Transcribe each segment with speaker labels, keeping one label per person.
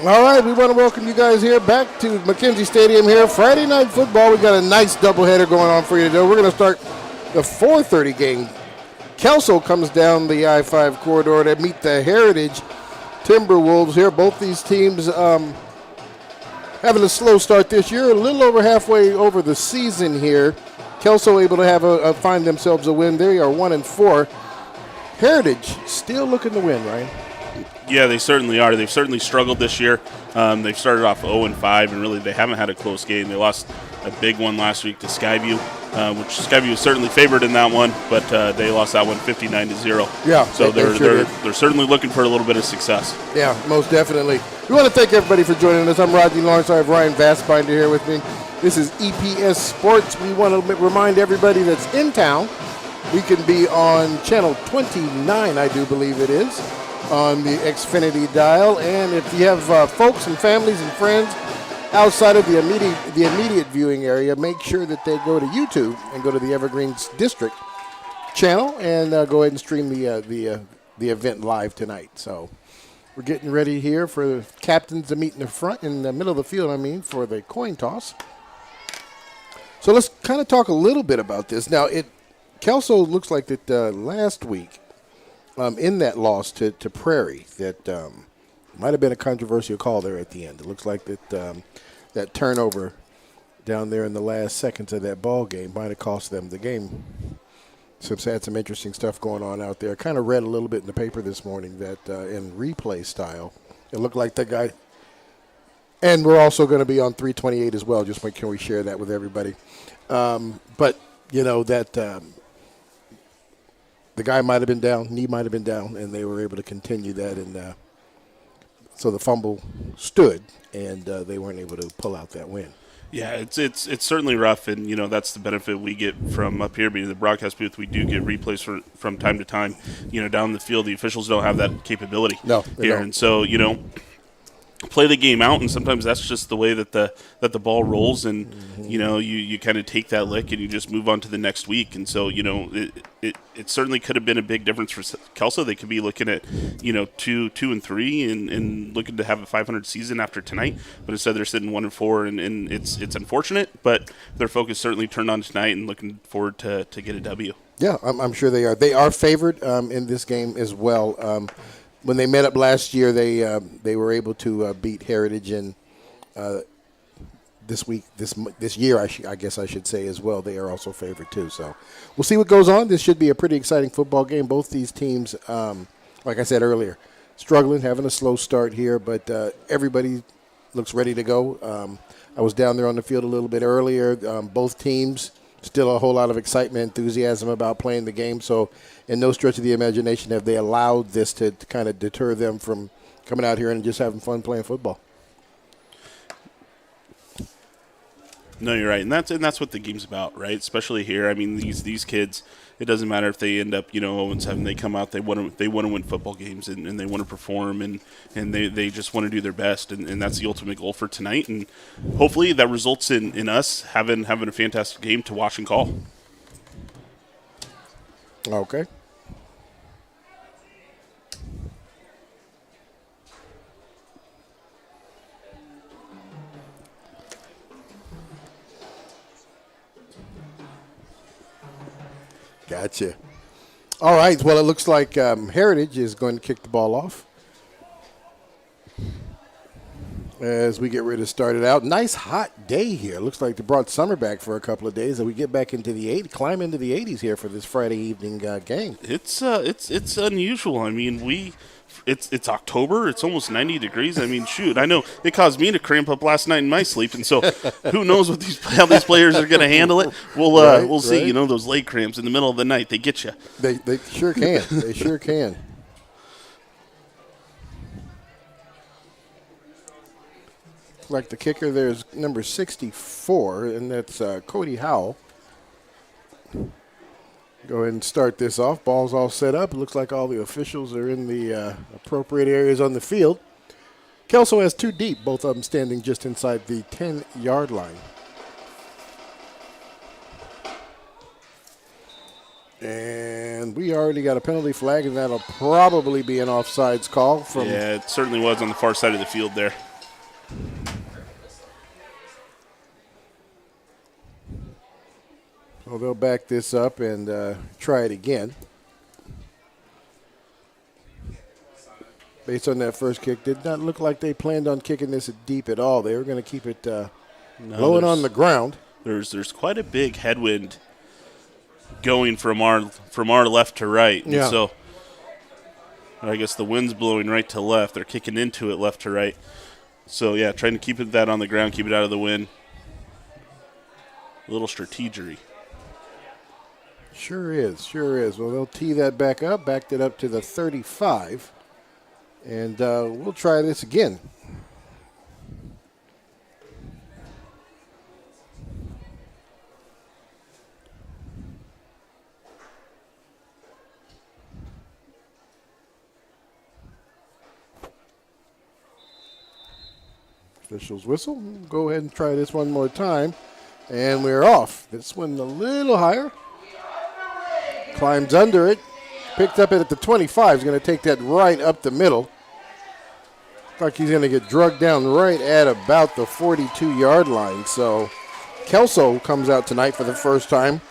Speaker 1: All right, we want to welcome you guys here back to McKenzie Stadium here. Friday night football. We got a nice doubleheader going on for you today. We're going to start the 4:30 game. Kelso comes down the I-5 corridor to meet the Heritage Timberwolves here. Both these teams having a slow start this year, a little over halfway over the season here. Kelso able to have find themselves a win. They are 1-4. Heritage still looking to win, right?
Speaker 2: Yeah, they certainly are. They've certainly struggled this year. They've started off 0-5, and really they haven't had a close game. They lost a big one last week to Skyview, which Skyview was certainly favored in that one, but they lost that one 59-0.
Speaker 1: Yeah,
Speaker 2: so they're certainly looking for a little bit of success.
Speaker 1: Yeah, most definitely. We want to thank everybody for joining us. I'm Rodney Lawrence. I have Ryan Vastbinder here with me. This is EPS Sports. We want to remind everybody that's in town, we can be on channel 29, I do believe it is, on the Xfinity dial. And if you have folks and families and friends outside of the immediate viewing area, make sure that they go to YouTube and go to the Evergreen District channel and go ahead and stream the event live tonight. So we're getting ready here for the captains to meet in the middle of the field, for the coin toss. So let's kind of talk a little bit about this. Now, Kelso looks like that last week, in that loss to Prairie, that might have been a controversial call there at the end. It looks like that turnover down there in the last seconds of that ball game might have cost them the game. So had some interesting stuff going on out there. Kind of read a little bit in the paper this morning that in replay style, it looked like the guy. And we're also going to be on 328 as well. Just can we share that with everybody? But that. The guy might have been down, knee might have been down, and they were able to continue that. And so the fumble stood, and they weren't able to pull out that win.
Speaker 2: Yeah, it's certainly rough, and that's the benefit we get from up here being the broadcast booth. We do get replays from time to time. Down the field, the officials don't have that capability here, and so play the game out, and sometimes that's just the way that the ball rolls, and you kind of take that lick and you just move on to the next week. And so it certainly could have been a big difference for Kelso. They could be looking at 2-3 and looking to have a 500 season after tonight, but instead they're sitting 1-4, and it's unfortunate, but their focus certainly turned on tonight and looking forward to get a W.
Speaker 1: Yeah, I'm sure they are. They are favored in this game as well. When they met up last year, they were able to beat Heritage, and this year, I guess I should say as well, they are also favored too. So we'll see what goes on. This should be a pretty exciting football game. Both these teams, like I said earlier, struggling, having a slow start here, but everybody looks ready to go. I was down there on the field a little bit earlier. Both teams, still a whole lot of excitement, enthusiasm about playing the game. So in no stretch of the imagination have they allowed this to kind of deter them from coming out here and just having fun playing football.
Speaker 2: No, you're right, and that's what the game's about, right? Especially here. These kids, it doesn't matter if they end up 0-7. They come out, they want to win football games, and they want to perform, and they just want to do their best, and that's the ultimate goal for tonight. And hopefully that results in us having a fantastic game to watch and call.
Speaker 1: Okay. Gotcha. All right. Well, it looks like Heritage is going to kick the ball off as we get ready to start it out. Nice hot day here. Looks like they brought summer back for a couple of days, and we get back into the climb into the 80s here for this Friday evening game.
Speaker 2: It's unusual. It's October. It's almost 90 degrees. Shoot, I know it caused me to cramp up last night in my sleep, and so who knows how these players are going to handle it. We'll see. Those leg cramps in the middle of the night, they get you.
Speaker 1: They sure can. They sure can. Like the kicker, there's number 64, and that's Cody Howell. Go ahead and start this off. Ball's all set up. It looks like all the officials are in the appropriate areas on the field. Kelso has two deep, both of them standing just inside the 10-yard line. And we already got a penalty flag, and that'll probably be an offsides call.
Speaker 2: Yeah, it certainly was on the far side of the field there.
Speaker 1: Well, they'll back this up and try it again. Based on that first kick, did not look like they planned on kicking this deep at all. They were going to keep it low and on the ground.
Speaker 2: There's quite a big headwind going from our left to right.
Speaker 1: Yeah.
Speaker 2: And so I guess the wind's blowing right to left. They're kicking into it left to right. So, yeah, trying to keep that on the ground, keep it out of the wind. A little strategery.
Speaker 1: Sure is. Well, they'll tee that back up, backed it up to the 35. And we'll try this again. Officials whistle. Go ahead and try this one more time. And we're off. This one a little higher. Climbs under it. Picked up it at the 25. He's going to take that right up the middle. Looks like he's going to get drugged down right at about the 42-yard line. So Kelso comes out tonight for the first time.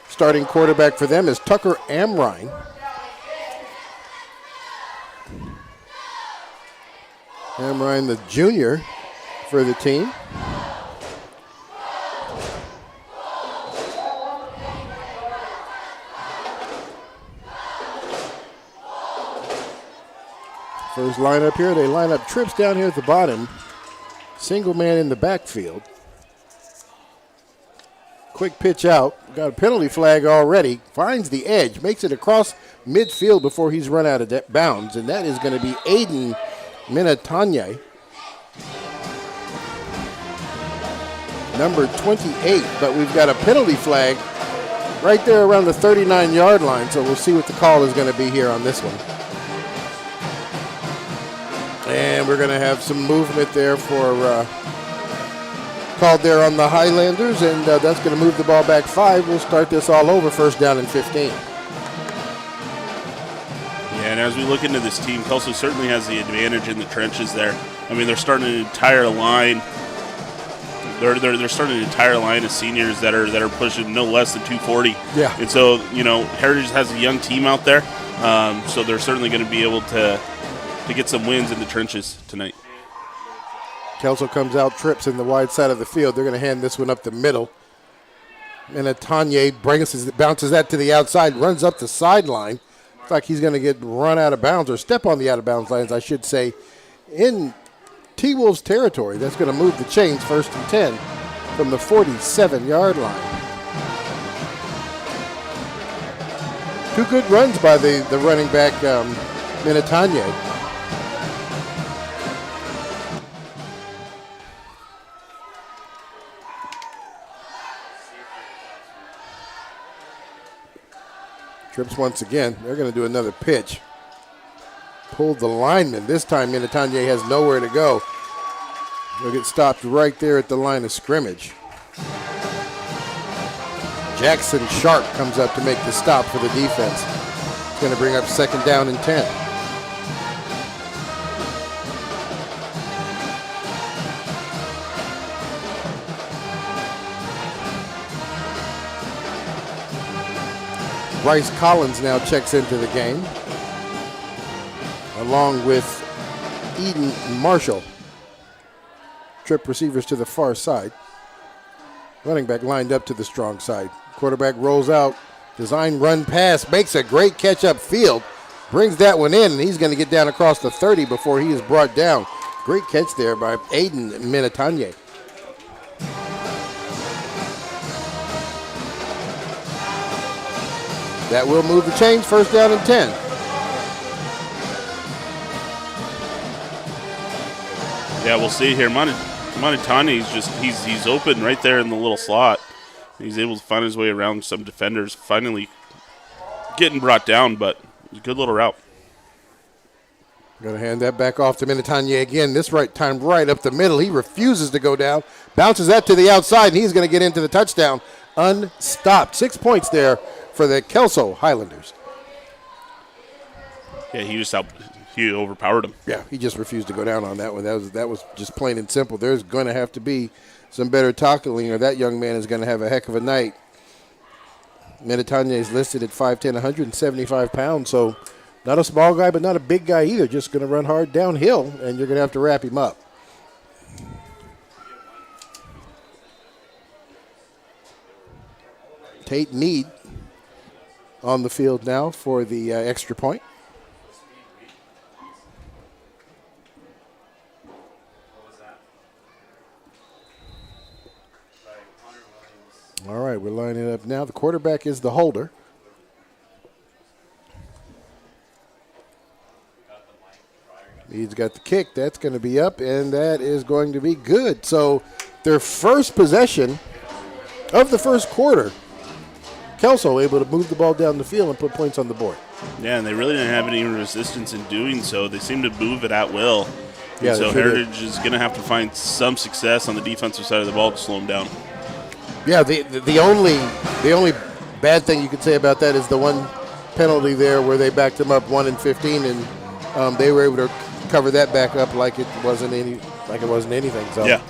Speaker 1: Starting quarterback for them is Tucker Amrine. Amrine, the junior for the team. First lineup here, they line up trips down here at the bottom. Single man in the backfield. Quick pitch out. Got a penalty flag already. Finds the edge. Makes it across midfield before he's run out of bounds. And that is going to be Aiden Minatanye. Number 28. But we've got a penalty flag right there around the 39-yard line. So we'll see what the call is going to be here on this one. And we're going to have some movement there for called there on the Highlanders, and that's going to move the ball back 5. We'll start this all over, first down and 15.
Speaker 2: Yeah, and as we look into this team, Kelso certainly has the advantage in the trenches there. I mean, they're starting an entire line. They're starting an entire line of seniors that are pushing no less than 240.
Speaker 1: Yeah.
Speaker 2: And so, Heritage has a young team out there, so they're certainly going to be able to get some wins in the trenches tonight.
Speaker 1: Kelso comes out, trips in the wide side of the field. They're going to hand this one up the middle. Minatanye bounces that to the outside, runs up the sideline. Looks like he's going to get run out of bounds, or step on the out of bounds lines, I should say, in T-Wolves territory. That's going to move the chains, first and 10 from the 47-yard line. Two good runs by the running back, Minatanye. Trips once again. They're going to do another pitch. Pulled the lineman. This time Minatanye has nowhere to go. He'll get stopped right there at the line of scrimmage. Jackson Sharp comes up to make the stop for the defense. It's going to bring up second down and 10. Bryce Collins now checks into the game, along with Eden Marshall. Trip receivers to the far side. Running back lined up to the strong side. Quarterback rolls out, design run pass, makes a great catch upfield, brings that one in, and he's going to get down across the 30 before he is brought down. Great catch there by Aiden Minatanye. That will move the chains, first down and 10.
Speaker 2: Yeah, we'll see here. Minatanye, he's open right there in the little slot. He's able to find his way around some defenders, finally getting brought down, but it was a good little route.
Speaker 1: Going to hand that back off to Minatanye again. This time right up the middle. He refuses to go down. Bounces that to the outside, and he's going to get into the touchdown unstopped. 6 points there for the Kelso Highlanders.
Speaker 2: Yeah, he overpowered him.
Speaker 1: Yeah, he just refused to go down on that one. That was just plain and simple. There's going to have to be some better tackling, or that young man is going to have a heck of a night. Minitanya is listed at 5'10", 175 pounds, so not a small guy, but not a big guy either. Just going to run hard downhill, and you're going to have to wrap him up. Tate Mead on the field now for the extra point. All right, we're lining up now. The quarterback is the holder. He's got the kick. That's going to be up, and that is going to be good. So their first possession of the first quarter, Kelso able to move the ball down the field and put points on the board.
Speaker 2: Yeah, and they really didn't have any resistance in doing so. They seemed to move it at will.
Speaker 1: Yeah,
Speaker 2: so Heritage is going to have to find some success on the defensive side of the ball to slow them down.
Speaker 1: Yeah, the only bad thing you could say about that is the one penalty there where they backed them up 1 and 15, and they were able to cover that back up like it wasn't anything. So
Speaker 2: yeah,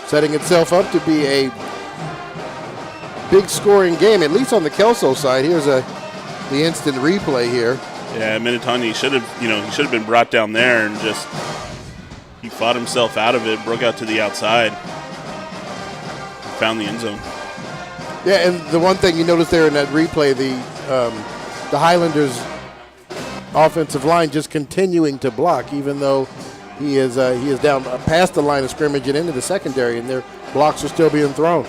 Speaker 1: setting itself up to be a big scoring game, at least on the Kelso side. Here's the instant replay here.
Speaker 2: Yeah, Minitanya should have been brought down there and just. He fought himself out of it, broke out to the outside, found the end zone.
Speaker 1: Yeah, and the one thing you notice there in that replay, the Highlanders' offensive line just continuing to block, even though he is down past the line of scrimmage and into the secondary, and their blocks are still being thrown.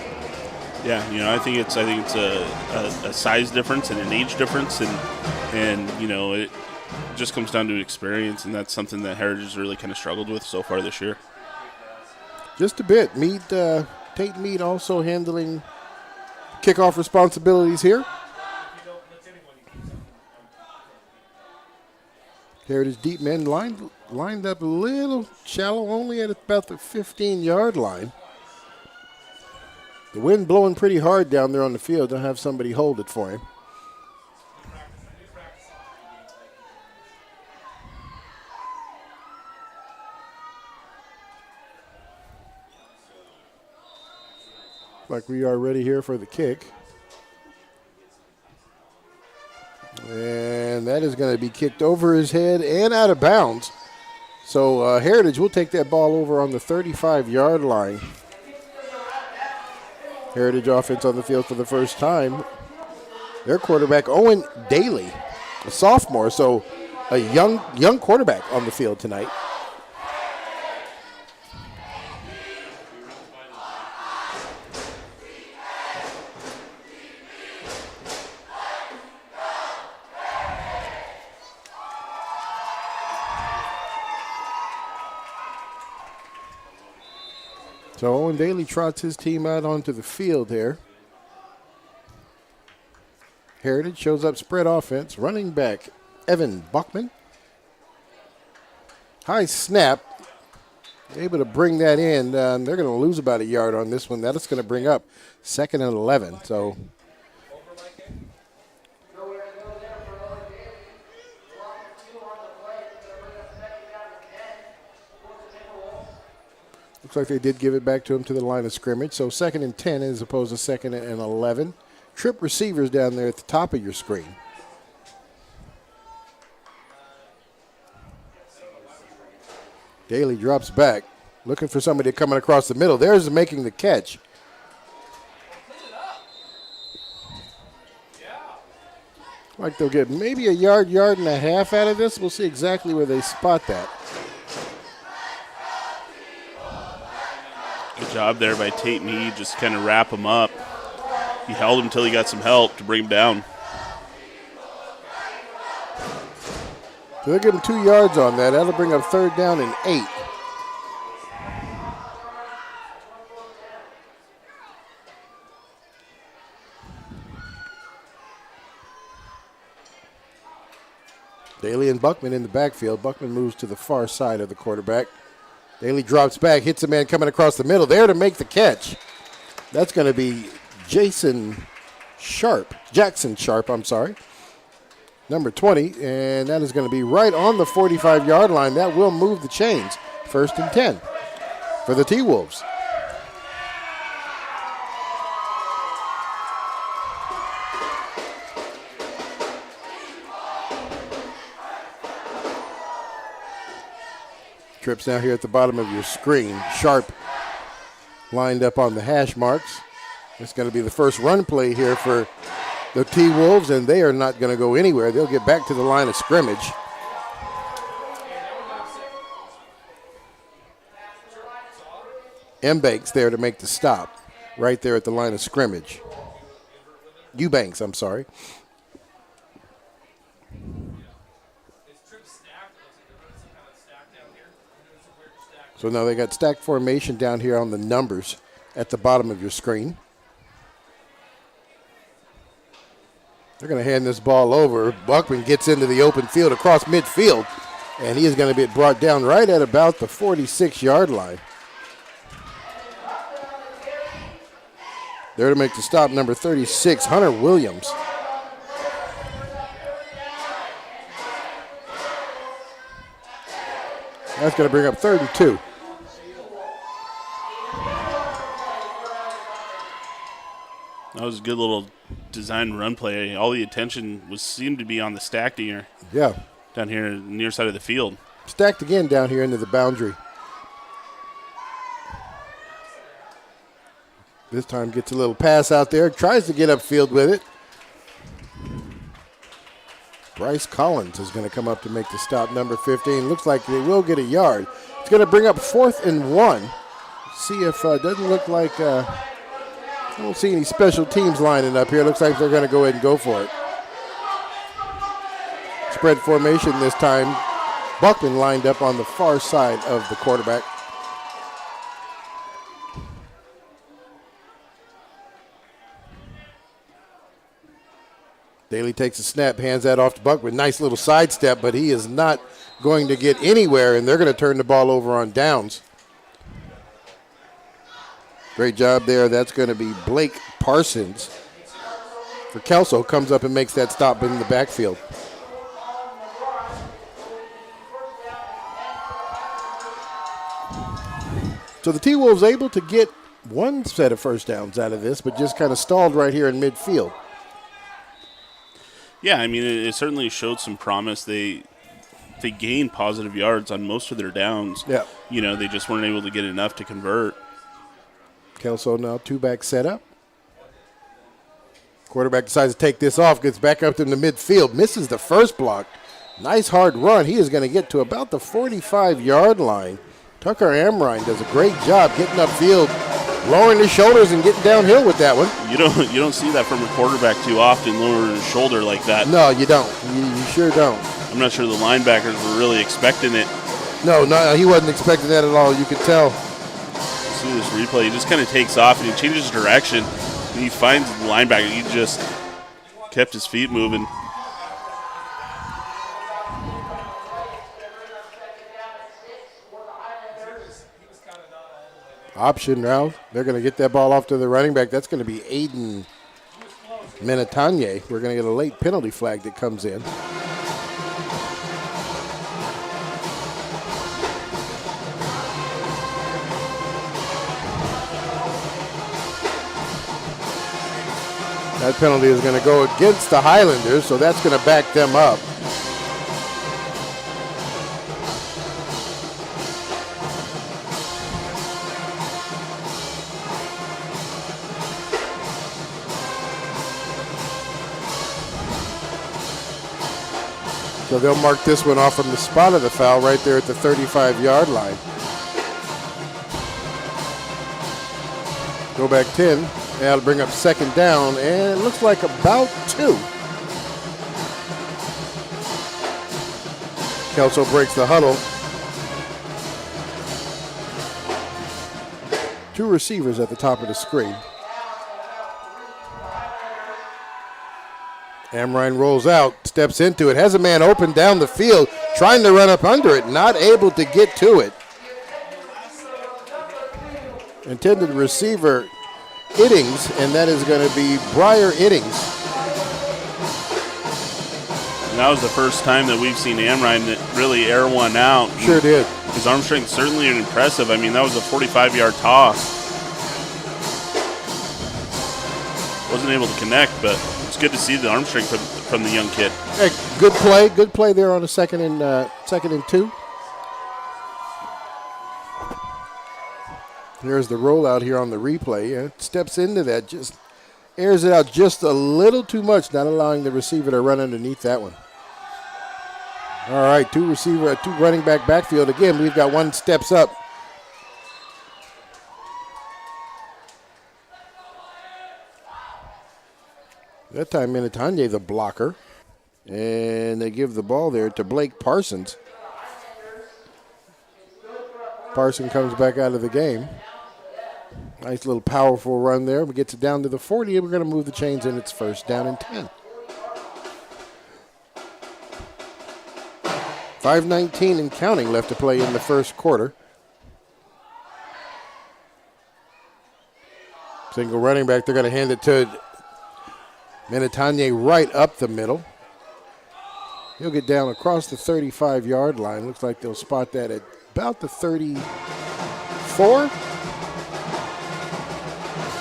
Speaker 2: Yeah, I think it's a size difference and an age difference, and it just comes down to experience, and that's something that Heritage has really kind of struggled with so far this year.
Speaker 1: Just a bit. Tate Mead also handling kickoff responsibilities here. Heritage deep men lined up a little shallow, only at about the 15-yard line. The wind blowing pretty hard down there on the field. They'll have somebody hold it for him. Like we are ready here for the kick. And that is going to be kicked over his head and out of bounds. So Heritage will take that ball over on the 35-yard line. Heritage offense on the field for the first time. Their quarterback, Owen Daly, a sophomore, so a young quarterback on the field tonight. So Owen Daly trots his team out onto the field there. Heritage shows up spread offense. Running back Evan Buckman. High snap. Able to bring that in. They're going to lose about a yard on this one. That is going to bring up 2nd and 11. So looks like they did give it back to him to the line of scrimmage. So 2nd and 10 as opposed to 2nd and 11. Trip receivers down there at the top of your screen. Daly drops back, looking for somebody coming across the middle. There's making the catch. Like they'll get maybe a yard and a half out of this. We'll see exactly where they spot that.
Speaker 2: Good job there by Tate Mead, just kind of wrap him up. He held him until he got some help to bring him down.
Speaker 1: So they'll give him 2 yards on that. That'll bring up 3rd down and 8. Daly and Buckman in the backfield. Buckman moves to the far side of the quarterback. Daly drops back, hits a man coming across the middle. There to make the catch. That's going to be Jackson Sharp, number 20, and that is going to be right on the 45-yard line. That will move the chains. 1st and 10 for the T-Wolves. trips now here at the bottom of your screen. Sharp lined up on the hash marks. It's going to be the first run play here for the T-Wolves, and they are not going to go anywhere. They'll get back to the line of scrimmage. Eubanks there to make the stop right there at the line of scrimmage. Eubanks, I'm sorry. So now they got stacked formation down here on the numbers at the bottom of your screen. They're going to hand this ball over. Buckman gets into the open field across midfield, and he is going to be brought down right at about the 46-yard line. There to make the stop, number 36, Hunter Williams. That's going to bring up 3rd and 2.
Speaker 2: That was a good little design run play. All the attention seemed to be on the stacked here.
Speaker 1: Yeah.
Speaker 2: Down here near side of the field.
Speaker 1: Stacked again down here into the boundary. This time gets a little pass out there. Tries to get upfield with it. Bryce Collins is going to come up to make the stop, number 15. Looks like they will get a yard. It's going to bring up 4th and 1. See if it doesn't look like I don't see any special teams lining up here. Looks like they're going to go ahead and go for it. Spread formation this time. Buckman lined up on the far side of the quarterback. Daly takes a snap, hands that off to Buckman. Nice little sidestep, but he is not going to get anywhere, and they're going to turn the ball over on downs. Great job there. That's going to be Blake Parsons for Kelso. Comes up and makes that stop in the backfield. So the T-Wolves able to get one set of first downs out of this, but just kind of stalled right here in midfield.
Speaker 2: Yeah, I mean, it certainly showed some promise. They gained positive yards on most of their downs.
Speaker 1: Yeah.
Speaker 2: You know, they just weren't able to get enough to convert.
Speaker 1: Kelso now two-back setup. Quarterback decides to take this off, gets back up in the midfield, misses the first block. Nice hard run. He is going to get to about the 45-yard line. Tucker Amrine does a great job getting upfield, lowering his shoulders and getting downhill with that one.
Speaker 2: You don't see that from a quarterback too often, lowering his shoulder like that.
Speaker 1: No, you don't. You sure don't.
Speaker 2: I'm not sure the linebackers were really expecting it.
Speaker 1: No, he wasn't expecting that at all. You could tell.
Speaker 2: See this replay, he just kind of takes off and he changes direction and he finds the linebacker. He just kept his feet moving.
Speaker 1: Option now. They're going to get that ball off to the running back. That's going to be Aiden Minatanye. We're going to get a late penalty flag that comes in. That penalty is going to go against the Highlanders, so that's going to back them up. So they'll mark this one off from the spot of the foul right there at the 35-yard line. Go back 10. That'll bring up 2nd down, and it looks like about 2. Kelso breaks the huddle. 2 receivers at the top of the screen. Amrine rolls out, steps into it, has a man open down the field, trying to run up under it, not able to get to it. Intended receiver Iddings, and that is going to be Briar Iddings.
Speaker 2: And that was the first time that we've seen Amrine really air one out.
Speaker 1: Sure did.
Speaker 2: His arm strength certainly impressive. I mean, that was a 45-yard toss. Wasn't able to connect, but it's good to see the arm strength from the young kid.
Speaker 1: Hey, good play there on a 2nd and 2. Here's the rollout here on the replay. It steps into that, just airs it out just a little too much, not allowing the receiver to run underneath that one. All right, two running back backfield. Again, we've got one steps up. That time, Minatanye, the blocker. And they give the ball there to Blake Parsons. Parson comes back out of the game. Nice little powerful run there. We gets it down to the 40, and we're going to move the chains in. It's first down and 10. 5:19 and counting left to play in the first quarter. Single running back. They're going to hand it to Minatanye right up the middle. He'll get down across the 35-yard line. Looks like they'll spot that at about the 34.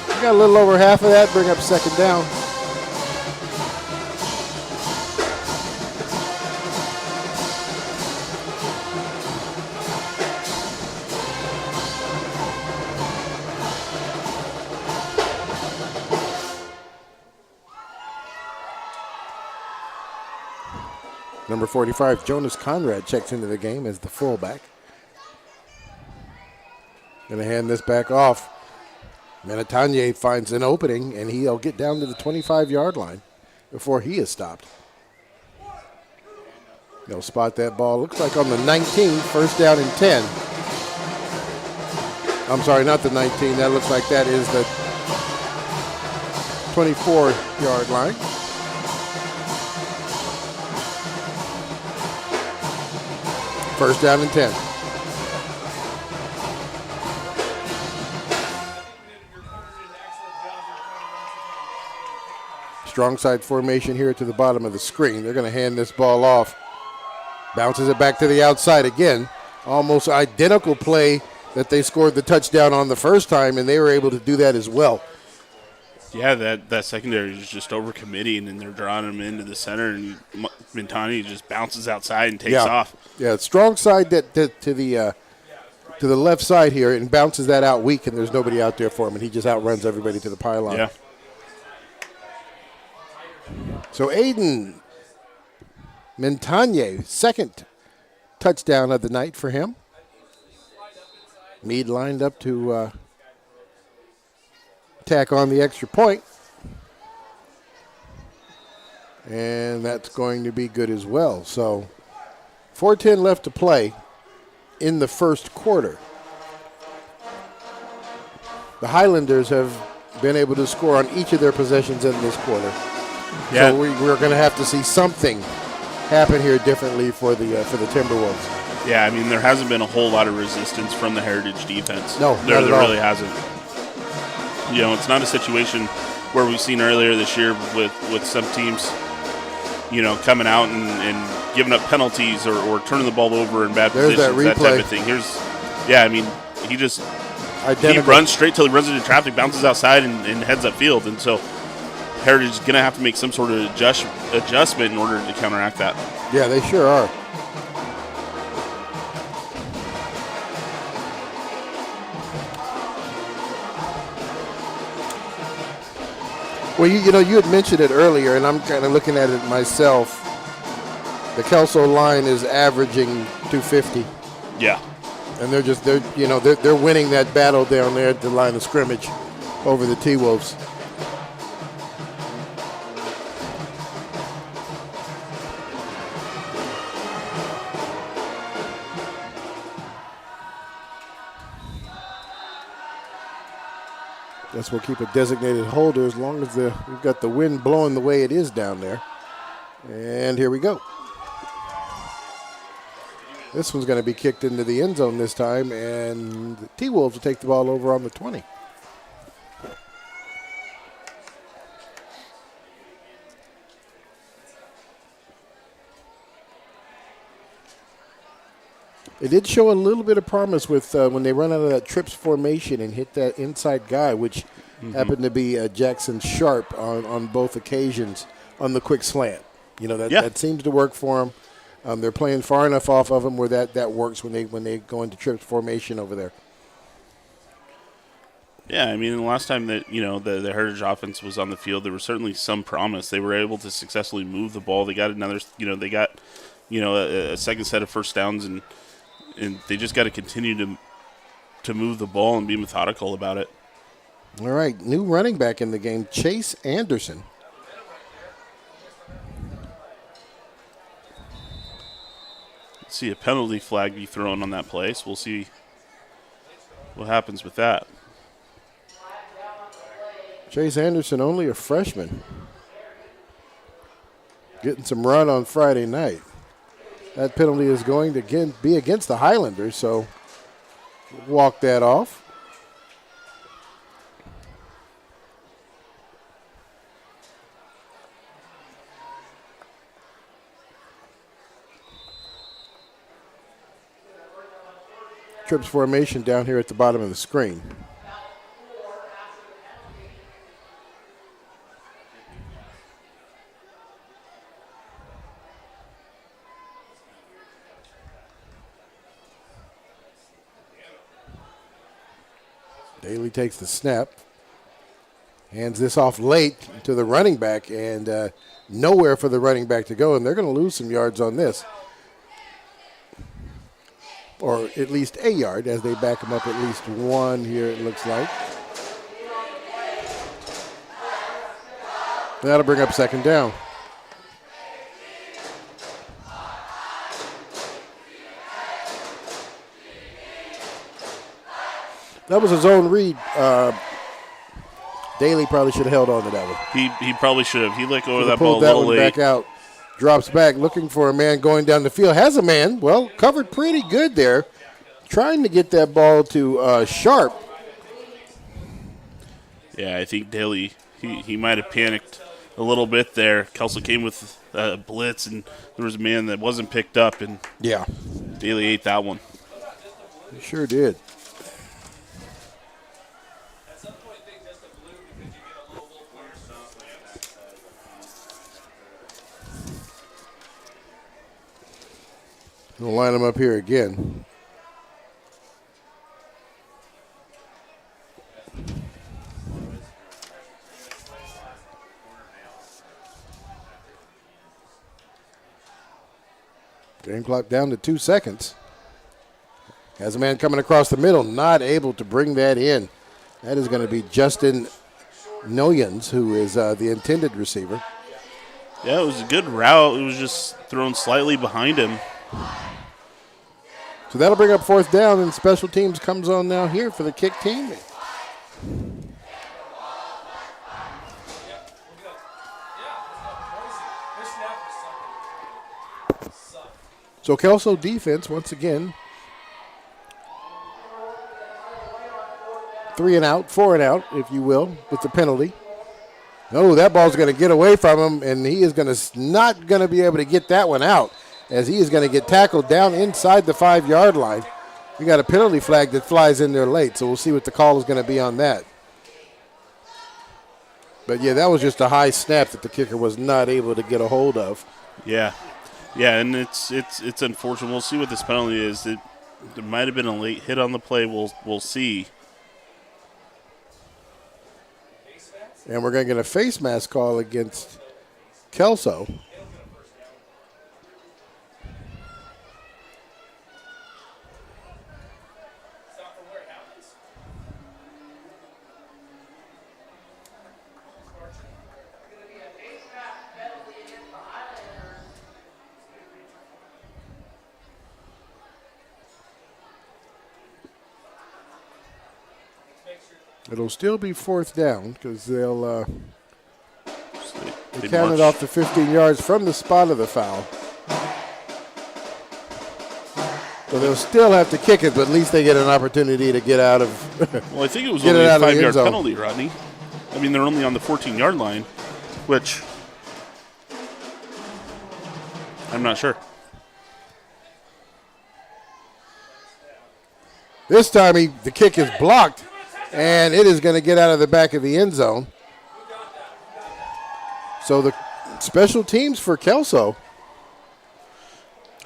Speaker 1: We got a little over half of that. Bring up second down. Number 45, Jonas Conrad, checks into the game as the fullback. Going to hand this back off. Minatanye finds an opening, and he'll get down to the 25-yard line before he is stopped. They'll spot that ball. Looks like on the 19, first down and 10. I'm sorry, not the 19. That looks like that is the 24-yard line. First down and 10. Strong side formation here to the bottom of the screen. They're going to hand this ball off. Bounces it back to the outside again. Almost identical play that they scored the touchdown on the first time, and they were able to do that as well.
Speaker 2: Yeah, that secondary is just overcommitting, and they're drawing him into the center, and Mintani just bounces outside and takes off.
Speaker 1: Yeah, strong side to the left side here, and bounces that out weak, and there's nobody out there for him, and he just outruns everybody to the pylon.
Speaker 2: Yeah.
Speaker 1: So Aiden Mintanye, second touchdown of the night for him. Meade lined up to tack on the extra point. And that's going to be good as well. So 4:10 left to play in the first quarter. The Highlanders have been able to score on each of their possessions in this quarter.
Speaker 2: Yeah.
Speaker 1: So we're going to have to see something happen here differently for the Timberwolves.
Speaker 2: Yeah, I mean, there hasn't been a whole lot of resistance from the Heritage defense.
Speaker 1: No,
Speaker 2: there
Speaker 1: not at all.
Speaker 2: really hasn't. You know, it's not a situation where we've seen earlier this year with some teams, you know, coming out and giving up penalties or turning the ball over in bad
Speaker 1: There's
Speaker 2: positions, that type of thing. He runs straight till he runs into traffic, bounces outside, and heads upfield. And so Heritage is going to have to make some sort of adjustment in order to counteract that.
Speaker 1: Yeah, they sure are. Well, you had mentioned it earlier, and I'm kind of looking at it myself. The Kelso line is averaging 250.
Speaker 2: Yeah.
Speaker 1: And they're winning that battle down there at the line of scrimmage over the T-Wolves. Guess we'll keep a designated holder as long as we've got the wind blowing the way it is down there. And here we go. This one's going to be kicked into the end zone this time, and the T-Wolves will take the ball over on the 20. It did show a little bit of promise with when they run out of that trips formation and hit that inside guy, which happened to be Jackson Sharp on both occasions on the quick slant. That seems to work for them. They're playing far enough off of them where that works when they go into trips formation over there.
Speaker 2: Yeah, I mean, the last time that, the Heritage offense was on the field, there was certainly some promise. They were able to successfully move the ball. They got a second set of first downs, and they just got to continue to move the ball and be methodical about it.
Speaker 1: All right, new running back in the game, Chase Anderson.
Speaker 2: Let's see a penalty flag be thrown on that play, so we'll see what happens with that.
Speaker 1: Chase Anderson, only a freshman, getting some run on Friday night. That penalty is going to be against the Highlanders, so walk that off. Trips formation down here at the bottom of the screen. Daly takes the snap, hands this off late to the running back, and nowhere for the running back to go, and they're going to lose some yards on this. Or at least a yard as they back him up at least one here, it looks like. That'll bring up second down. That was his own read. Daly probably should have held on to that one.
Speaker 2: He probably should have. He let go of that ball a
Speaker 1: little
Speaker 2: little late.
Speaker 1: Back out. Drops back, looking for a man going down the field. Has a man. Well, covered pretty good there. Trying to get that ball to Sharp.
Speaker 2: Yeah, I think Daly, he might have panicked a little bit there. Kelso came with a blitz, and there was a man that wasn't picked up, and
Speaker 1: yeah,
Speaker 2: Daly ate that one.
Speaker 1: He sure did. We'll line them up here again. Game clock down to 2 seconds. Has a man coming across the middle, not able to bring that in. That is going to be Justin Noyens, who is the intended receiver.
Speaker 2: Yeah, it was a good route. It was just thrown slightly behind him.
Speaker 1: So that'll bring up fourth down, and special teams comes on now here for the kick team. So Kelso defense, once again, 3 and out, 4 and out, if you will, with the penalty. No, that ball's going to get away from him, and he is not going to be able to get that one out, as he is going to get tackled down inside the 5-yard line. We got a penalty flag that flies in there late, so we'll see what the call is going to be on that. But, yeah, that was just a high snap that the kicker was not able to get a hold of.
Speaker 2: Yeah. Yeah, and it's unfortunate. We'll see what this penalty is. There might have been a late hit on the play. We'll see.
Speaker 1: And we're going to get a face mask call against Kelso. It'll still be fourth down because they'll they count it off to 15 yards from the spot of the foul. So they'll still have to kick it, but at least they get an opportunity to get out of.
Speaker 2: Well, I think it was only a 5-yard penalty, Rodney. I mean, they're only on the 14-yard line, which I'm not sure.
Speaker 1: This time the kick is blocked, and it is going to get out of the back of the end zone. So the special teams for Kelso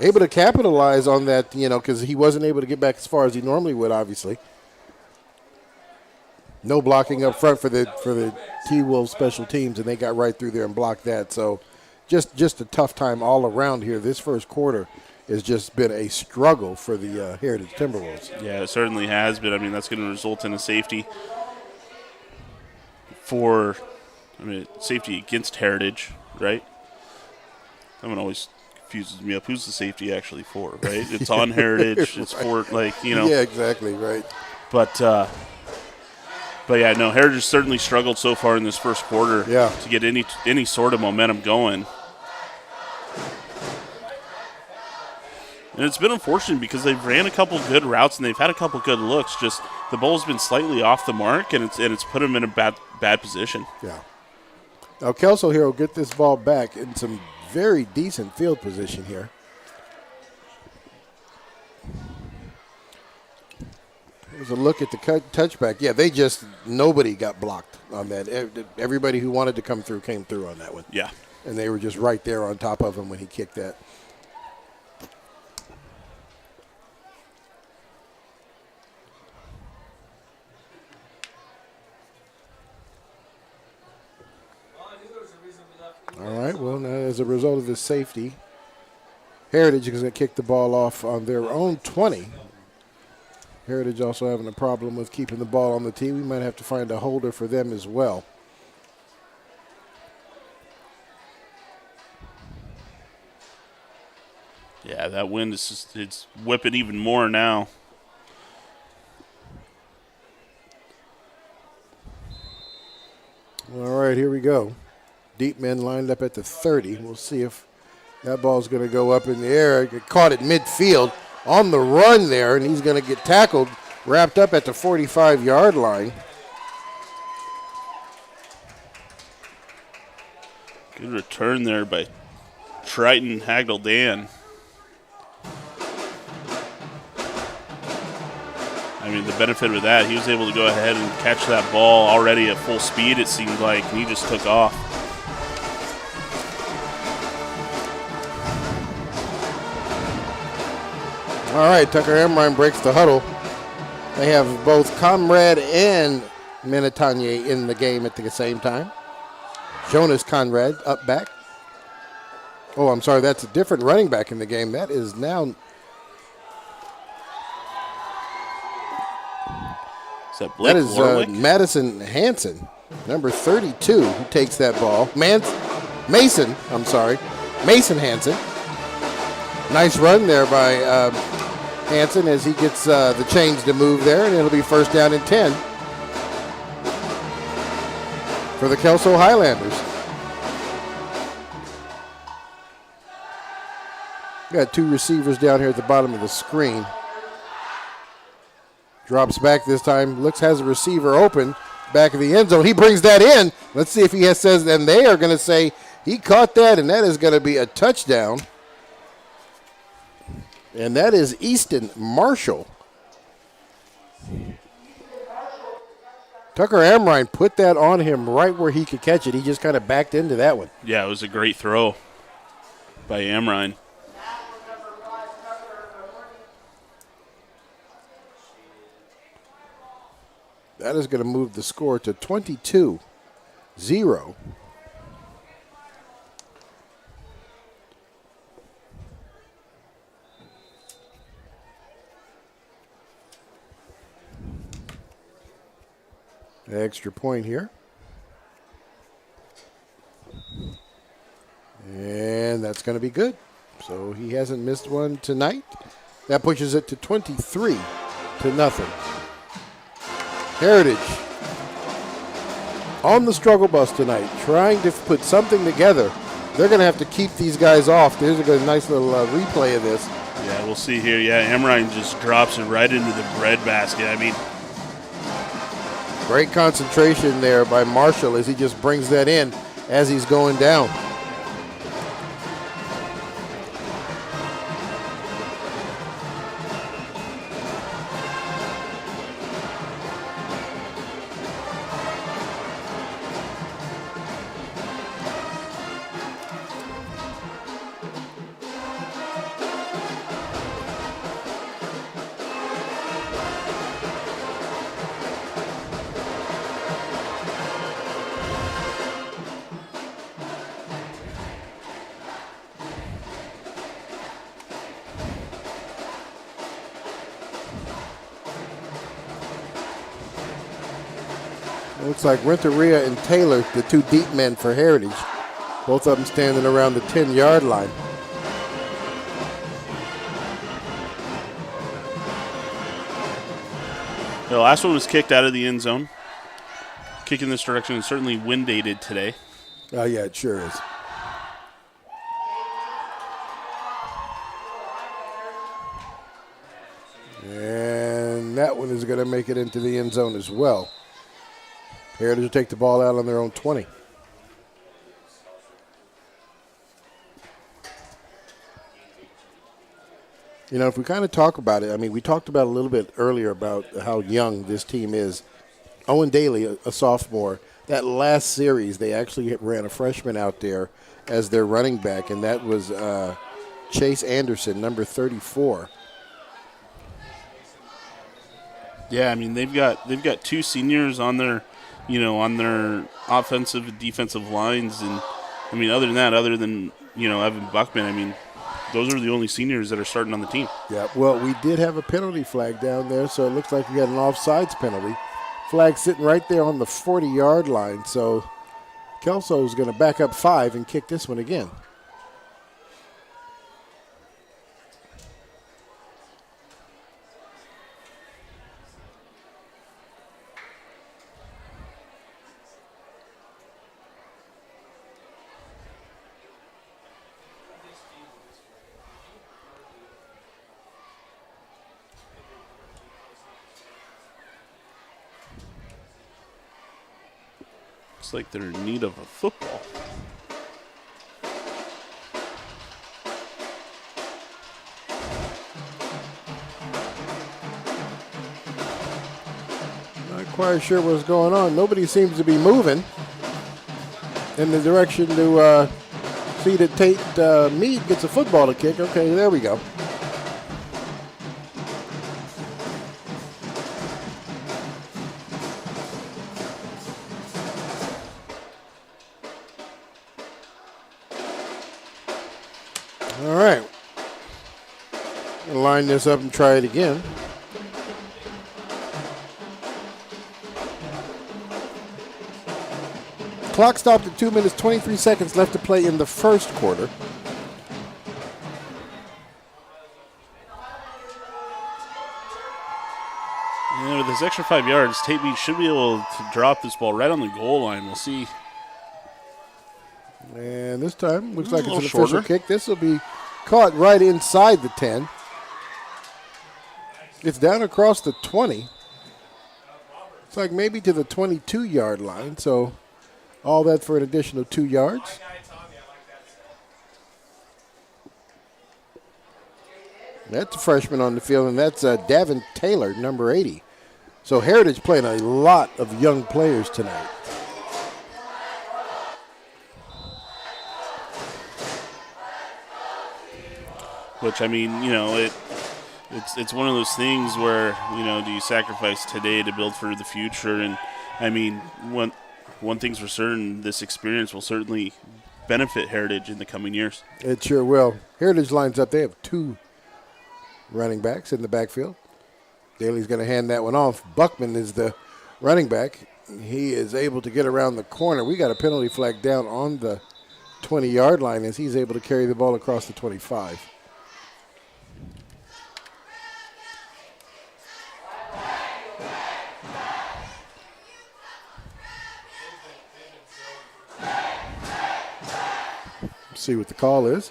Speaker 1: able to capitalize on that, because he wasn't able to get back as far as he normally would, obviously. No blocking up front for the T-Wolves special teams, and they got right through there and blocked that. So just a tough time all around here. This first quarter has just been a struggle for the Heritage Timberwolves.
Speaker 2: Yeah, it certainly has been. I mean, that's going to result in a safety safety against Heritage, right? That one always confuses me up. Who's the safety actually for, right? It's on Heritage. It's for,
Speaker 1: Yeah, exactly, right.
Speaker 2: But yeah, no, Heritage certainly struggled so far in this first quarter to get any sort of momentum going. And it's been unfortunate because they've ran a couple good routes and they've had a couple good looks. Just the ball's been slightly off the mark, and it's put them in a bad position.
Speaker 1: Yeah. Now Kelso here will get this ball back in some very decent field position here. Here's a look at the touchback. Yeah, nobody got blocked on that. Everybody who wanted to come through came through on that one.
Speaker 2: Yeah.
Speaker 1: And they were just right there on top of him when he kicked that. All right, well, now as a result of this safety, Heritage is going to kick the ball off on their own 20. Heritage also having a problem with keeping the ball on the tee. We might have to find a holder for them as well.
Speaker 2: Yeah, that wind it's whipping even more now.
Speaker 1: All right, here we go. Deep men lined up at the 30. We'll see if that ball's going to go up in the air. Get caught at midfield on the run there, and he's going to get tackled, wrapped up at the 45-yard line.
Speaker 2: Good return there by Triton Hagel-Dan. I mean, the benefit of that, he was able to go ahead and catch that ball already at full speed, it seemed like, and he just took off.
Speaker 1: All right, Tucker Amrine breaks the huddle. They have both Conrad and Minatanye in the game at the same time. Jonas Conrad up back. Oh, I'm sorry, that's a different running back in the game. That is now...
Speaker 2: Is that Blake Warwick?
Speaker 1: Madison Hansen, number 32, who takes that ball. Mason Hansen. Nice run there by Hansen as he gets the chains to move there, and it'll be first down and 10 for the Kelso Highlanders. Got two receivers down here at the bottom of the screen. Drops back this time. Has a receiver open. Back of the end zone. He brings that in. Let's see if he says, and they are going to say he caught that, and that is going to be a touchdown. And that is Easton Marshall. Tucker Amrine put that on him right where he could catch it. He just kind of backed into that one.
Speaker 2: Yeah, it was a great throw by Amrine.
Speaker 1: That is going to move the score to 22-0. Extra point here. And that's going to be good. So he hasn't missed one tonight. That pushes it to 23-0. Heritage on the struggle bus tonight, trying to put something together. They're going to have to keep these guys off. There's a nice little replay of this.
Speaker 2: Yeah, we'll see here. Yeah, Amrine just drops it right into the breadbasket. I mean,
Speaker 1: great concentration there by Marshall as he just brings that in as he's going down. Looks like Renteria and Taylor, the two deep men for Heritage. Both of them standing around the 10-yard line.
Speaker 2: The last one was kicked out of the end zone. Kick in this direction is certainly wind aided today.
Speaker 1: Oh, yeah, it sure is. And that one is going to make it into the end zone as well. Heritage will take the ball out on their own 20. You know, if we kind of talk about it, I mean, we talked about a little bit earlier about how young this team is. Owen Daly, a sophomore, that last series, they actually ran a freshman out there as their running back, and that was Chase Anderson, number 34.
Speaker 2: Yeah, I mean, they've got two seniors on their, on their offensive and defensive lines, and I mean, other than Evan Buckman, I mean, those are the only seniors that are starting on the team.
Speaker 1: Yeah, well, we did have a penalty flag down there, so it looks like we got an offsides penalty. Flag sitting right there on the 40-yard line, so Kelso is going to back up 5 and kick this one again.
Speaker 2: Looks like they're in need of a football.
Speaker 1: Not quite sure what's going on. Nobody seems to be moving in the direction to see that Tate Meade gets a football to kick. Okay, there we go. All right. Line this up and try it again. Clock stopped at 2 minutes, 23 seconds left to play in the first quarter.
Speaker 2: With this extra 5 yards, Tate Meade should be able to drop this ball right on the goal line. We'll see.
Speaker 1: And this time, looks like it's an official kick. This will be caught right inside the 10. It's down across the 20. It's like maybe to the 22-yard line. So all that for an additional 2 yards. That's a freshman on the field, and that's Davin Taylor, number 80. So Heritage playing a lot of young players tonight.
Speaker 2: Which, I mean, it's one of those things where, do you sacrifice today to build for the future? And, I mean, one thing's for certain, this experience will certainly benefit Heritage in the coming years.
Speaker 1: It sure will. Heritage lines up. They have 2 running backs in the backfield. Daly's going to hand that one off. Buckman is the running back. He is able to get around the corner. We got a penalty flag down on the 20-yard line as he's able to carry the ball across the 25. See what the call is.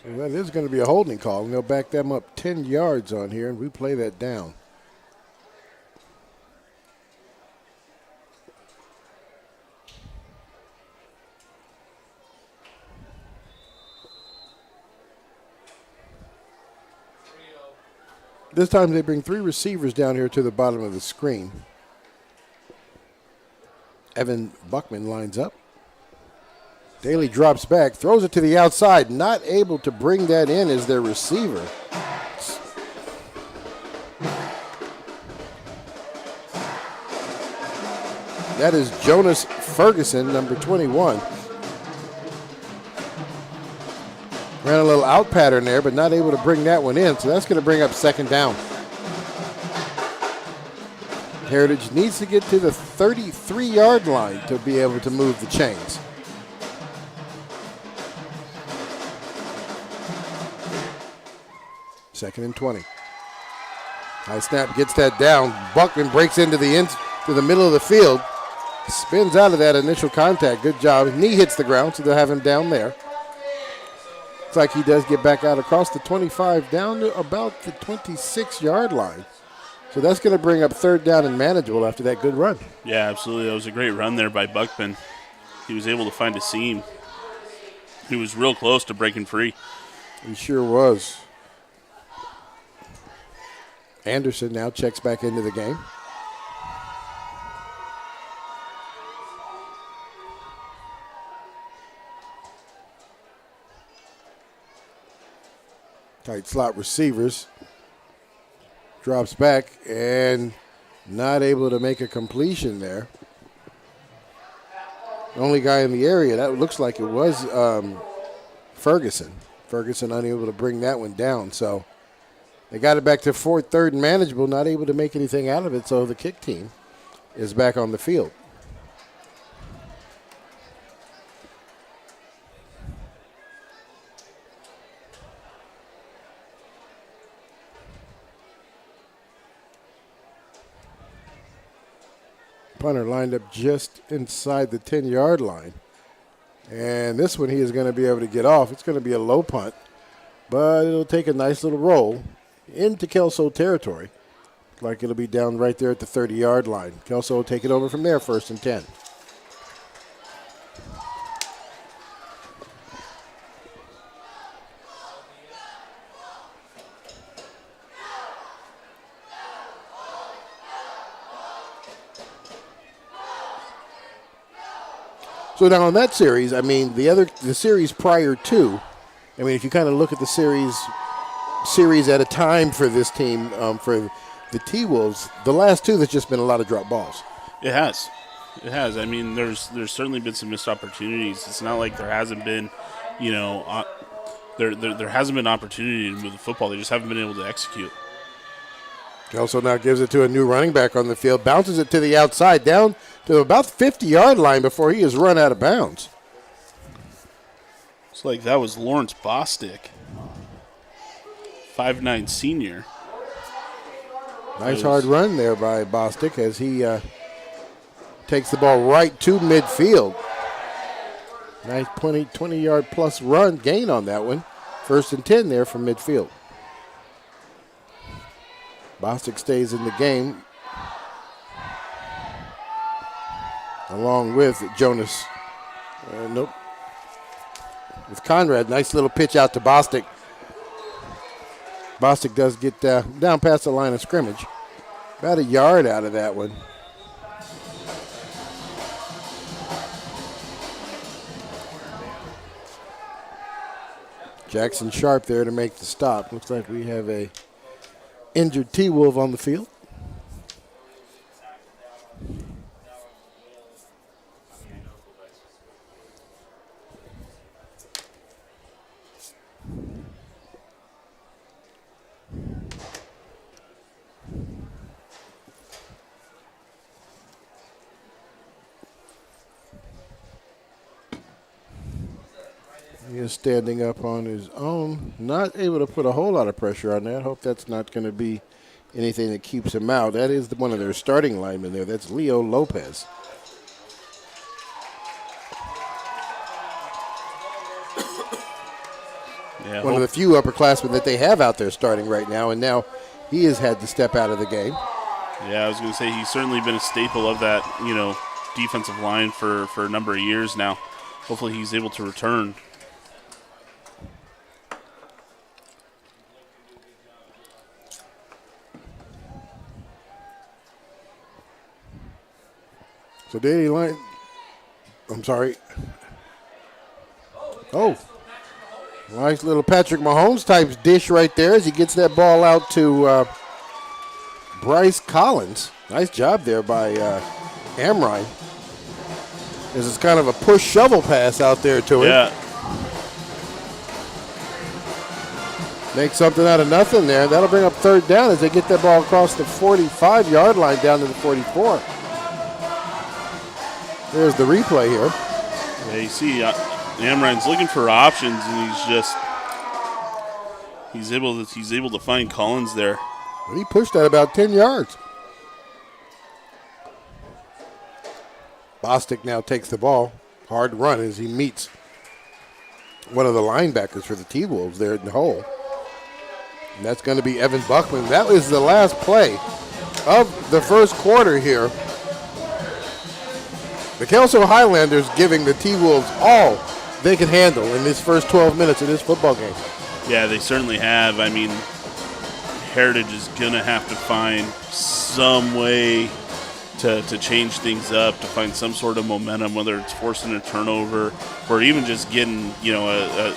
Speaker 1: That is going to be a holding call, and they'll back them up 10 yards on here, and we play that down. This time they bring 3 receivers down here to the bottom of the screen. Evan Buckman lines up. Daly drops back, throws it to the outside, not able to bring that in as their receiver. That is Jonas Ferguson, number 21. Ran a little out pattern there, but not able to bring that one in, so that's going to bring up second down. Heritage needs to get to the 33-yard line to be able to move the chains. Second and 20. High snap gets that down. Buckman breaks into the middle of the field. Spins out of that initial contact. Good job. His knee hits the ground, so they'll have him down there. Looks like he does get back out across the 25 down to about the 26-yard line. So that's going to bring up third down and manageable after that good run.
Speaker 2: Yeah, absolutely. That was a great run there by Buckman. He was able to find a seam. He was real close to breaking free.
Speaker 1: He sure was. Anderson now checks back into the game. Tight slot receivers. Drops back and not able to make a completion there. The only guy in the area, that looks like it was Ferguson. Ferguson unable to bring that one down. So they got it back to fourth, third, and manageable, not able to make anything out of it. So the kick team is back on the field. Punter lined up just inside the 10-yard line. And this one he is going to be able to get off. It's going to be a low punt, but it'll take a nice little roll into Kelso territory. Like it'll be down right there at the 30-yard line. Kelso will take it over from there, 1st and 10. So now on that series, I mean, the series prior to, I mean, if you kind of look at the series at a time for this team, for the T-Wolves, the last two, there's just been a lot of drop balls.
Speaker 2: It has. It has. I mean, there's certainly been some missed opportunities. It's not like there hasn't been, there hasn't been opportunity to move the football. They just haven't been able to execute.
Speaker 1: Kelso now gives it to a new running back on the field, bounces it to the outside, down to about the 50-yard line before he is run out of bounds.
Speaker 2: It's like that was Lawrence Bostic, 5'9" senior.
Speaker 1: Nice hard run there by Bostic as he takes the ball right to midfield. Nice 20-yard plus run gain on that one. 1st and 10 there from midfield. Bostic stays in the game along with Jonas. Nope. With Conrad, nice little pitch out to Bostic. Bostic does get down past the line of scrimmage. About a yard out of that one. Jackson Sharp there to make the stop. Looks like we have a injured T-Wolf on the field. He is standing up on his own, not able to put a whole lot of pressure on that. Hope that's not going to be anything that keeps him out. That is one of their starting linemen there. That's Leo Lopez.
Speaker 2: Yeah,
Speaker 1: one of the few upperclassmen that they have out there starting right now, and now he has had to step out of the game.
Speaker 2: Yeah, I was going to say he's certainly been a staple of that, defensive line for a number of years now. Hopefully he's able to return.
Speaker 1: So Daly Line, I'm sorry. Oh, nice little Patrick Mahomes type dish right there as he gets that ball out to Bryce Collins. Nice job there by Amrine. This is kind of a push shovel pass out there to him.
Speaker 2: Yeah.
Speaker 1: Make something out of nothing there. That'll bring up third down as they get that ball across the 45-yard line down to the 44. There's the replay here.
Speaker 2: Yeah, you see Amrine's looking for options, and he's able to find Collins there.
Speaker 1: He pushed that about 10 yards. Bostic now takes the ball. Hard run as he meets one of the linebackers for the T-Wolves there in the hole. And that's going to be Evan Buckman. That was the last play of the first quarter here. The Kelso Highlanders giving the T-Wolves all they could handle in this first 12 minutes of this football game.
Speaker 2: Yeah, they certainly have. I mean, Heritage is going to have to find some way to change things up, to find some sort of momentum, whether it's forcing a turnover or even just getting, a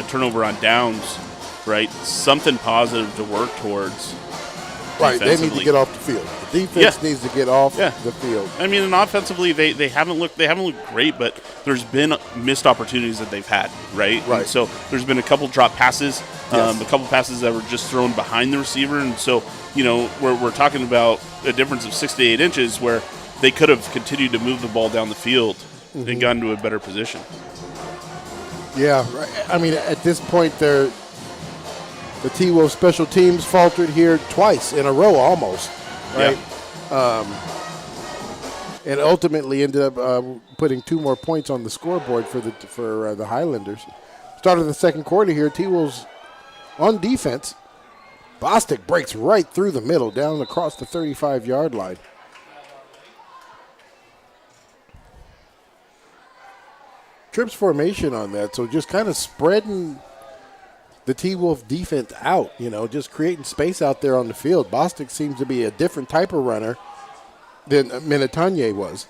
Speaker 2: turnover on downs, right? Something positive to work towards.
Speaker 1: Right, they need to get off the field. The defense needs to get off the field.
Speaker 2: I mean, and offensively, they haven't looked great, but there's been missed opportunities that they've had, right?
Speaker 1: Right.
Speaker 2: And so there's been a couple drop passes, a couple passes that were just thrown behind the receiver, and so we're talking about a difference of 6 to 8 inches where they could have continued to move the ball down the field and gotten to a better position.
Speaker 1: Yeah, right. I mean, at this point, the T-Wolves special teams faltered here twice in a row almost, right? Yeah. And ultimately ended up putting 2 more points on the scoreboard for the Highlanders. Start of the second quarter here, T-Wolves on defense. Bostic breaks right through the middle, down across the 35-yard line. Trips formation on that, so just kind of spreading the T-Wolf defense out, just creating space out there on the field. Bostic seems to be a different type of runner than Minatanye was.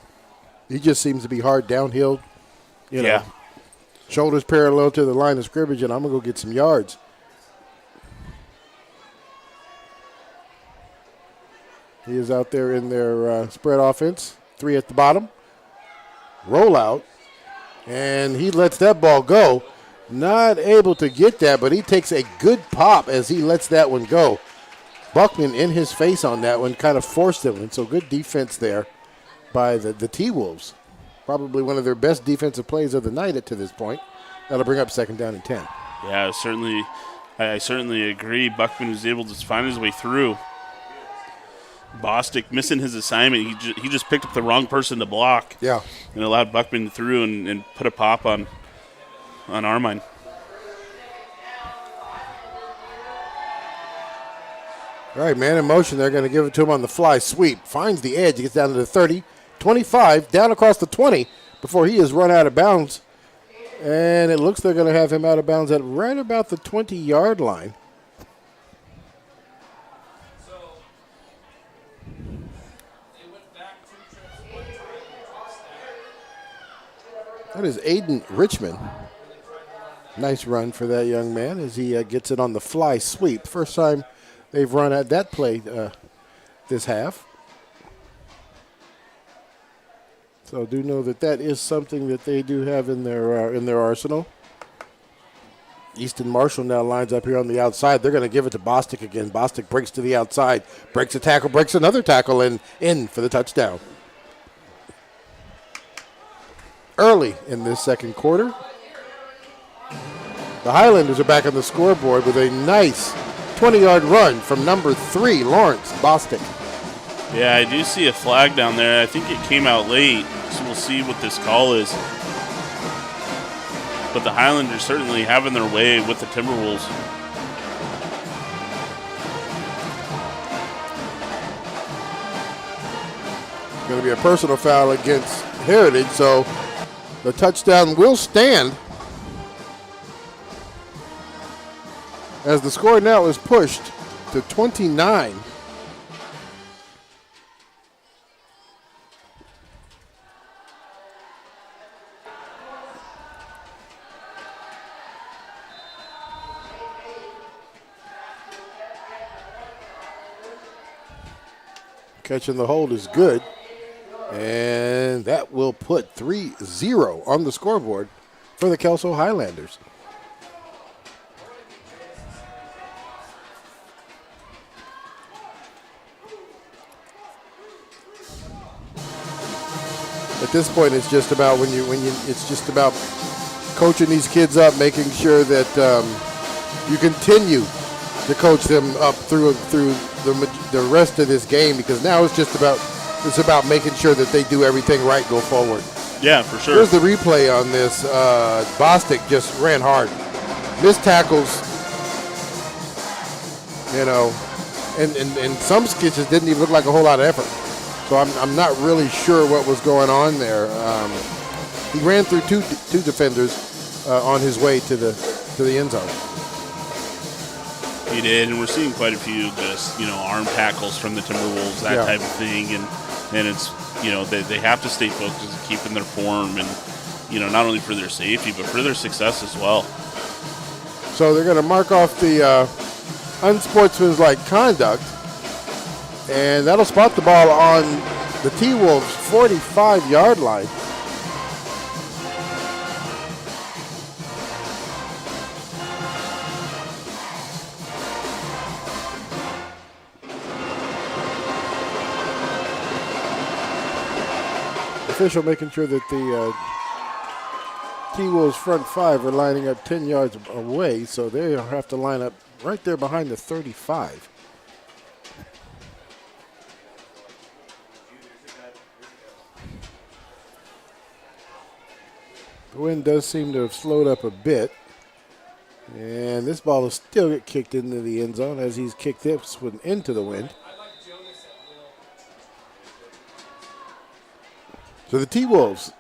Speaker 1: He just seems to be hard downhill, shoulders parallel to the line of scrimmage, and I'm going to go get some yards. He is out there in their spread offense, 3 at the bottom. Rollout, and he lets that ball go. Not able to get that, but he takes a good pop as he lets that one go. Buckman in his face on that one kind of forced him, and so good defense there by the T-Wolves. Probably one of their best defensive plays of the night to this point. That'll bring up 2nd down and 10.
Speaker 2: Yeah, I certainly agree. Buckman was able to find his way through. Bostic missing his assignment. He just picked up the wrong person to block. Yeah. And allowed Buckman through and put a pop on Armine.
Speaker 1: All right, man in motion. They're going to give it to him on the fly sweep. Finds the edge. He gets down to the 30, 25, down across the 20 before he is run out of bounds. And it looks they're going to have him out of bounds at right about the 20-yard line. That is Aiden Richmond. Nice run for that young man as he gets it on the fly sweep. First time they've run at that play this half. So I do know that is something that they do have in their arsenal. Easton Marshall now lines up here on the outside. They're going to give it to Bostic again. Bostic breaks to the outside, breaks a tackle, breaks another tackle, and in for the touchdown. Early in this second quarter, the Highlanders are back on the scoreboard with a nice 20-yard run from number 3, Lawrence Bostic.
Speaker 2: Yeah, I do see a flag down there. I think it came out late, so we'll see what this call is. But the Highlanders certainly having their way with the Timberwolves.
Speaker 1: Going to be a personal foul against Heritage, so the touchdown will stand as the score now is pushed to 29. Catching the hold is good. And that will put 3-0 on the scoreboard for the Kelso Highlanders. At this point, it's just about it's just about coaching these kids up, making sure that you continue to coach them up through the rest of this game, because now it's about making sure that they do everything right go forward.
Speaker 2: Yeah, for sure.
Speaker 1: Here's the replay on this. Bostic just ran hard. Missed tackles, and some sketches didn't even look like a whole lot of effort. So I'm not really sure what was going on there. He ran through two defenders on his way to the end zone.
Speaker 2: He did, and we're seeing quite a few just, arm tackles from the Timberwolves, that type of thing. And it's, they have to stay focused and keeping their form and, not only for their safety, but for their success as well.
Speaker 1: So they're going to mark off the unsportsmanlike conduct, and that'll spot the ball on the T-Wolves' 45-yard line. Official making sure that the T-Wolves front five are lining up 10 yards away, so they have to line up right there behind the 35. The wind does seem to have slowed up a bit, and this ball will still get kicked into the end zone as he's kicked this one into the wind. So the T-Wolves,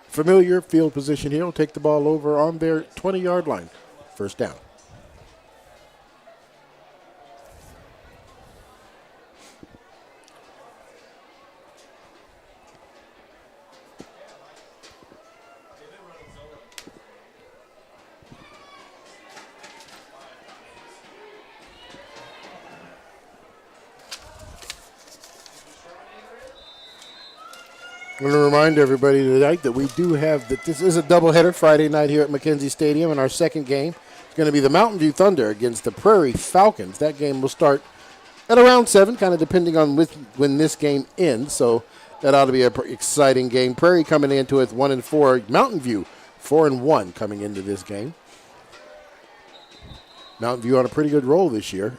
Speaker 1: familiar field position here, will take the ball over on their 20-yard line. First down. I'm going to remind everybody tonight that we do have that this is a doubleheader Friday night here at McKenzie Stadium, and our second game is going to be the Mountain View Thunder against the Prairie Falcons. That game will start at around 7, kind of depending on when this game ends, so that ought to be an exciting game. Prairie coming into it 1-4, Mountain View 4-1 coming into this game. Mountain View on a pretty good roll this year.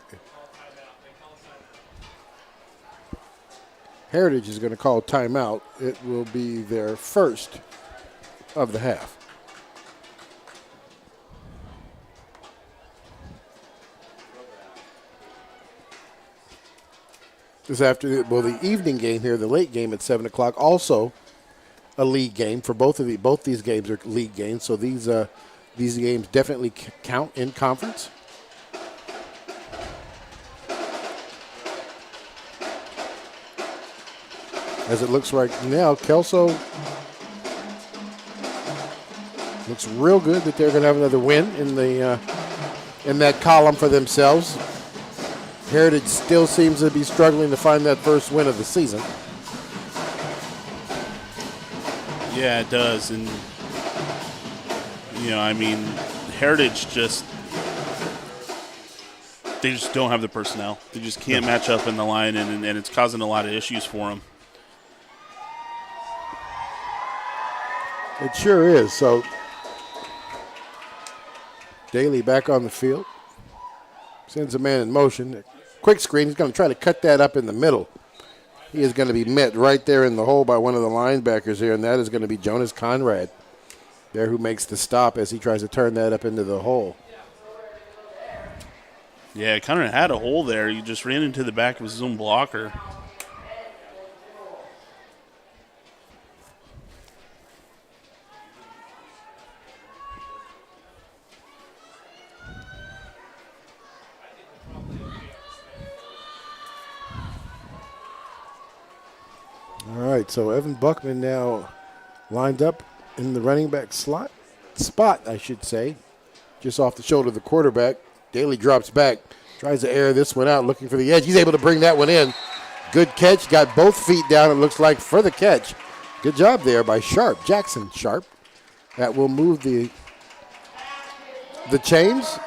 Speaker 1: Heritage is going to call timeout. It will be their first of the half. This afternoon, the evening game here, the late game at 7 o'clock, also a league game for both these games are league games. So these games definitely count in conference. As it looks right now, Kelso looks real good that they're going to have another win in that column for themselves. Heritage still seems to be struggling to find that first win of the season.
Speaker 2: Yeah, it does. And, Heritage they just don't have the personnel. They just can't match up in the line, and it's causing a lot of issues for them.
Speaker 1: It sure is. So Daly back on the field. Sends a man in motion. Quick screen. He's going to try to cut that up in the middle. He is going to be met right there in the hole by one of the linebackers here, and that is going to be Jonas Conrad there, who makes the stop as he tries to turn that up into the hole.
Speaker 2: Yeah, it kind of had a hole there. He just ran into the back of his own blocker.
Speaker 1: All right, so Evan Buckman now lined up in the running back spot, I should say, just off the shoulder of the quarterback. Daly drops back, tries to air this one out, looking for the edge. He's able to bring that one in. Good catch. Got both feet down, it looks like, for the catch. Good job there by Sharp, Jackson Sharp. That will move the chains.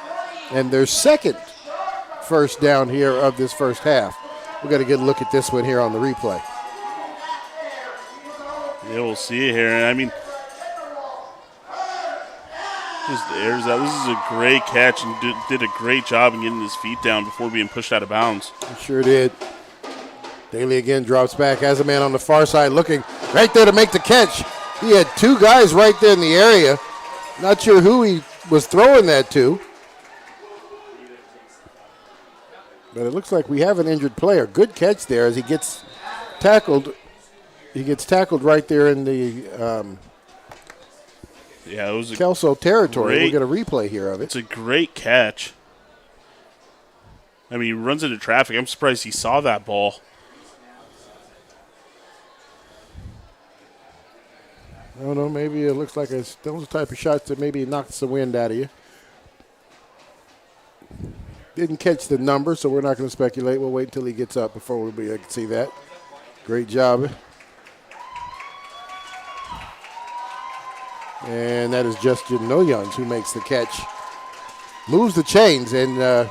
Speaker 1: And their second first down here of this first half. We've got a good look at this one here on the replay.
Speaker 2: Yeah, we'll see it here. And I mean, just airs out. This is a great catch and did a great job in getting his feet down before being pushed out of bounds.
Speaker 1: He sure did. Daly again drops back, has a man on the far side looking right there to make the catch. He had two guys right there in the area. Not sure who he was throwing that to. But it looks like we have an injured player. Good catch there as he gets tackled. He gets tackled right there in the
Speaker 2: it was
Speaker 1: Kelso territory. We'll get a replay here of it.
Speaker 2: It's a great catch. I mean, he runs into traffic. I'm surprised he saw that ball.
Speaker 1: I don't know. Maybe it looks like those type of shots that maybe knocks the wind out of you. Didn't catch the number, so we're not going to speculate. We'll wait until he gets up before we'll be able to see that. Great job. And that is Justin Noyons who makes the catch. Moves the chains and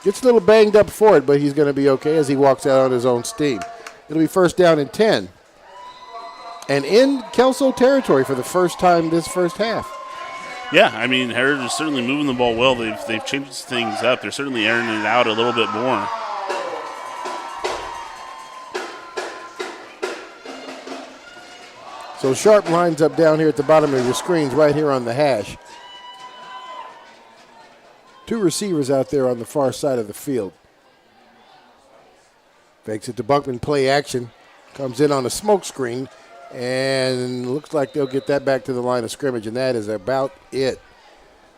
Speaker 1: gets a little banged up for it, but he's going to be okay as he walks out on his own steam. It'll be first down and 10. And in Kelso territory for the first time this first half.
Speaker 2: Yeah, I mean, Heritage is certainly moving the ball well. They've changed things up. They're certainly airing it out a little bit more.
Speaker 1: So Sharp lines up down here at the bottom of your screens right here on the hash. Two receivers out there on the far side of the field. Fakes it to Bunkman, play action. Comes in on a smoke screen. And looks like they'll get that back to the line of scrimmage, and that is about it,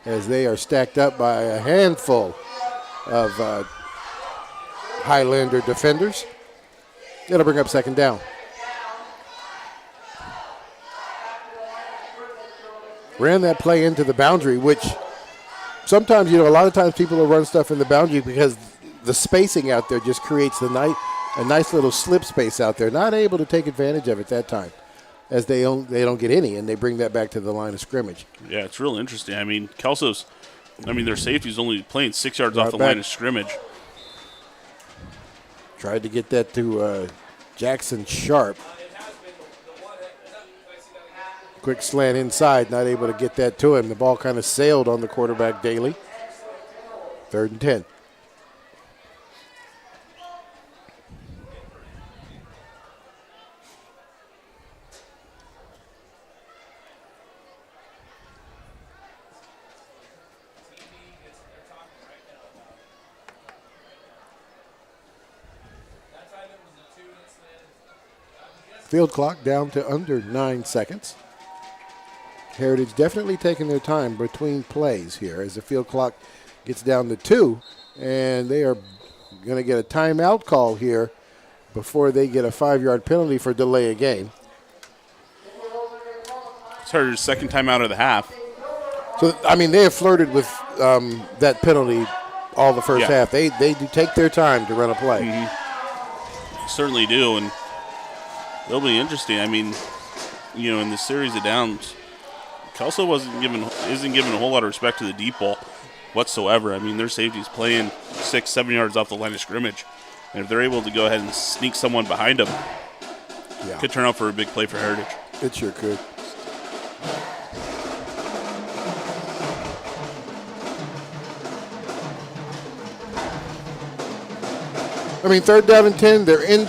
Speaker 1: as they are stacked up by a handful of Highlander defenders. It'll bring up second down. Ran that play into the boundary, which sometimes, a lot of times people will run stuff in the boundary because the spacing out there just creates a nice little slip space out there. Not able to take advantage of it that time, as they don't get any, and they bring that back to the line of scrimmage.
Speaker 2: Yeah, it's real interesting. I mean, their safety's only playing 6 yards off the line of scrimmage.
Speaker 1: Tried to get that to Jackson Sharp. Quick slant inside, not able to get that to him. The ball kind of sailed on the quarterback, Daly. 3rd and 10. Field clock down to under 9 seconds. Heritage definitely taking their time between plays here as the field clock gets down to 2, and they are going to get a timeout call here before they get a 5-yard penalty for delay of game.
Speaker 2: It's Heritage's second timeout of the half.
Speaker 1: So, I mean, they have flirted with that penalty all the first half. They do take their time to run a play.
Speaker 2: Mm-hmm. Certainly do, and it'll be interesting. I mean, in the series of downs, Kelso isn't given a whole lot of respect to the deep ball whatsoever. I mean, their safety's playing 6-7 yards off the line of scrimmage, and if they're able to go ahead and sneak someone behind them, it could turn out for a big play for Heritage.
Speaker 1: It sure could. I mean, 3rd down and 10. They're in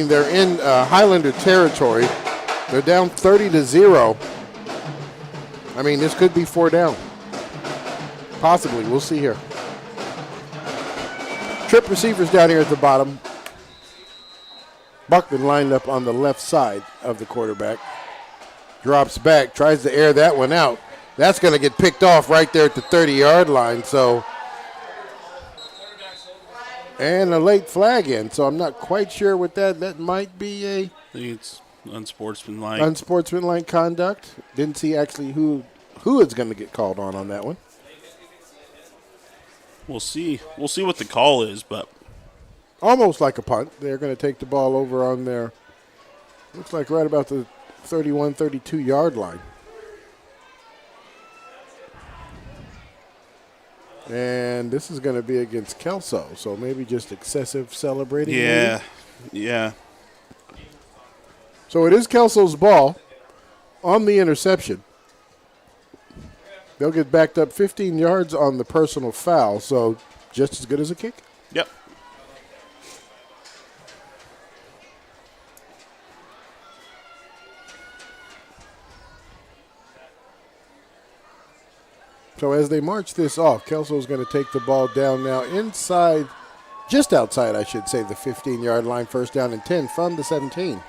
Speaker 1: they're in Highlander territory. They're down 30-0. I mean, this could be 4 down. Possibly. We'll see here. Trip receivers down here at the bottom. Buckman lined up on the left side of the quarterback. Drops back, tries to air that one out. That's going to get picked off right there at the 30-yard line. So, and a late flag in. So I'm not quite sure what that might be a.
Speaker 2: I think it's unsportsmanlike.
Speaker 1: Unsportsmanlike conduct. Didn't see actually who is going to get called on that one.
Speaker 2: We'll see. We'll see what the call is, but
Speaker 1: almost like a punt. They're going to take the ball over on their, looks like right about the 31, 32-yard line. And this is going to be against Kelso, so maybe just excessive celebrating.
Speaker 2: Yeah,
Speaker 1: maybe?
Speaker 2: yeah.
Speaker 1: So it is Kelso's ball on the interception. They'll get backed up 15 yards on the personal foul, so just as good as a kick.
Speaker 2: Yep.
Speaker 1: So as they march this off, Kelso's going to take the ball down now inside, just outside, I should say, the 15-yard line, first down and 10 from the 17.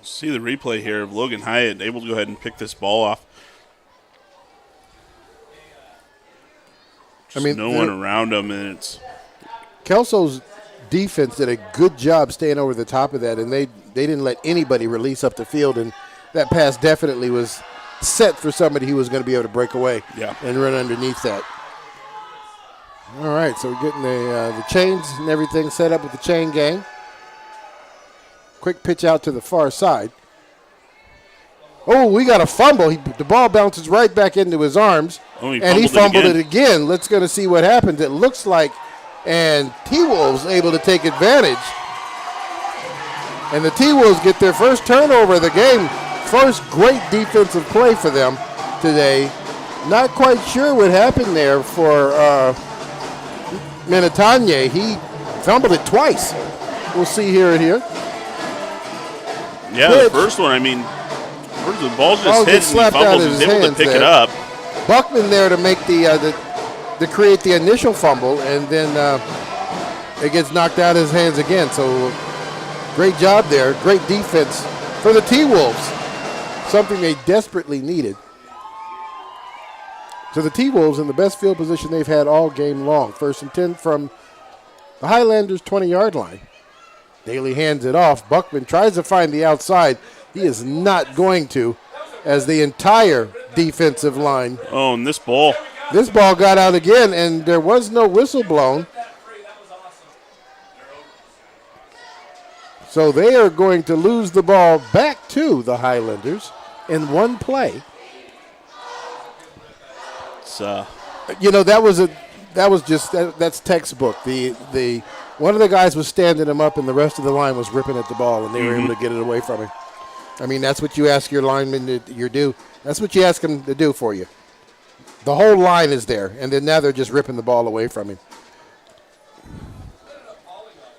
Speaker 2: See the replay here of Logan Hyatt able to go ahead and pick this ball off. Just no one around him, and it's
Speaker 1: Kelso's defense did a good job staying over the top of that, and they didn't let anybody release up the field, and that pass definitely was set for somebody who was going to be able to break away and run underneath that. All right, so we're getting the chains and everything set up with the chain gang. Quick pitch out to the far side. Oh, we got a fumble. The ball bounces right back into his arms, and he fumbled it again. Let's go to see what happens. It looks like, and T-Wolves able to take advantage. And the T-Wolves get their first turnover of the game. First great defensive play for them today. Not quite sure what happened there for Minatanye. He fumbled it twice. We'll see here.
Speaker 2: Yeah, the first one, I mean, the ball's just hit and he fumbles. He's able to pick it up.
Speaker 1: Buckman there to make to create the initial fumble, and then it gets knocked out of his hands again. So great job there. Great defense for the T-Wolves. Something they desperately needed. So the T-Wolves in the best field position they've had all game long. First and 10 from the Highlanders' 20-yard line. Daly hands it off. Buckman tries to find the outside. He is not going to, as the entire defensive line.
Speaker 2: Oh, and this ball
Speaker 1: got out again, and there was no whistle blown. So they are going to lose the ball back to the Highlanders in one play. That's textbook. The one of the guys was standing him up, and the rest of the line was ripping at the ball, and they were able to get it away from him. I mean, that's what you ask your linemen to do. That's what you ask them to do for you. The whole line is there, and then now they're just ripping the ball away from him.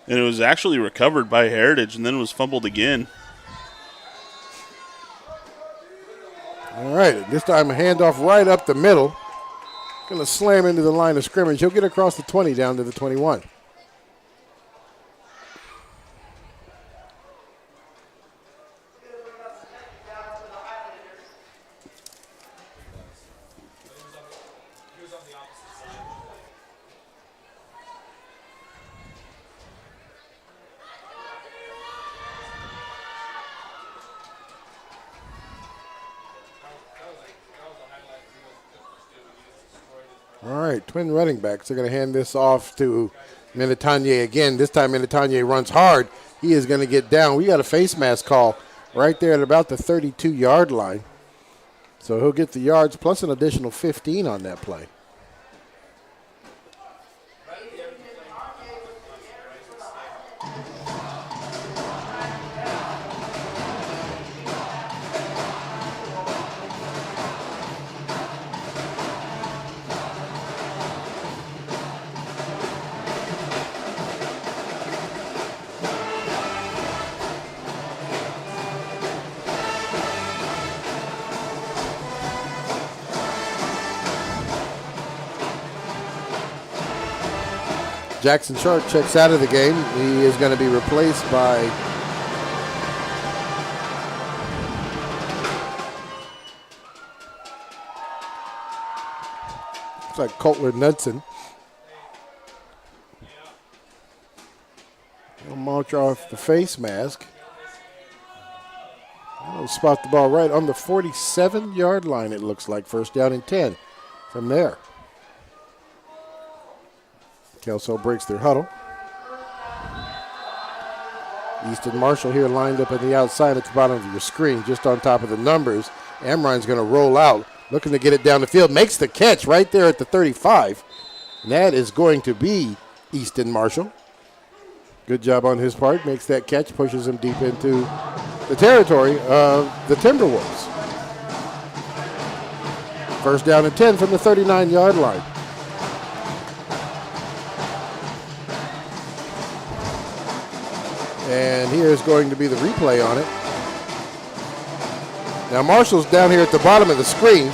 Speaker 2: And it was actually recovered by Heritage, and then it was fumbled again.
Speaker 1: All right, this time a handoff right up the middle. Going to slam into the line of scrimmage. He'll get across the 20 down to the 21. All right, twin running backs. They're going to hand this off to Minatanye again. This time Minatanye runs hard. He is going to get down. We got a face mask call right there at about the 32-yard line. So he'll get the yards plus an additional 15 on that play. Jackson Sharp checks out of the game. He is going to be replaced by looks like Coulter Knudsen. He'll march off the face mask. He'll spot the ball right on the 47-yard line, it looks like. First down and 10 from there. Kelso breaks their huddle. Easton Marshall here lined up on the outside at the bottom of your screen, just on top of the numbers. Amrine's going to roll out, looking to get it down the field. Makes the catch right there at the 35. And that is going to be Easton Marshall. Good job on his part. Makes that catch, pushes him deep into the territory of the Timberwolves. First down and 10 from the 39-yard line. And here's going to be the replay on it. Now Marshall's down here at the bottom of the screen.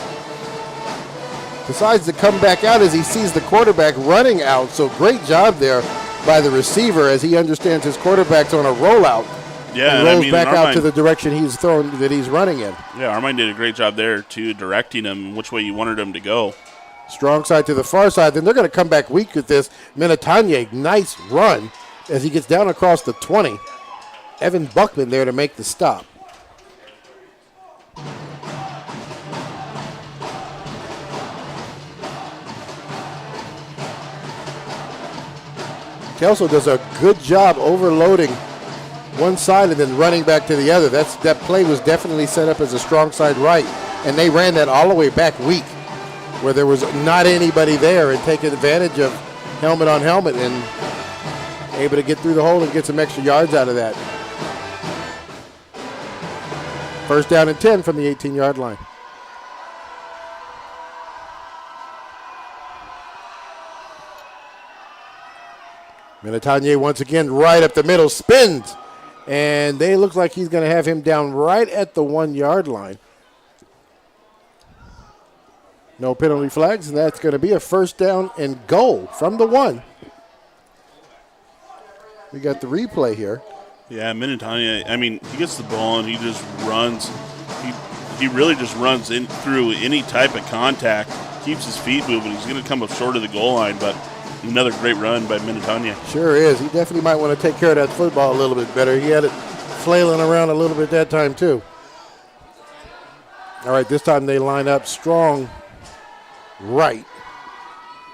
Speaker 1: Decides to come back out as he sees the quarterback running out. So great job there by the receiver as he understands his quarterback's on a rollout.
Speaker 2: Yeah,
Speaker 1: and rolls back out to the direction he's thrown that he's running in.
Speaker 2: Yeah, Armine did a great job there too, directing him which way you wanted him to go.
Speaker 1: Strong side to the far side. Then they're going to come back weak with this. Minatanye, nice run as he gets down across the 20. Evan Buckman there to make the stop. Kelso does a good job overloading one side and then running back to the other. That play was definitely set up as a strong side right, and they ran that all the way back weak where there was not anybody there and taking advantage of helmet on helmet and able to get through the hole and get some extra yards out of that. First down and 10 from the 18-yard line. Minatanye once again right up the middle, spins, and they look like he's going to have him down right at the 1-yard line. No penalty flags, and that's going to be a first down and goal from the 1. We got the replay here.
Speaker 2: Yeah, Minatanye, I mean, he gets the ball and he just runs. He really just runs in through any type of contact, keeps his feet moving. He's going to come up short of the goal line, but another great run by Minatanye.
Speaker 1: Sure is. He definitely might want to take care of that football a little bit better. He had it flailing around a little bit that time too. All right, this time they line up strong right.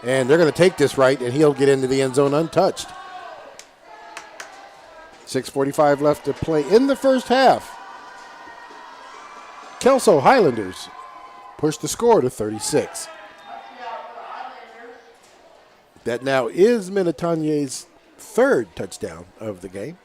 Speaker 1: And they're going to take this right, and he'll get into the end zone untouched. 6:45 left to play in the first half. Kelso Highlanders push the score to 36. That now is Minatanye's third touchdown of the game.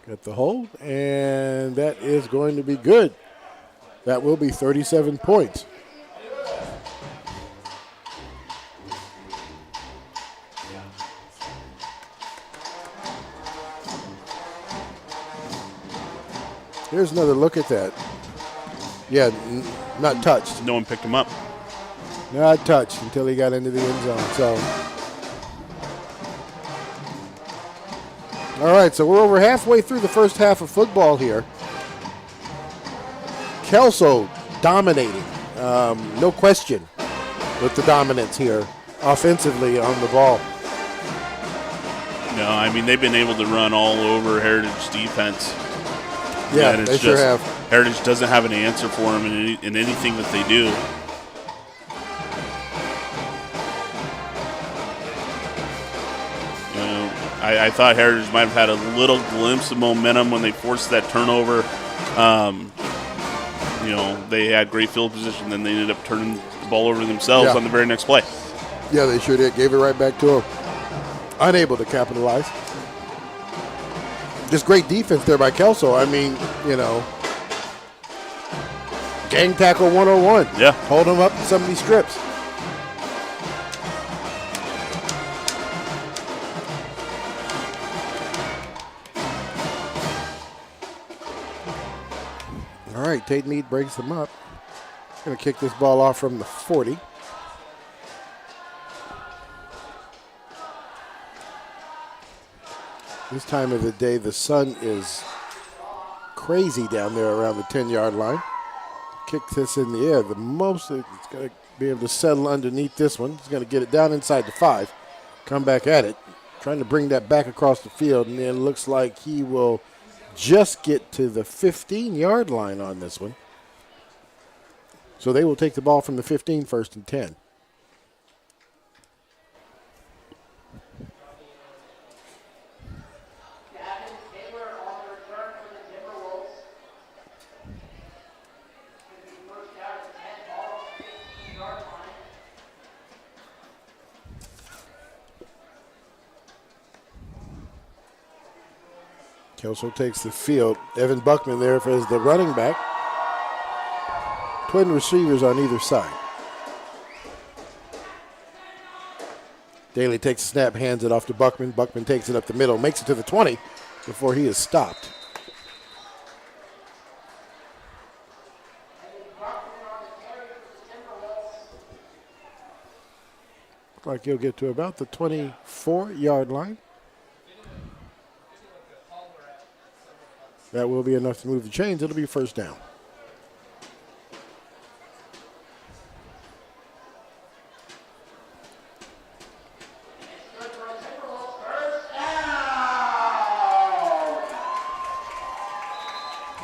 Speaker 1: Got the hold, and that is going to be good. That will be 37 points. Here's another look at that. Yeah, not touched.
Speaker 2: No one picked him up.
Speaker 1: Not touched until he got into the end zone. So, all right, so we're over halfway through the first half of football here. Kelso dominating, no question, with the dominance here offensively on the ball.
Speaker 2: No, I mean, they've been able to run all over Heritage defense.
Speaker 1: Yeah, they sure have.
Speaker 2: Heritage doesn't have an answer for them in anything that they do. I thought Heritage might have had a little glimpse of momentum when they forced that turnover. They had great field position, then they ended up turning the ball over themselves on the very next play.
Speaker 1: Yeah, they sure did. Gave it right back to them. Unable to capitalize. Just great defense there by Kelso. I mean, gang tackle 101.
Speaker 2: Yeah.
Speaker 1: Hold them up in some of these strips. All right, Tate Mead breaks them up. Going to kick this ball off from the 40. This time of the day, the sun is crazy down there around the 10-yard line. kick this in the air. The most it's going to be able to settle underneath this one. He's going to get it down inside the 5. Come back at it. Trying to bring that back across the field, and it looks like he will just get to the 15-yard line on this one. So they will take the ball from the 15, 1st and 10. Kelso takes the field. Evan Buckman there as the running back. Twin receivers on either side. Daly takes a snap, hands it off to Buckman. Buckman takes it up the middle, makes it to the 20 before he is stopped. Looks like he'll get to about the 24-yard line. That will be enough to move the chains. It'll be 1st down.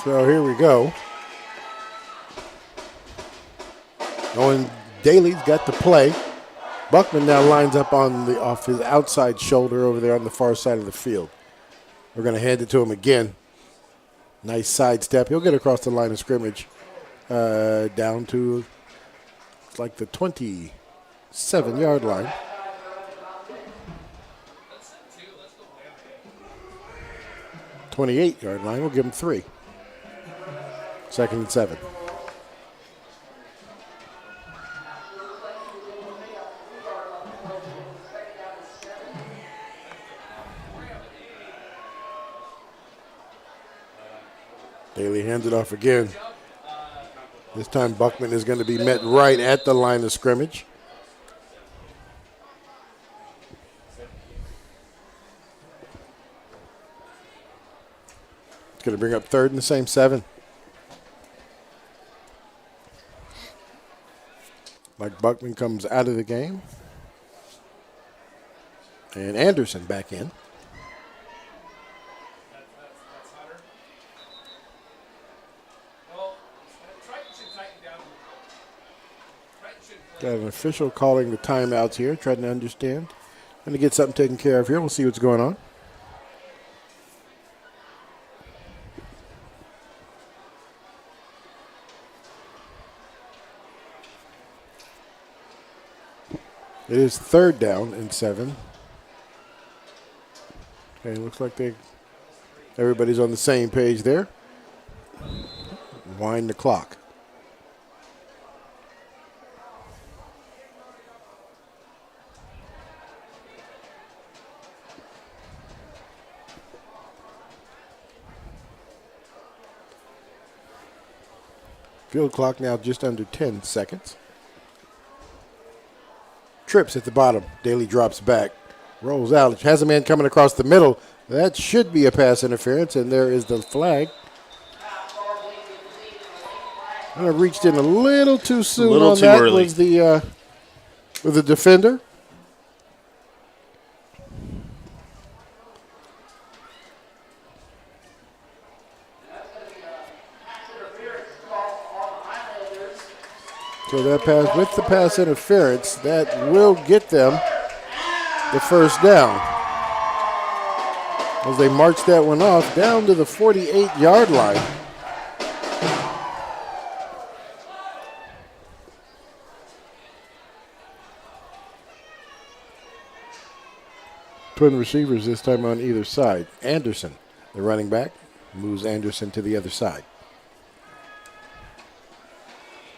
Speaker 1: So here we go. Owen Daly's got the play. Buckman now lines up off his outside shoulder over there on the far side of the field. We're going to hand it to him again. Nice sidestep. He'll get across the line of scrimmage down to like the 27-yard line. The 28-yard line. We'll give him 3. 2nd and 7. Daly hands it off again. This time Buckman is going to be met right at the line of scrimmage. It's going to bring up 3rd and the same 7. Mike Buckman comes out of the game. And Anderson back in. Got an official calling the timeouts here, trying to understand. Going to get something taken care of here. We'll see what's going on. It is 3rd down and 7. Okay, looks like everybody's on the same page there. Wind the clock. Field clock now just under 10 seconds. Trips at the bottom. Daly drops back. Rolls out. Has a man coming across the middle. That should be a pass interference, and there is the flag. I reached in a little too soon
Speaker 2: little
Speaker 1: on
Speaker 2: too
Speaker 1: that.
Speaker 2: Early.
Speaker 1: Was the defender. So that pass, with the pass interference, that will get them the 1st down. As they march that one off down to the 48-yard line. Twin receivers this time on either side. Anderson, the running back, moves Anderson to the other side.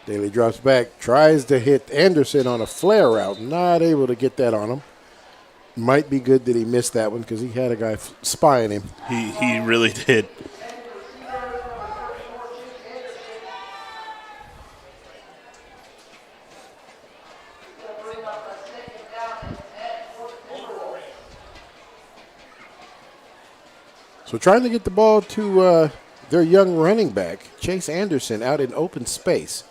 Speaker 1: Daly drops back, tries to hit Anderson on a flare route, not able to get that on him. Might be good that he missed that one because he had a guy spying him.
Speaker 2: He really did.
Speaker 1: So trying to get the ball to their young running back, Chase Anderson, out in open space.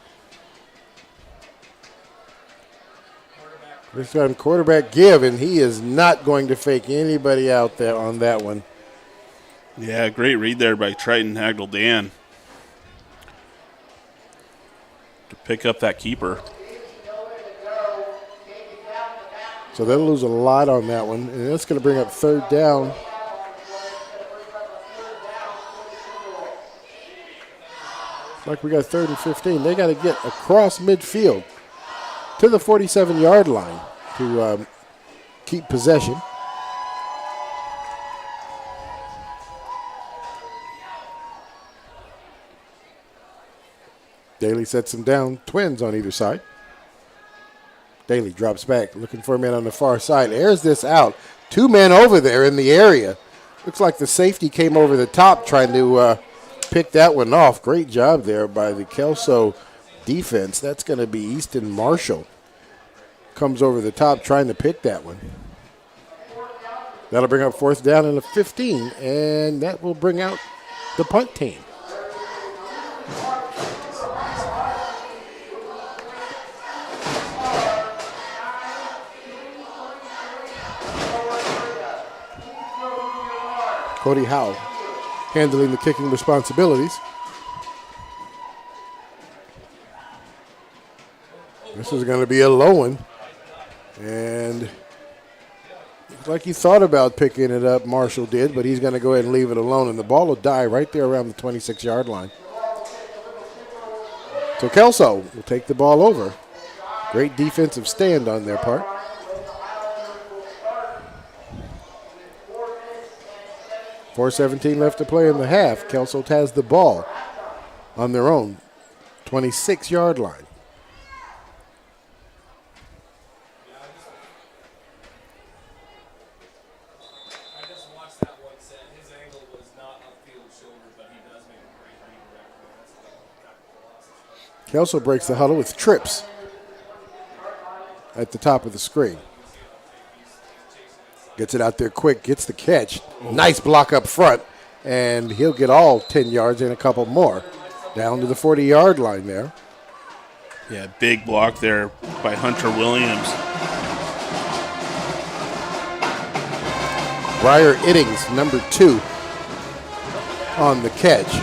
Speaker 1: This time quarterback give, and he is not going to fake anybody out there on that one.
Speaker 2: Yeah, great read there by Triton Hagel Dan to pick up that keeper.
Speaker 1: So they'll lose a lot on that one, and that's going to bring up third down. Like we got 3rd and 15. They got to get across midfield to the 47-yard line to keep possession. Daly sets them down, twins on either side. Daly drops back, looking for a man on the far side. Airs this out. 2 men over there in the area. Looks like the safety came over the top trying to pick that one off. Great job there by the Kelso defense. That's going to be Easton Marshall. Comes over the top trying to pick that one. That'll bring up 4th down and a 15, and that will bring out the punt team. Cody Howe handling the kicking responsibilities. This is going to be a low one. And looks like he thought about picking it up, Marshall did, but he's going to go ahead and leave it alone. And the ball will die right there around the 26-yard line. So Kelso will take the ball over. Great defensive stand on their part. 4:17 left to play in the half. Kelso has the ball on their own 26-yard line. Kelso breaks the huddle with trips at the top of the screen. Gets it out there quick, gets the catch. Nice block up front, and he'll get all 10 yards and a couple more. Down to the 40-yard line there.
Speaker 2: Yeah, big block there by Hunter Williams.
Speaker 1: Briar Iddings, number 2, on the catch.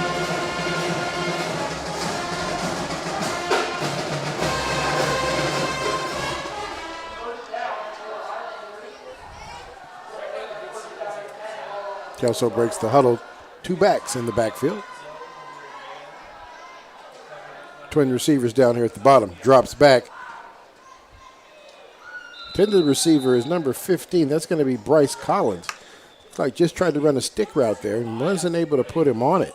Speaker 1: Kelso breaks the huddle. 2 backs in the backfield. Twin receivers down here at the bottom. Drops back. Intended receiver is number 15. That's going to be Bryce Collins. Looks like just tried to run a stick route there and wasn't able to put him on it.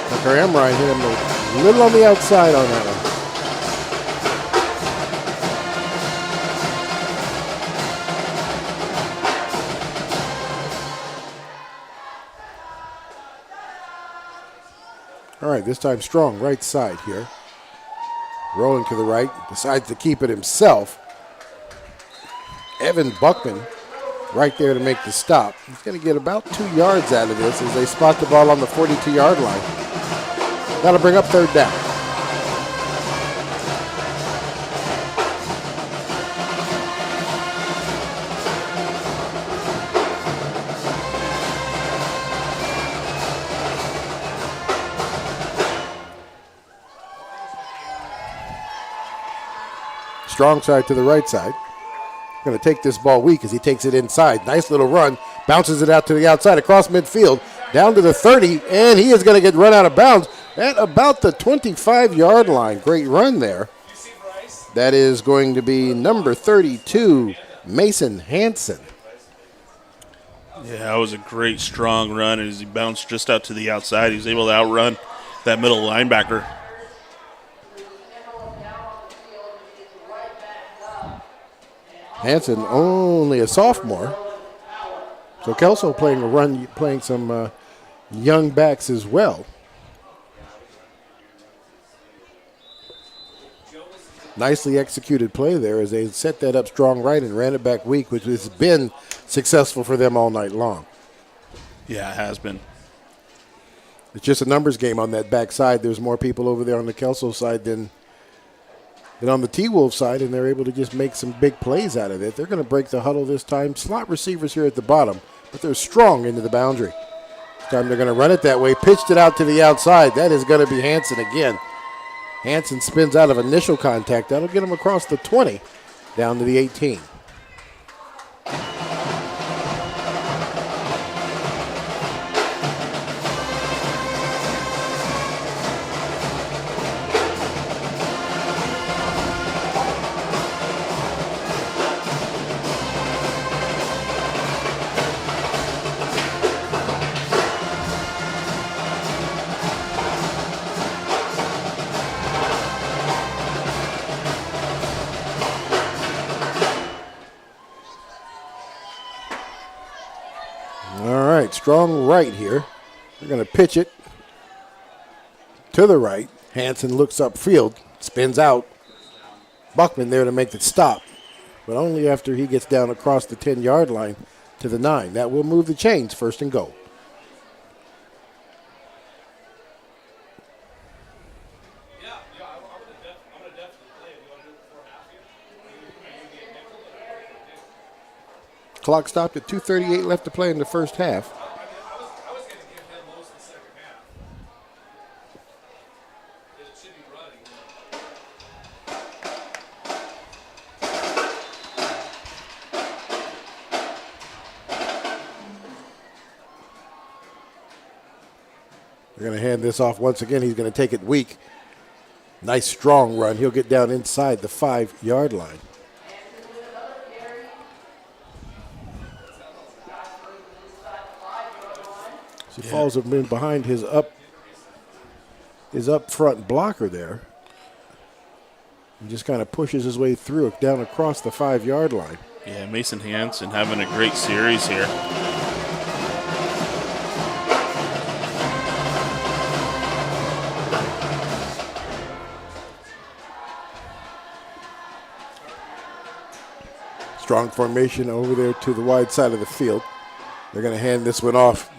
Speaker 1: Tucker Amrine hit him a little on the outside on that one. All right, this time Strong, right side here. Rolling to the right, decides to keep it himself. Evan Buckman right there to make the stop. He's going to get about 2 yards out of this as they spot the ball on the 42-yard line. That'll bring up 3rd down. Strong side to the right side. Going to take this ball weak as he takes it inside. Nice little run. Bounces it out to the outside across midfield. Down to the 30, and he is going to get run out of bounds at about the 25-yard line. Great run there. That is going to be number 32, Mason Hansen.
Speaker 2: Yeah, that was a great, strong run as he bounced just out to the outside. He was able to outrun that middle linebacker.
Speaker 1: Hansen only a sophomore. So Kelso playing a run, playing some young backs as well. Nicely executed play there as they set that up strong right and ran it back weak, which has been successful for them all night long.
Speaker 2: Yeah, it has been.
Speaker 1: It's just a numbers game on that back side. There's more people over there on the Kelso side than on the T-Wolf side, and they're able to just make some big plays out of it. They're going to break the huddle this time. Slot receivers here at the bottom, but they're strong into the boundary. This time they're going to run it that way. Pitched it out to the outside. That is going to be Hansen again. Hansen spins out of initial contact. That'll get him across the 20 down to the 18. Strong right here. They're going to pitch it to the right. Hansen looks upfield, spins out. Buckman there to make the stop, but only after he gets down across the 10-yard line to the 9. That will move the chains, 1st and goal. Clock stopped at 2:38 left to play in the first half.
Speaker 3: I was going to give him most of the second half. It should be running.
Speaker 1: They're going to hand this off once again. He's going to take it weak. Nice strong run. He'll get down inside the 5-yard line. He falls behind his up front blocker there. He just kind of pushes his way through it down across the 5-yard line.
Speaker 2: Yeah, Mason Hansen having a great series here.
Speaker 1: Strong formation over there to the wide side of the field. They're going to hand this one off.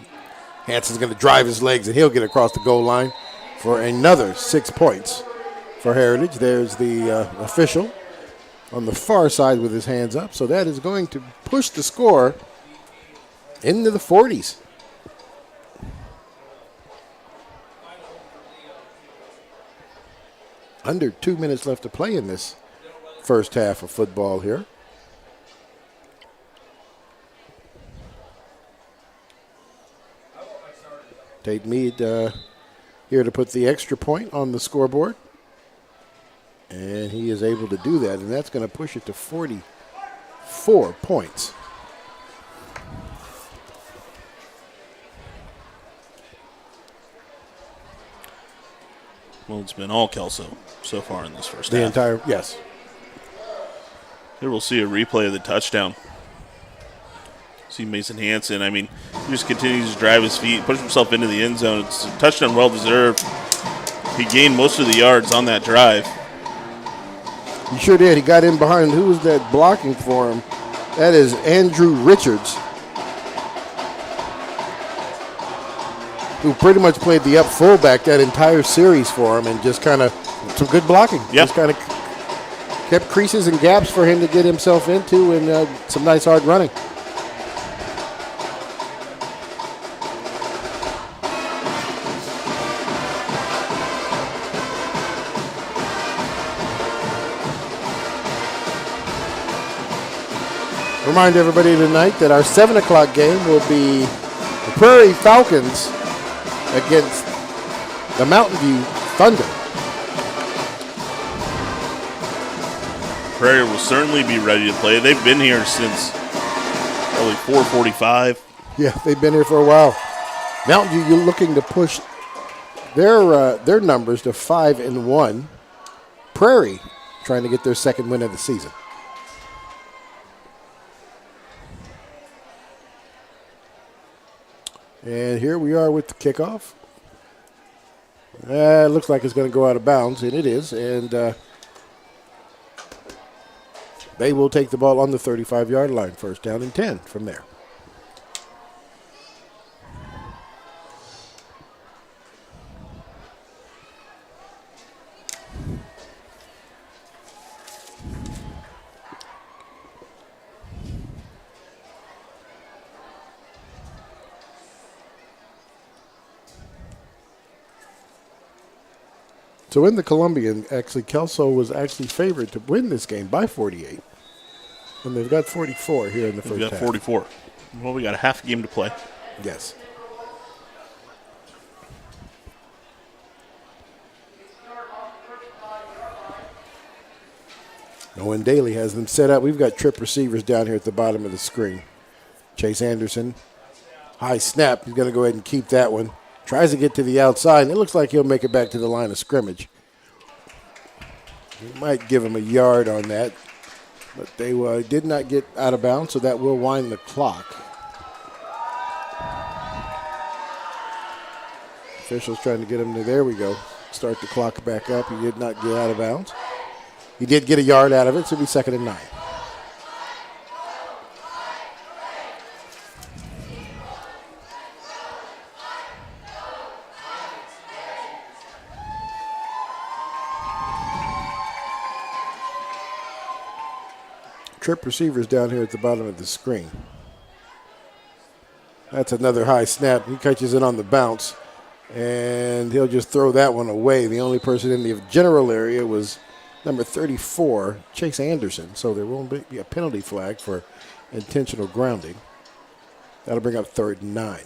Speaker 1: Hansen's going to drive his legs, and he'll get across the goal line for another 6 points for Heritage. There's the official on the far side with his hands up. So that is going to push the score into the 40s. Under 2 minutes left to play in this first half of football here. Tate Mead here to put the extra point on the scoreboard. And he is able to do that, and that's going to push it to 44 points.
Speaker 2: Well, it's been all Kelso so far in this first
Speaker 1: half. The entire, yes.
Speaker 2: Here we'll see a replay of the touchdown. See Mason Hansen. I mean, he just continues to drive his feet, push himself into the end zone. It's a touchdown well deserved. He gained most of the yards on that drive.
Speaker 1: He sure did. He got in behind. Who was that blocking for him? That is Andrew Richards, who pretty much played the up fullback that entire series for him, and just kind of some good blocking.
Speaker 2: Yep.
Speaker 1: Just kind of kept creases and gaps for him to get himself into, and some nice hard running. Remind everybody tonight that our 7 o'clock game will be the Prairie Falcons against the Mountain View Thunder.
Speaker 2: Prairie will certainly be ready to play. They've been here since probably 4:45.
Speaker 1: Yeah, they've been here for a while. Mountain View, you're looking to push their numbers to 5-1. Prairie trying to get their second win of the season. And here we are with the kickoff. It looks like it's going to go out of bounds, and it is. And they will take the ball on the 35-yard line. First down and 10 from there. So in the Columbian, actually, Kelso was actually favored to win this game by 48. And they've got 44 here in the first half.
Speaker 2: We've got 44. Well, we got a half a game to play.
Speaker 1: Yes. Owen Daly has them set up. We've got trip receivers down here at the bottom of the screen. Chase Anderson, high snap. He's going to go ahead and keep that one. Tries to get to the outside, and it looks like he'll make it back to the line of scrimmage. We might give him a yard on that, but they did not get out of bounds, so that will wind the clock. Officials trying to get him to, there we go. Start the clock back up. He did not get out of bounds. He did get a yard out of it, so it'll be 2nd and 9. Trip receivers down here at the bottom of the screen. That's another high snap. He catches it on the bounce, and he'll just throw that one away. The only person in the general area was number 34, Chase Anderson. So there won't be a penalty flag for intentional grounding. That'll bring up 3rd and 9.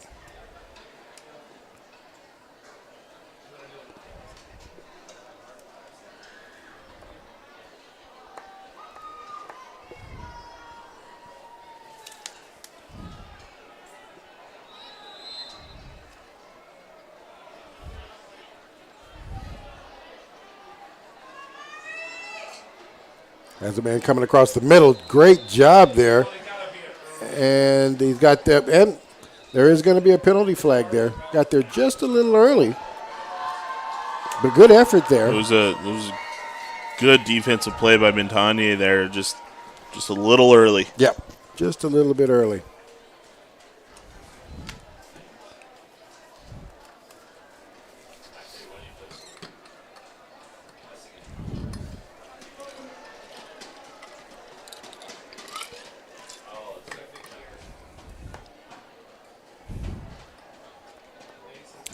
Speaker 1: As a man coming across the middle, great job there. And he's got that, and there is going to be a penalty flag there. Got there just a little early, but good effort there.
Speaker 2: It was a good defensive play by Montagnier there, just a little early.
Speaker 1: Yep, just a little bit early.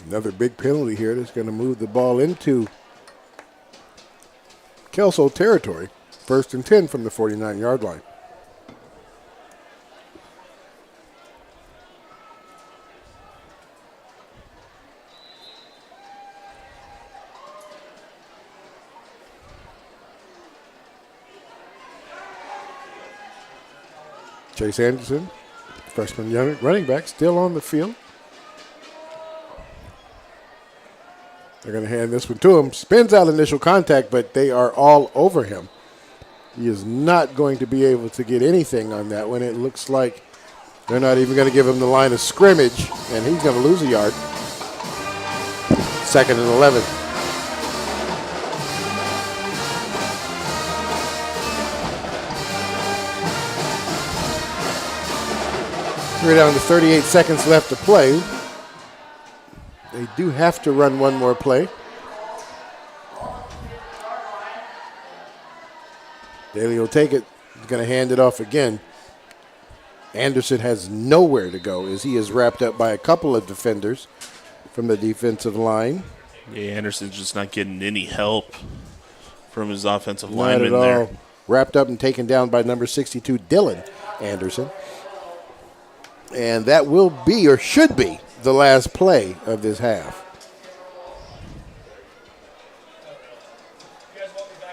Speaker 1: Another big penalty here that's going to move the ball into Kelso territory. 1st and 10 from the 49-yard line. Chase Anderson, freshman young running back, still on the field. They're going to hand this one to him. Spins out initial contact, but they are all over him. He is not going to be able to get anything on that one. It looks like they're not even going to give him the line of scrimmage, and he's going to lose a yard. 2nd and 11. We're down to 38 seconds left to play. They do have to run one more play. Daly will take it. He's going to hand it off again. Anderson has nowhere to go as he is wrapped up by a couple of defenders from the defensive line.
Speaker 2: Yeah, Anderson's just not getting any help from his offensive
Speaker 1: Not
Speaker 2: lineman
Speaker 1: at all.
Speaker 2: there.
Speaker 1: Wrapped up and taken down by number 62, Dylan Anderson. And that will be, or should be, the last play of this half.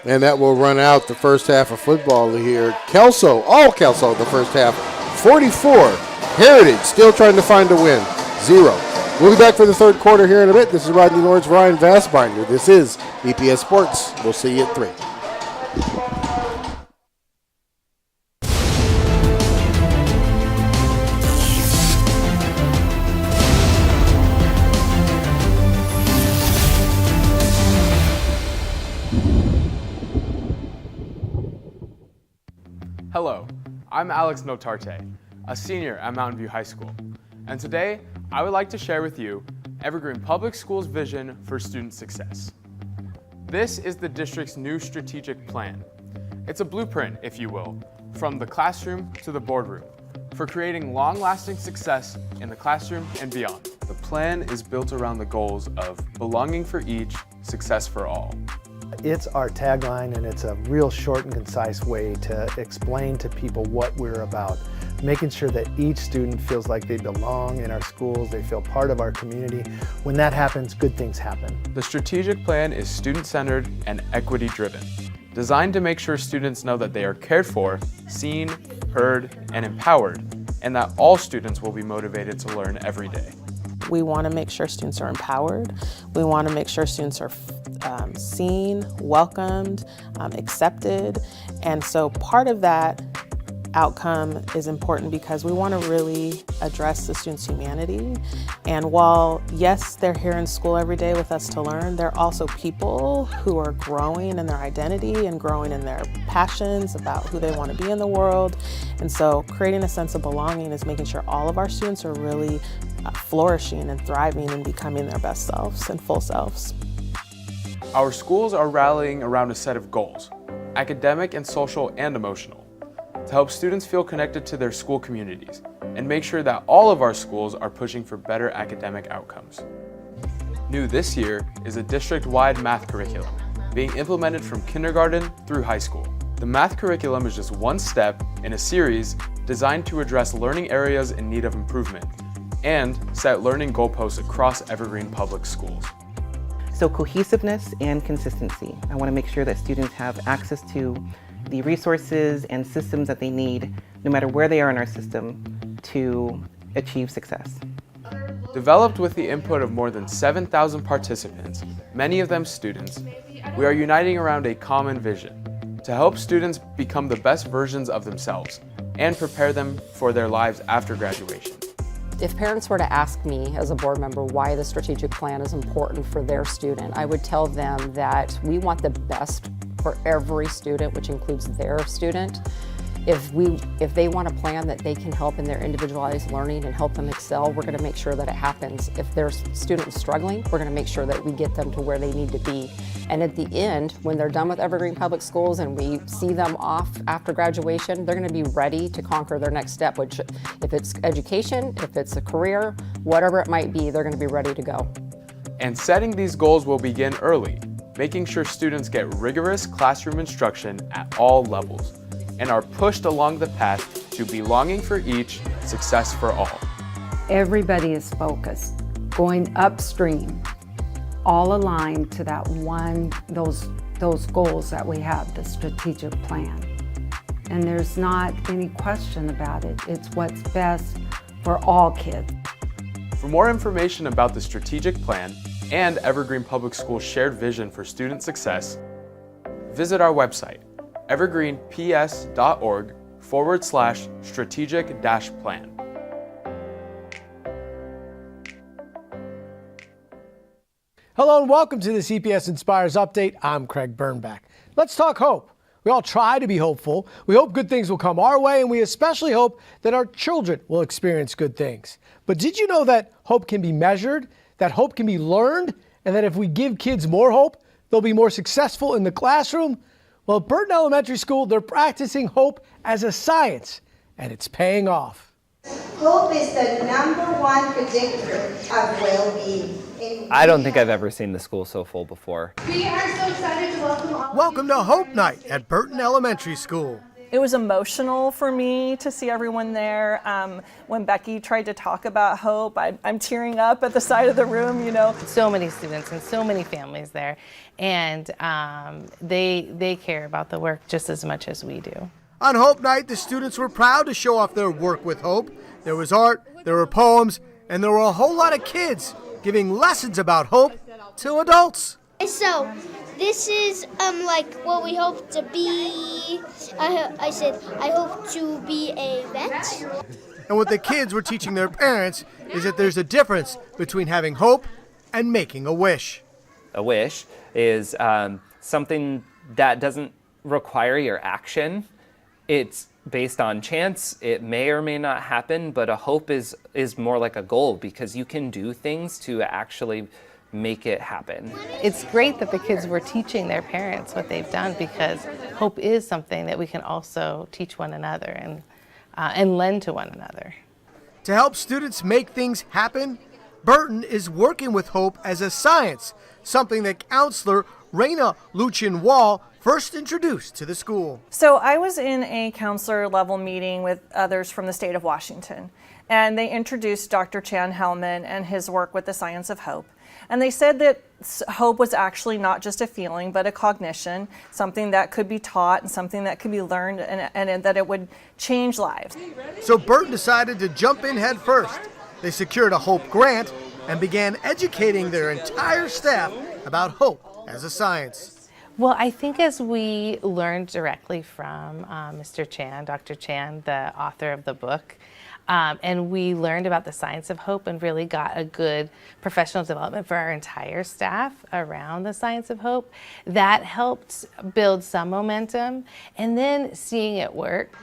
Speaker 1: And that will run out the first half of football here. Kelso, all Kelso the first half, 44. Heritage still trying to find a win, 0. We'll be back for the third quarter here in a bit. This is Rodney Lawrence, Ryan Vassbinder. This is EPS Sports. We'll see you at 3.
Speaker 4: Hello, I'm Alex Notarte, a senior at Mountain View High School, and today I would like to share with you Evergreen Public Schools' vision for student success. This is the district's new strategic plan. It's a blueprint, if you will, from the classroom to the boardroom, for creating long-lasting success in the classroom and beyond. The plan is built around the goals of belonging for each, success for all.
Speaker 5: It's our tagline, and it's a real short and concise way to explain to people what we're about. Making sure that each student feels like they belong in our schools, they feel part of our community. When that happens, good things happen.
Speaker 4: The strategic plan is student-centered and equity-driven, designed to make sure students know that they are cared for, seen, heard, and empowered, and that all students will be motivated to learn every day.
Speaker 6: We want to make sure students are empowered. We want to make sure students are seen, welcomed, accepted. And so part of that outcome is important because we want to really address the students' humanity. And while, yes, they're here in school every day with us to learn, they're also people who are growing in their identity and growing in their passions about who they want to be in the world. And so creating a sense of belonging is making sure all of our students are really flourishing and thriving and becoming their best selves and full selves.
Speaker 4: Our schools are rallying around a set of goals, academic and social and emotional, to help students feel connected to their school communities and make sure that all of our schools are pushing for better academic outcomes. New this year is a district-wide math curriculum being implemented from kindergarten through high school. The math curriculum is just one step in a series designed to address learning areas in need of improvement and set learning goalposts across Evergreen Public Schools.
Speaker 7: So cohesiveness and consistency. I want to make sure that students have access to the resources and systems that they need, no matter where they are in our system, to achieve success.
Speaker 4: Developed with the input of more than 7,000 participants, many of them students, we are uniting around a common vision to help students become the best versions of themselves and prepare them for their lives after graduation.
Speaker 8: If parents were to ask me as a board member why the strategic plan is important for their student, I would tell them that we want the best for every student, which includes their student. If they want a plan that they can help in their individualized learning and help them excel, we're going to make sure that it happens. If their student is struggling, we're going to make sure that we get them to where they need to be. And at the end, when they're done with Evergreen Public Schools and we see them off after graduation, they're going to be ready to conquer their next step, which if it's education, if it's a career, whatever it might be, they're going to be ready to go.
Speaker 4: And setting these goals will begin early, making sure students get rigorous classroom instruction at all levels and are pushed along the path to belonging for each, success for all.
Speaker 9: Everybody is focused, going upstream, all aligned to that those goals that we have, the strategic plan. And there's not any question about it. It's what's best for all kids.
Speaker 4: For more information about the strategic plan and Evergreen Public Schools' shared vision for student success, visit our website, evergreenps.org/strategic-plan.
Speaker 10: Hello and welcome to this EPS Inspires Update. I'm Craig Bernbach. Let's talk hope. We all try to be hopeful. We hope good things will come our way, and we especially hope that our children will experience good things. But did you know that hope can be measured, that hope can be learned, and that if we give kids more hope, they'll be more successful in the classroom? Well, at Burton Elementary School, they're practicing hope as a science, and it's paying off.
Speaker 11: Hope is the #1 predictor of well-being.
Speaker 12: I don't think I've ever seen the school so full before.
Speaker 11: We are so excited to welcome all.
Speaker 10: Welcome to Hope Night at Burton Elementary School.
Speaker 13: It was emotional for me to see everyone there. When Becky tried to talk about hope, I'm tearing up at the side of the room, you know.
Speaker 14: So many students and so many families there, and they care about the work just as much as we do.
Speaker 10: On Hope Night, the students were proud to show off their work with hope. There was art, there were poems, and there were a whole lot of kids giving lessons about hope to adults.
Speaker 15: So this is like what we hope to be. I said I hope to be a vet.
Speaker 10: And what the kids were teaching their parents is that there's a difference between having hope and making a wish.
Speaker 12: A wish is something that doesn't require your action. It's based on chance. It may or may not happen, but a hope is more like a goal because you can do things to actually make it happen.
Speaker 14: It's great that the kids were teaching their parents what they've done because hope is something that we can also teach one another and lend to one another.
Speaker 10: To help students make things happen, Burton is working with hope as a science something that counselor Raina Luchin-Wall first introduced to the school.
Speaker 13: So I was in a counselor level meeting with others from the state of Washington, and they introduced Dr. Chan Hellman and his work with the science of hope. And they said that hope was actually not just a feeling, but a cognition, something that could be taught and something that could be learned, and that it would change lives.
Speaker 10: So Burton decided to jump in head first. They secured a Hope grant and began educating their entire staff about hope as a science.
Speaker 14: Well, I think as we learned directly from Mr. Chan, Dr. Chan, the author of the book, and we learned about the science of hope and really got a good professional development for our entire staff around the science of hope. That helped build some momentum, and then seeing it work.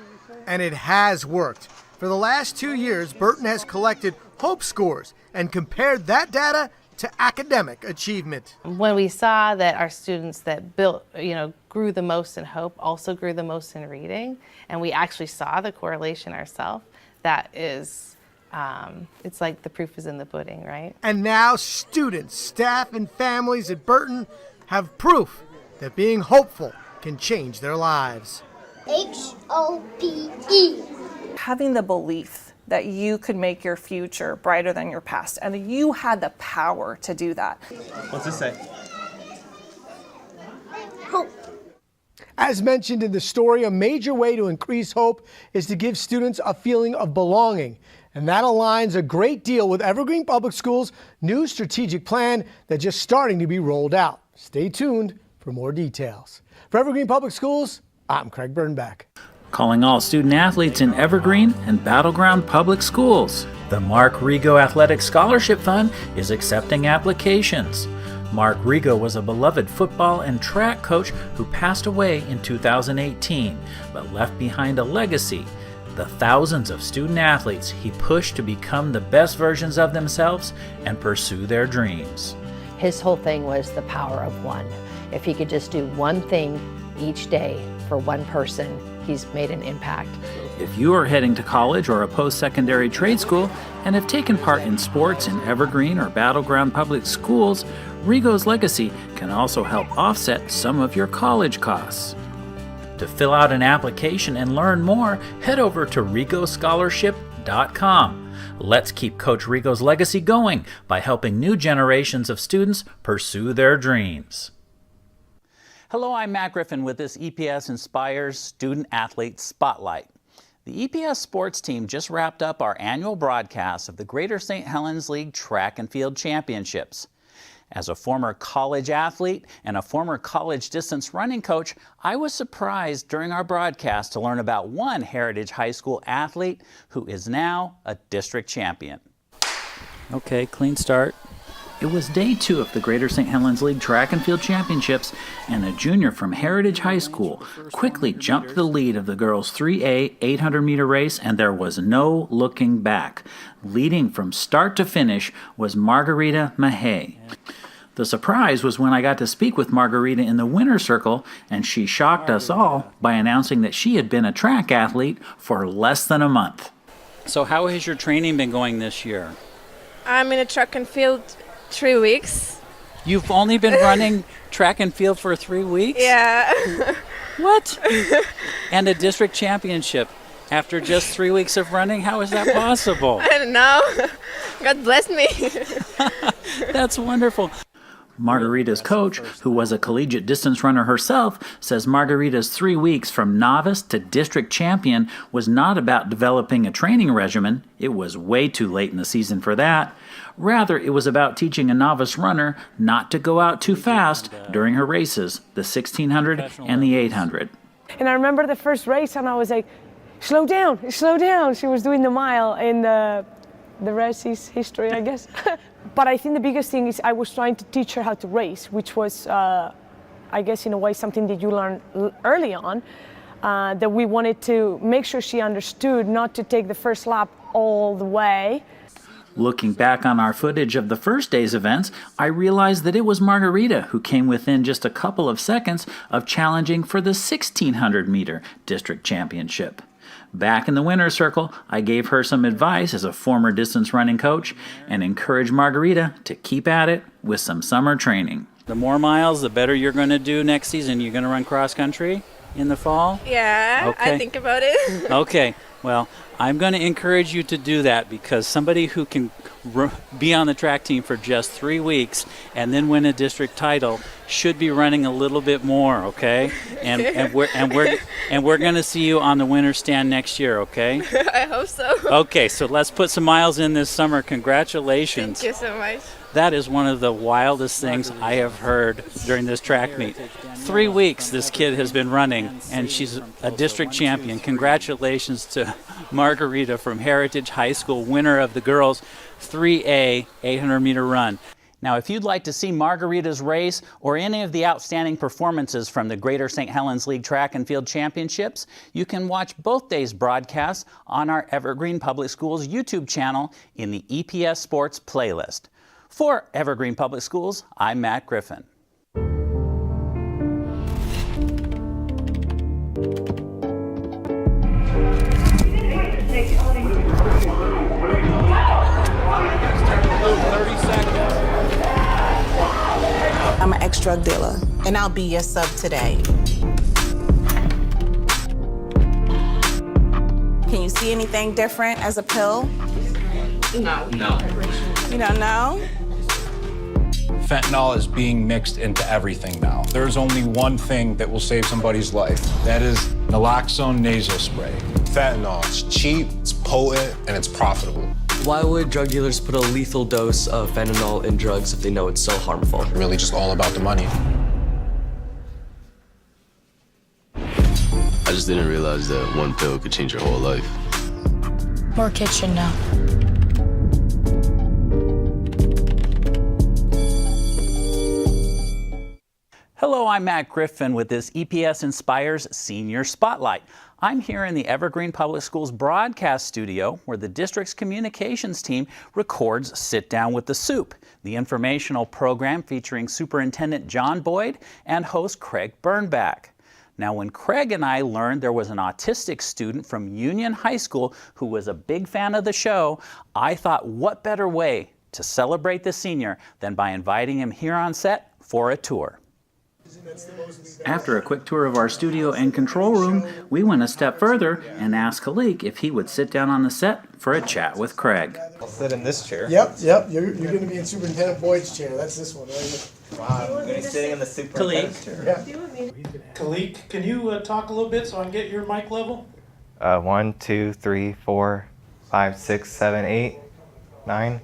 Speaker 10: And it has worked. For the last 2 years, Burton has collected hope scores and compared that data to academic achievement.
Speaker 14: When we saw that our students that grew the most in hope also grew the most in reading, and we actually saw the correlation ourselves, that is, it's like the proof is in the pudding, right?
Speaker 10: And now students, staff, and families at Burton have proof that being hopeful can change their lives.
Speaker 15: HOPE.
Speaker 13: Having the belief that you could make your future brighter than your past, and that you had the power to do that.
Speaker 16: What's this say?
Speaker 15: Hope.
Speaker 10: As mentioned in the story, a major way to increase hope is to give students a feeling of belonging. And that aligns a great deal with Evergreen Public Schools' new strategic plan that's just starting to be rolled out. Stay tuned for more details. For Evergreen Public Schools, I'm Craig Burnback.
Speaker 17: Calling all student athletes in Evergreen and Battleground Public Schools. The Mark Rigo Athletic Scholarship Fund is accepting applications. Mark Rigo was a beloved football and track coach who passed away in 2018, but left behind a legacy. The thousands of student athletes he pushed to become the best versions of themselves and pursue their dreams.
Speaker 18: His whole thing was the power of one. If he could just do one thing each day for one person, he's made an impact.
Speaker 17: If you are heading to college or a post-secondary trade school and have taken part in sports in Evergreen or Battleground Public Schools, Rigo's legacy can also help offset some of your college costs. To fill out an application and learn more, head over to rigoscholarship.com. Let's keep Coach Rigo's legacy going by helping new generations of students pursue their dreams.
Speaker 19: Hello, I'm Matt Griffin with this EPS Inspires Student Athlete Spotlight. The EPS Sports team just wrapped up our annual broadcast of the Greater St. Helens League Track and Field Championships. As a former college athlete and a former college distance running coach, I was surprised during our broadcast to learn about one Heritage High School athlete who is now a district champion.
Speaker 17: Okay, clean start. It was day 2 of the Greater St. Helens League Track and Field Championships, and a junior from Heritage High School quickly jumped to the lead of the girls' 3A 800-meter race, and there was no looking back. Leading from start to finish was Margarita Mahay. The surprise was when I got to speak with Margarita in the winner's circle, and she shocked us all by announcing that she had been a track athlete for less than a month.
Speaker 19: So how has your training been going this year?
Speaker 20: I'm in a track and field 3 weeks.
Speaker 19: You've only been running track and field for 3 weeks?
Speaker 20: Yeah.
Speaker 19: What? And a district championship after just 3 weeks of running? How is that possible?
Speaker 20: I don't know. God bless me.
Speaker 17: That's wonderful. Margarita's coach, who was a collegiate distance runner herself, says Margarita's 3 weeks from novice to district champion was not about developing a training regimen. It was way too late in the season for that. Rather, it was about teaching a novice runner not to go out too fast during her races, the 1600 and the 800.
Speaker 21: And I remember the first race, and I was like, slow down, slow down. She was doing the mile in the race's history, I guess. But I think the biggest thing is I was trying to teach her how to race, which was, I guess, in a way, something that you learn early on, that we wanted to make sure she understood not to take the first lap all the way.
Speaker 17: Looking back on our footage of the first day's events, I realized that it was Margarita who came within just a couple of seconds of challenging for the 1600-meter district championship. Back in the winner's circle, I gave her some advice as a former distance running coach and encouraged Margarita to keep at it with some summer training. The more miles, the better you're going to do next season. You're going to run cross country in the fall?
Speaker 20: Yeah,
Speaker 17: Okay.
Speaker 20: I think about it.
Speaker 17: Okay, well, I'm going to encourage you to do that because somebody who can be on the track team for just 3 weeks and then win a district title should be running a little bit more, okay? And we're going to see you on the winner's stand next year, okay?
Speaker 20: I hope so.
Speaker 17: Okay, so let's put some miles in this summer. Congratulations.
Speaker 20: Thank you so much.
Speaker 17: That is one of the wildest things I have heard during this track meet. 3 weeks this kid has been running, and she's a district champion. Congratulations to Margarita from Heritage High School, winner of the girls' 3A 800-meter run. Now, if you'd like to see Margarita's race or any of the outstanding performances from the Greater St. Helens League Track and Field Championships, you can watch both days' broadcasts on our Evergreen Public Schools YouTube channel in the EPS Sports playlist. For Evergreen Public Schools, I'm Matt Griffin.
Speaker 16: I'm an ex-drug dealer, and I'll be your sub today. Can you see anything different as a pill?
Speaker 22: No.
Speaker 16: You don't know?
Speaker 22: Fentanyl is being mixed into everything now. There's only one thing that will save somebody's life. That is naloxone nasal spray.
Speaker 23: Fentanyl, it's cheap, it's potent, and it's profitable.
Speaker 24: Why would drug dealers put a lethal dose of fentanyl in drugs if they know it's so harmful?
Speaker 23: Really just all about the money.
Speaker 25: I just didn't realize that one pill could change your whole life.
Speaker 26: More kids should know.
Speaker 19: Hello, I'm Matt Griffin with this EPS Inspires Senior Spotlight. I'm here in the Evergreen Public Schools broadcast studio where the district's communications team records Sit Down with the Soup, the informational program featuring Superintendent John Boyd and host Craig Bernbach. Now, when Craig and I learned there was an autistic student from Union High School who was a big fan of the show, I thought what better way to celebrate the senior than by inviting him here on set for a tour.
Speaker 17: After a quick tour of our studio and control room, we went a step further and asked Khalik if he would sit down on the set for a chat with Craig.
Speaker 27: I'll sit in this chair.
Speaker 10: Yep. You're going to be in Superintendent Boyd's chair. That's this one right here.
Speaker 27: Wow, I'm going to be sitting in the superintendent's chair.
Speaker 10: Yeah.
Speaker 28: Khalik, can you talk a little bit so I can get your mic level?
Speaker 27: 1, 2, 3, 4, 5, 6, 7, 8, 9.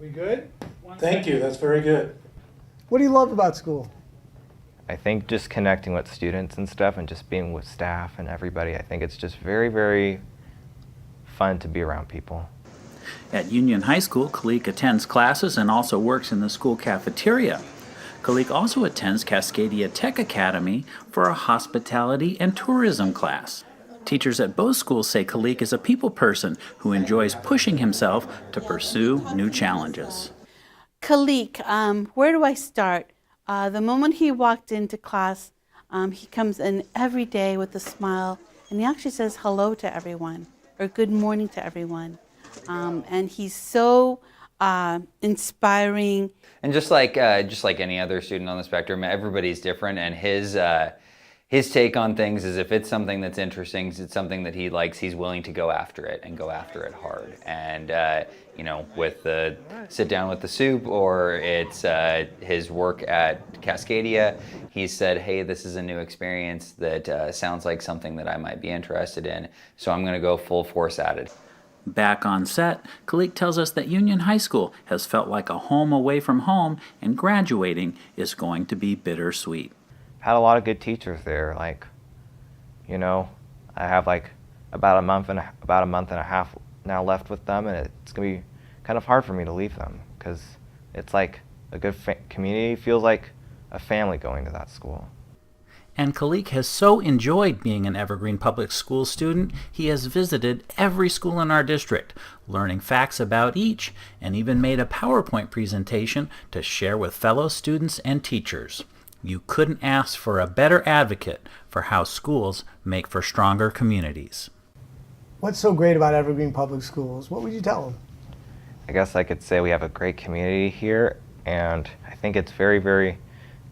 Speaker 10: We good?
Speaker 28: Thank you. That's very good.
Speaker 10: What do you love about school?
Speaker 27: I think just connecting with students and stuff and just being with staff and everybody, I think it's just very, very fun to be around people.
Speaker 17: At Union High School, Khalik attends classes and also works in the school cafeteria. Khalik also attends Cascadia Tech Academy for a hospitality and tourism class. Teachers at both schools say Khalik is a people person who enjoys pushing himself to pursue new challenges.
Speaker 29: Khalik, where do I start? The moment he walked into class, he comes in every day with a smile, and he actually says hello to everyone, or good morning to everyone. And he's so inspiring.
Speaker 30: And just like any other student on the spectrum, everybody's different, and his take on things is if it's something that's interesting, it's something that he likes, he's willing to go after it and go after it hard. And with the Sit Down with the Soup, or it's his work at Cascadia, he said, hey, this is a new experience that sounds like something that I might be interested in, so I'm going to go full force at it.
Speaker 17: Back on set, Khalik tells us that Union High School has felt like a home away from home, and graduating is going to be bittersweet.
Speaker 27: Had a lot of good teachers there. I have about a month and a half now left with them, and it's gonna be kind of hard for me to leave them because it's like a good community. Feels like a family going to that school.
Speaker 17: And Khalik has so enjoyed being an Evergreen Public Schools student, he has visited every school in our district, learning facts about each, and even made a PowerPoint presentation to share with fellow students and teachers. You couldn't ask for a better advocate for how schools make for stronger communities.
Speaker 10: What's so great about Evergreen Public Schools? What would you tell them?
Speaker 27: I guess I could say we have a great community here, and I think it's very, very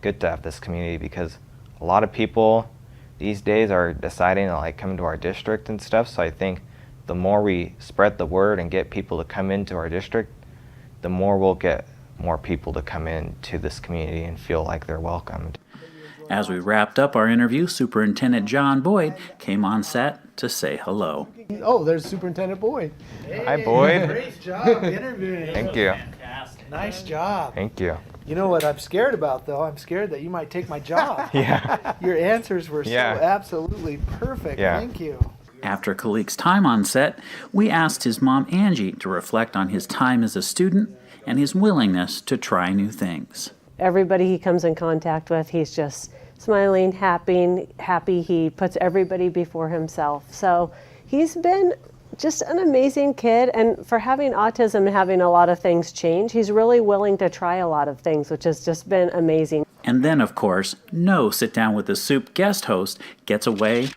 Speaker 27: good to have this community because a lot of people these days are deciding to like come to our district and stuff. So I think the more we spread the word and get people to come into our district, the more we'll get more people to come into this community and feel like they're welcomed.
Speaker 17: As we wrapped up our interview, Superintendent John Boyd came on set to say hello.
Speaker 10: Oh, there's Superintendent Boyd.
Speaker 27: Hi, Boyd.
Speaker 1: Great job interviewing.
Speaker 27: Thank you.
Speaker 1: Nice job.
Speaker 27: Thank you.
Speaker 1: You know what I'm scared about, though? I'm scared that you might take my job.
Speaker 27: Yeah.
Speaker 1: Your answers were so absolutely perfect.
Speaker 27: Yeah.
Speaker 1: Thank you.
Speaker 17: After Kalik's time on set, we asked his mom, Angie, to reflect on his time as a student and his willingness to try new things.
Speaker 2: Everybody he comes in contact with, he's just smiling, happy. He puts everybody before himself. So he's been just an amazing kid, and for having autism and having a lot of things change, he's really willing to try a lot of things, which has just been amazing.
Speaker 17: And then, of course, no Sit Down with the Soup guest host gets away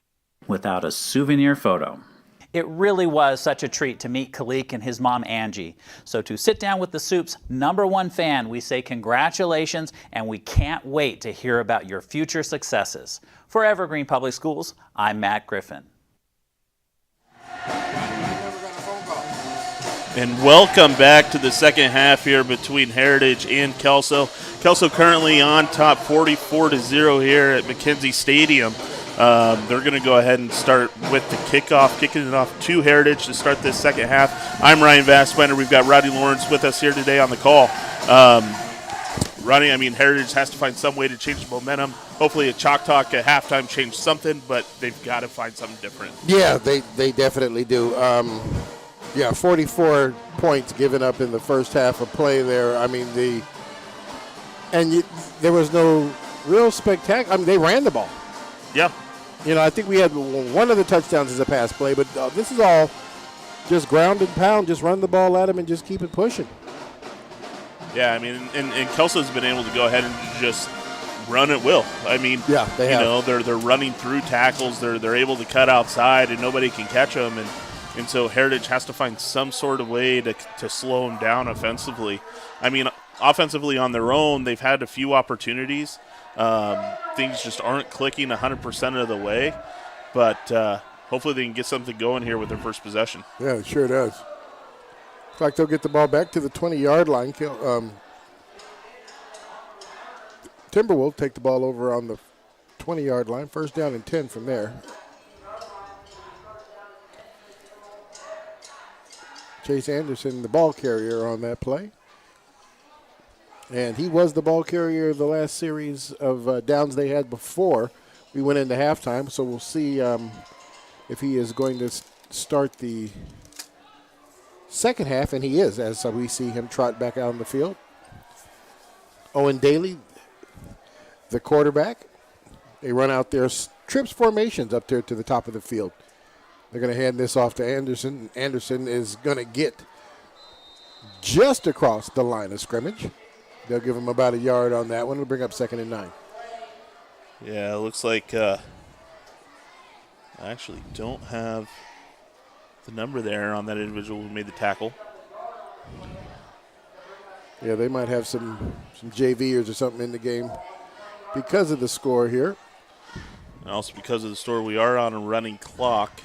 Speaker 17: without a souvenir photo.
Speaker 19: It really was such a treat to meet Kalik and his mom, Angie. So to Sit Down with the Soup's #1 fan, we say congratulations, and we can't wait to hear about your future successes. For Evergreen Public Schools, I'm Matt Griffin.
Speaker 3: And welcome back to the second half here between Heritage and Kelso. Kelso currently on top 44-0 here at McKenzie Stadium. They're going to go ahead and start with the kickoff, kicking it off to Heritage to start this second half. I'm Ryan Vassbender. We've got Rodney Lawrence with us here today on the call. Rodney, Heritage has to find some way to change the momentum. Hopefully a Chalk Talk at halftime changed something, but they've got to find something different.
Speaker 4: Yeah, they definitely do. 44 points given up in the first half of play there. There was no real spectacular. They ran the ball.
Speaker 3: Yeah.
Speaker 4: I think we had one of the touchdowns as a pass play, but this is all just ground and pound. Just run the ball at them and just keep it pushing.
Speaker 3: Yeah, and Kelso's been able to go ahead and just run at will.
Speaker 4: Yeah, they have.
Speaker 3: They're running through tackles. They're able to cut outside, and nobody can catch them. And so Heritage has to find some sort of way to slow them down offensively. Offensively on their own, they've had a few opportunities. Things just aren't clicking 100% of the way, but hopefully they can get something going here with their first possession.
Speaker 4: Yeah, it sure does. Looks like they'll get the ball back to the 20-yard line. Timberwolves take the ball over on the 20-yard line. First down and 10 from there. Chase Anderson, the ball carrier on that play. And he was the ball carrier the last series of downs they had before we went into halftime. So we'll see if he is going to start the second half, and he is, as we see him trot back out on the field. Owen Daly, the quarterback. They run out their trips formations up there to the top of the field. They're going to hand this off to Anderson. Anderson is going to get just across the line of scrimmage. They'll give him about a yard on that one. It'll bring up 2nd and 9.
Speaker 3: Yeah, it looks like I actually don't have the number there on that individual who made the tackle.
Speaker 4: Yeah, they might have some JVers or something in the game because of the score here.
Speaker 3: And also because of the score, we are on a running clock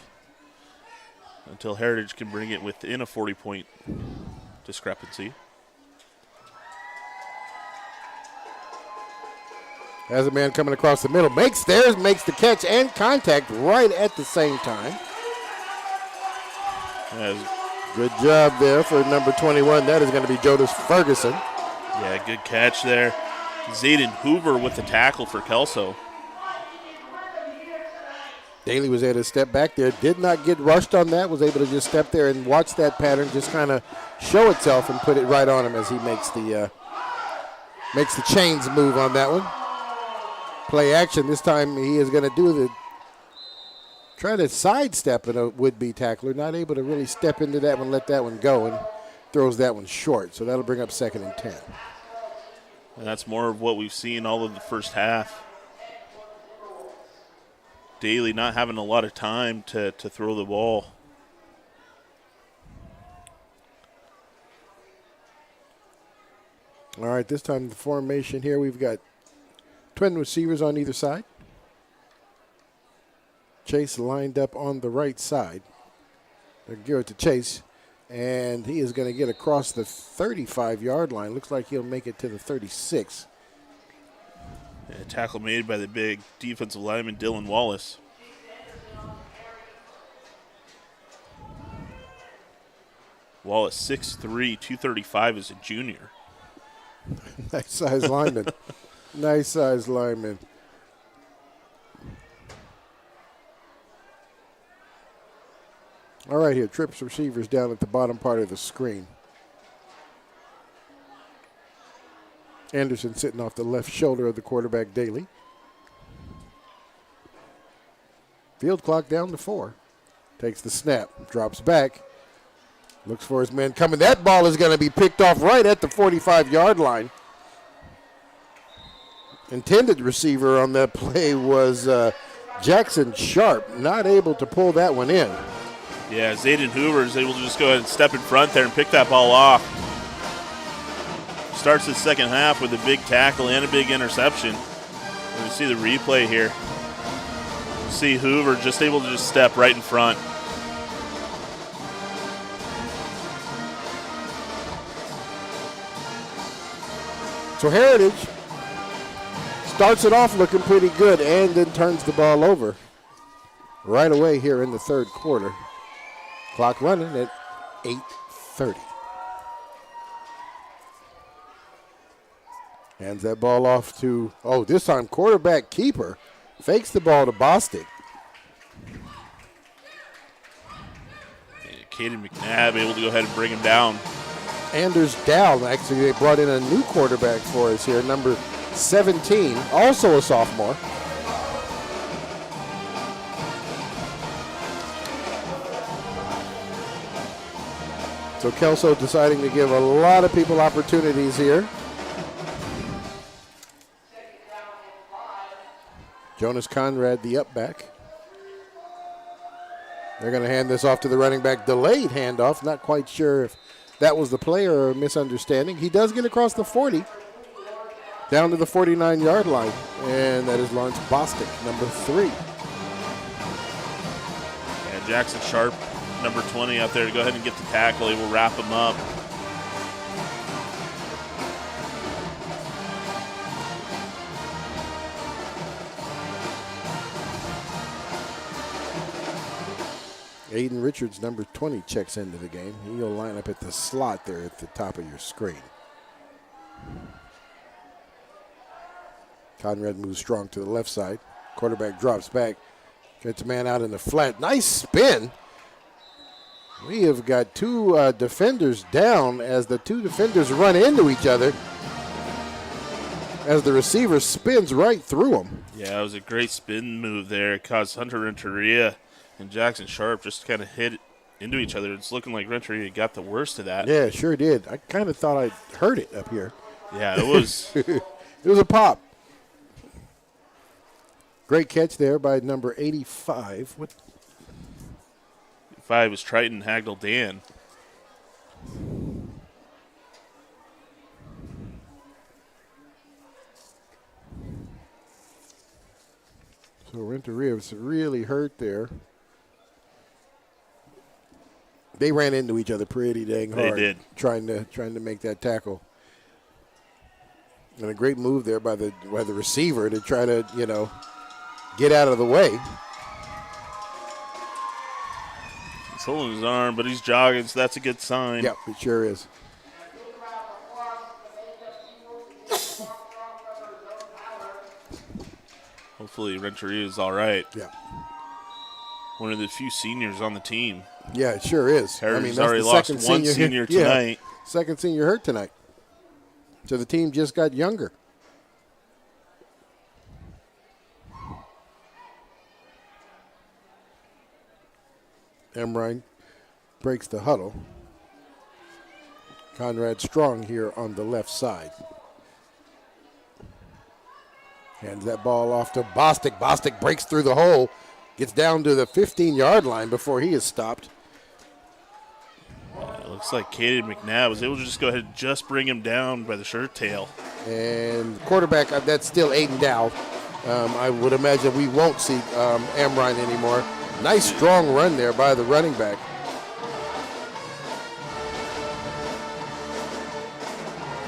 Speaker 3: until Heritage can bring it within a 40-point discrepancy.
Speaker 4: Has a man coming across the middle. Makes the catch and contact right at the same time. Good job there for number 21. That is going to be Jonas Ferguson.
Speaker 3: Yeah, good catch there. Zayden Hoover with the tackle for Kelso.
Speaker 4: Daly was able to step back there. Did not get rushed on that. Was able to just step there and watch that pattern just kind of show itself and put it right on him as he makes the chains move on that one. Play action. This time he is going to try to sidestep a would-be tackler. Not able to really step into that one, let that one go, and throws that one short. So that'll bring up 2nd and 10.
Speaker 3: And that's more of what we've seen all of the first half. Daly not having a lot of time to throw the ball.
Speaker 4: All right, this time the formation here, we've got twin receivers on either side. Chase lined up on the right side. They'll give it to Chase, and he is going to get across the 35-yard line. Looks like he'll make it to the 36.
Speaker 3: Yeah, tackle made by the big defensive lineman, Dylan Wallace. Wallace, 6'3", 235 as a junior.
Speaker 4: Nice size lineman. Nice size lineman. All right, here, trips receivers down at the bottom part of the screen. Anderson sitting off the left shoulder of the quarterback, Daly. Field clock down to 4. Takes the snap, drops back. Looks for his man coming. That ball is going to be picked off right at the 45-yard line. Intended receiver on that play was Jackson Sharp, not able to pull that one in.
Speaker 3: Yeah, Zayden Hoover is able to just go ahead and step in front there and pick that ball off. Starts the second half with a big tackle and a big interception. We see the replay here. See Hoover just able to just step right in front.
Speaker 4: So Heritage starts it off looking pretty good and then turns the ball over right away here in the third quarter. Clock running at 8:30. Hands that ball off to, this time quarterback keeper. Fakes the ball to Bostic.
Speaker 3: Caden McNabb able to go ahead and bring him down.
Speaker 4: Anders Dow, actually they brought in a new quarterback for us here, number 17, also a sophomore. So Kelso deciding to give a lot of people opportunities here. Jonas Conrad, the up back. They're going to hand this off to the running back. Delayed handoff. Not quite sure if that was the play or a misunderstanding. He does get across the 40, down to the 49-yard line. And that is Lawrence Bostic, number 3.
Speaker 3: And Jackson Sharp, number 20, out there to go ahead and get the tackle. He will wrap him up.
Speaker 4: Aiden Richards, number 20, checks into the game. He'll line up at the slot there at the top of your screen. Conrad moves strong to the left side. Quarterback drops back. Gets a man out in the flat. Nice spin. We have got two defenders down as the two defenders run into each other as the receiver spins right through them.
Speaker 3: Yeah, it was a great spin move there. It caused Hunter Renteria and Jackson Sharp just kind of hit into each other. It's looking like Renteria got the worst of that.
Speaker 4: Yeah, sure did. I kind of thought I heard it up here.
Speaker 3: Yeah, it was.
Speaker 4: It was a pop. Great catch there by number 85. What?
Speaker 3: 5 was Triton Hagel Dan.
Speaker 4: So Renteria was really hurt there. They ran into each other pretty dang hard.
Speaker 3: They did.
Speaker 4: Trying to make that tackle. And a great move there by the receiver to try to, get out of the way.
Speaker 3: He's holding his arm, but he's jogging, so that's a good sign.
Speaker 4: Yep, it sure is.
Speaker 3: Hopefully Renteria is all right.
Speaker 4: Yeah.
Speaker 3: One of the few seniors on the team.
Speaker 4: Yeah, it sure is.
Speaker 3: Heritage's
Speaker 4: that's
Speaker 3: already
Speaker 4: the
Speaker 3: lost
Speaker 4: second
Speaker 3: one senior tonight.
Speaker 4: Yeah, second senior hurt tonight. So the team just got younger. Emrine breaks the huddle. Conrad Strong here on the left side. Hands that ball off to Bostic. Bostic breaks through the hole, gets down to the 15-yard line before he is stopped.
Speaker 3: It looks like Kaden McNabb was able to just go ahead and just bring him down by the shirt tail.
Speaker 4: And quarterback, that's still Aiden Dow. I would imagine we won't see Amrine anymore. Nice strong run there by the running back.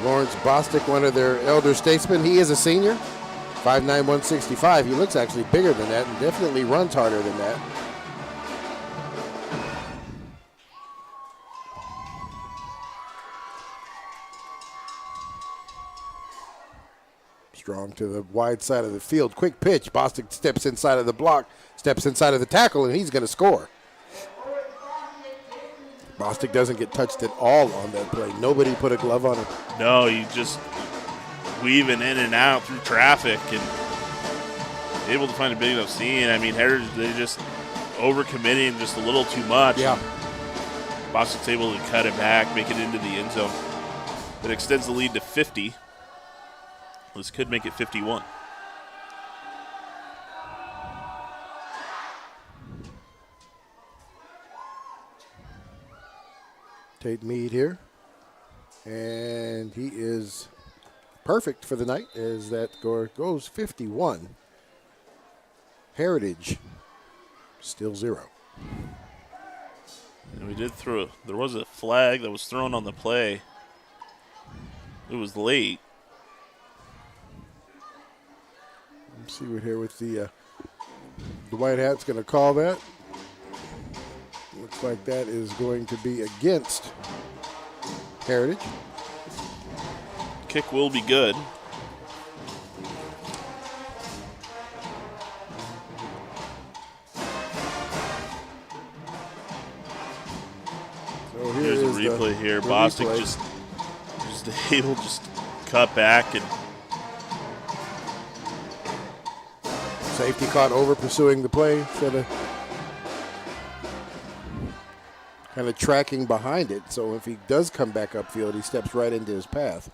Speaker 4: Lawrence Bostic, one of their elder statesmen. He is a senior, 5'9", 165. He looks actually bigger than that and definitely runs harder than that. Strong to the wide side of the field. Quick pitch. Bostic steps inside of the block, steps inside of the tackle, and he's going to score. Bostic doesn't get touched at all on that play. Nobody put a glove on him.
Speaker 3: No, he just weaving in and out through traffic and able to find a big enough seam. I mean, Heritage, they just overcommitting just a little too much.
Speaker 4: Yeah.
Speaker 3: Bostic's able to cut it back, make it into the end zone. That extends the lead to 50. This could make it 51.
Speaker 4: Tate Mead here. And he is perfect for the night as that score goes 51. Heritage still 0.
Speaker 3: And we did there was a flag that was thrown on the play. It was late.
Speaker 4: Let's see what here with the White Hat's going to call that. Looks like that is going to be against Heritage.
Speaker 3: Kick will be good.
Speaker 4: So
Speaker 3: here's a replay here. Bostic just able to just cut back and
Speaker 4: safety caught over pursuing the play instead of kind of tracking behind it. So if he does come back upfield, he steps right into his path.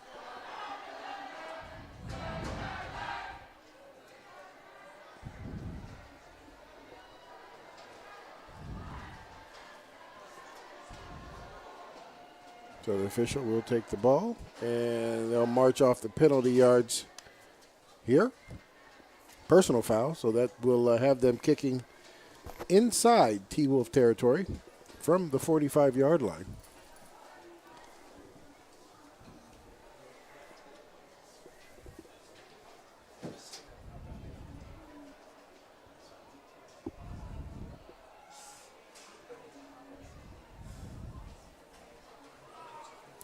Speaker 4: So the official will take the ball, and they'll march off the penalty yards here. Personal foul, so that will have them kicking inside T-Wolf territory from the 45-yard line.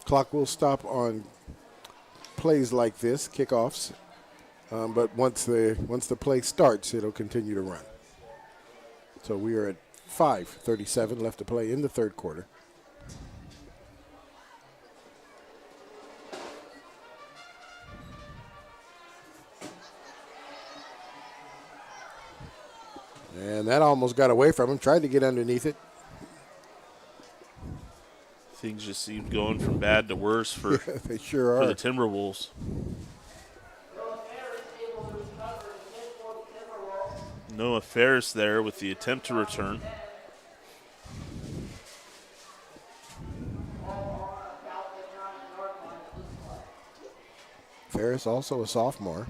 Speaker 4: Clock will stop on plays like this, kickoffs, but once the play starts, it'll continue to run. So we are at 5:37 left to play in the third quarter. And that almost got away from him, tried to get underneath it.
Speaker 3: things just seemed going from bad to worse for,
Speaker 4: they sure
Speaker 3: for
Speaker 4: are.
Speaker 3: the Timberwolves. Noah Ferris there with the attempt to return.
Speaker 4: Ferris also a sophomore.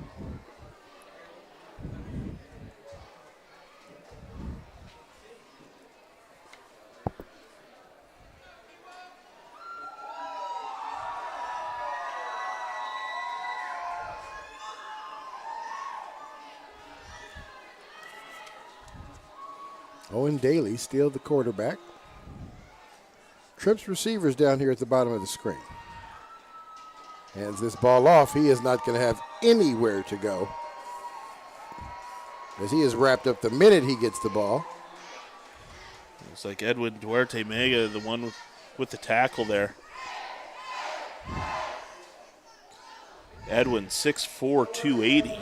Speaker 4: Owen Daly, still the quarterback. Trips receivers down here at the bottom of the screen. Hands this ball off. He is not going to have anywhere to go, as he is wrapped up the minute he gets the ball.
Speaker 3: It's like Edwin Duarte Mega, the one with the tackle there. Edwin, 6'4", 280.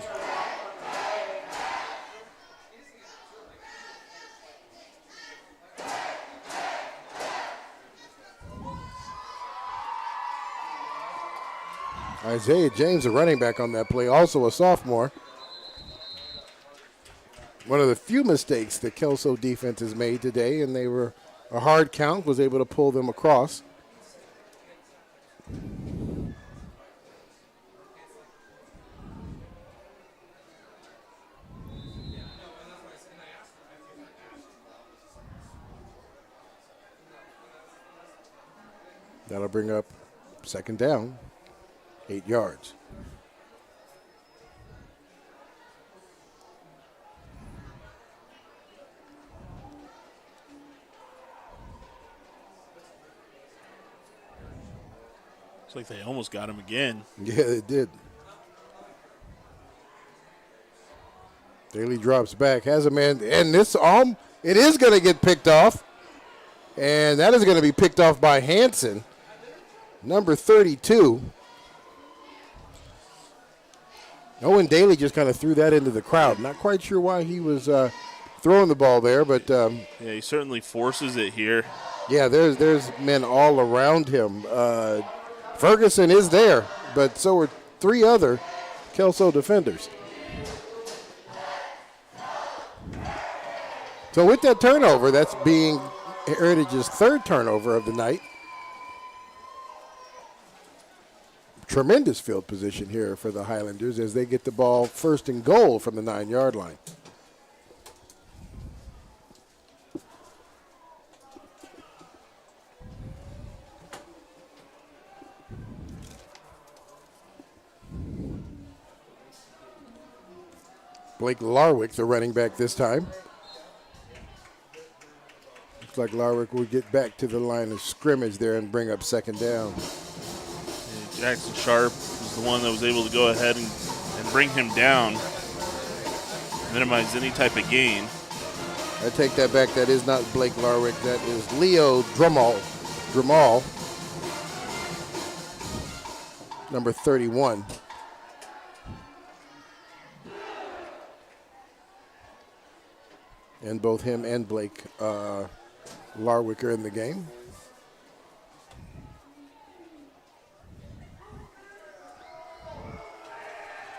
Speaker 4: Isaiah James, a running back on that play, also a sophomore. one of the few mistakes the Kelso defense has made today, and they were a hard count, was able to pull them across. That'll bring up second down, 8 yards.
Speaker 3: Looks like they almost got him again.
Speaker 4: Yeah, they did. Daly drops back, has a man, and this arm, it is going to get picked off. And that is going to be picked off by Hansen, number 32. Owen Daly just kind of threw that into the crowd. Not quite sure why he was throwing the ball there, but
Speaker 3: yeah, he certainly forces it here.
Speaker 4: Yeah, there's men all around him. Ferguson is there, but so are 3 other Kelso defenders. So with that turnover, that's being Heritage's 3rd turnover of the night. Tremendous field position here for the Highlanders as they get the ball 1st and goal from the 9-yard line. Blake Larwick, the running back this time. Looks like Larwick will get back to the line of scrimmage there and bring up second down.
Speaker 3: And Jackson Sharp was the one that was able to go ahead and bring him down, minimize any type of gain.
Speaker 4: I take that back. That is not Blake Larwick. That is Leo Drummall, number 31. And both him and Blake Larwick are in the game.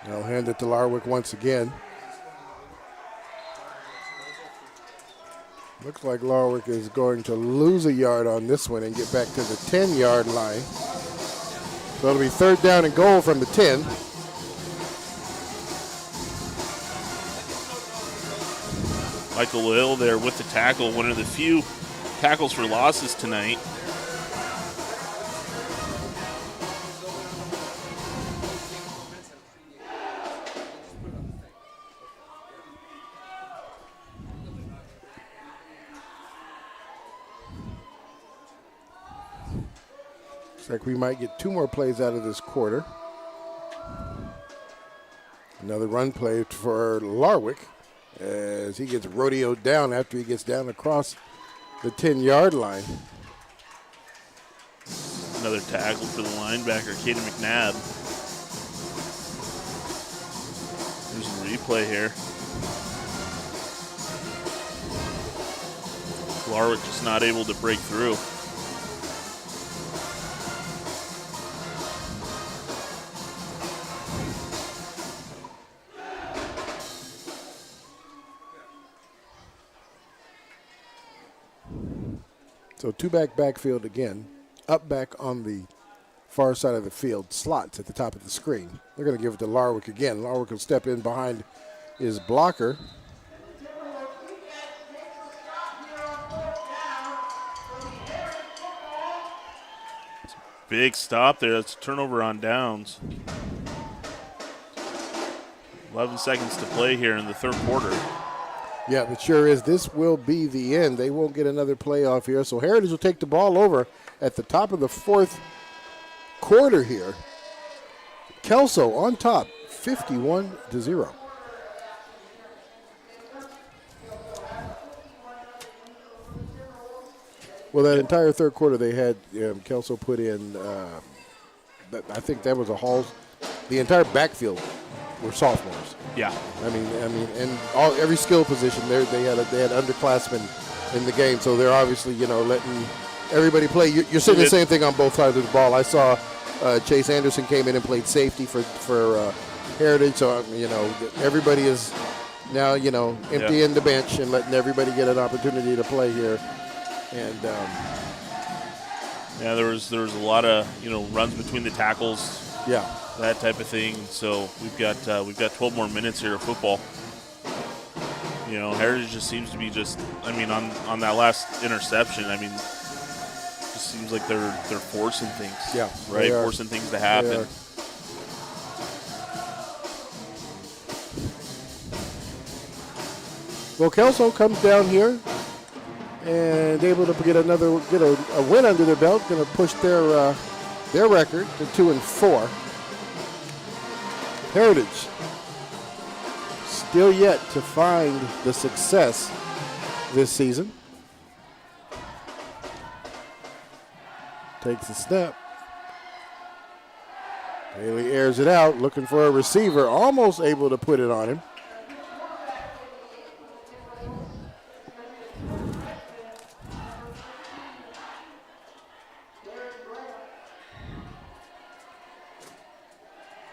Speaker 4: I'll hand it to Larwick once again. Looks like Larwick is going to lose a yard on this one and get back to the 10-yard line. So it'll be 3rd down and goal from the 10.
Speaker 3: Michael Hill there with the tackle, one of the few tackles for losses tonight.
Speaker 4: Looks like we might get 2 more plays out of this quarter. Another run play for Larwick as he gets rodeoed down after he gets down across the 10-yard line.
Speaker 3: Another tackle for the linebacker, Caden McNabb. There's a replay here. Larwick just not able to break through.
Speaker 4: So 2-back backfield again. Up back on the far side of the field. Slots at the top of the screen. They're going to give it to Larwick again. Larwick will step in behind his blocker.
Speaker 3: Big stop there. That's a turnover on downs. 11 seconds to play here in the 3rd quarter.
Speaker 4: Yeah, it sure is. This will be the end. They won't get another playoff here. So Heritage will take the ball over at the top of the 4th quarter here. Kelso on top, 51-0. Well, that entire 3rd quarter they had Kelso put in, I think that was a Halls. The entire backfield were sophomores.
Speaker 3: Yeah.
Speaker 4: I mean, and every skill position there they had underclassmen in the game, so they're obviously letting everybody play. You're seeing the same thing on both sides of the ball. I saw Chase Anderson came in and played safety for Heritage, so everybody is now, emptying the bench and letting everybody get an opportunity to play here. And
Speaker 3: there was a lot of runs between the tackles.
Speaker 4: Yeah,
Speaker 3: that type of thing. So we've got 12 more minutes here of football. Heritage just seems to be on that last interception. Just seems like they're forcing things.
Speaker 4: Yeah,
Speaker 3: right, forcing things to happen.
Speaker 4: Well, Kelso comes down here and able to get a win under their belt. Going to push their record to 2-4. Heritage still yet to find the success this season. Takes a snap. Haley airs it out, looking for a receiver, almost able to put it on him.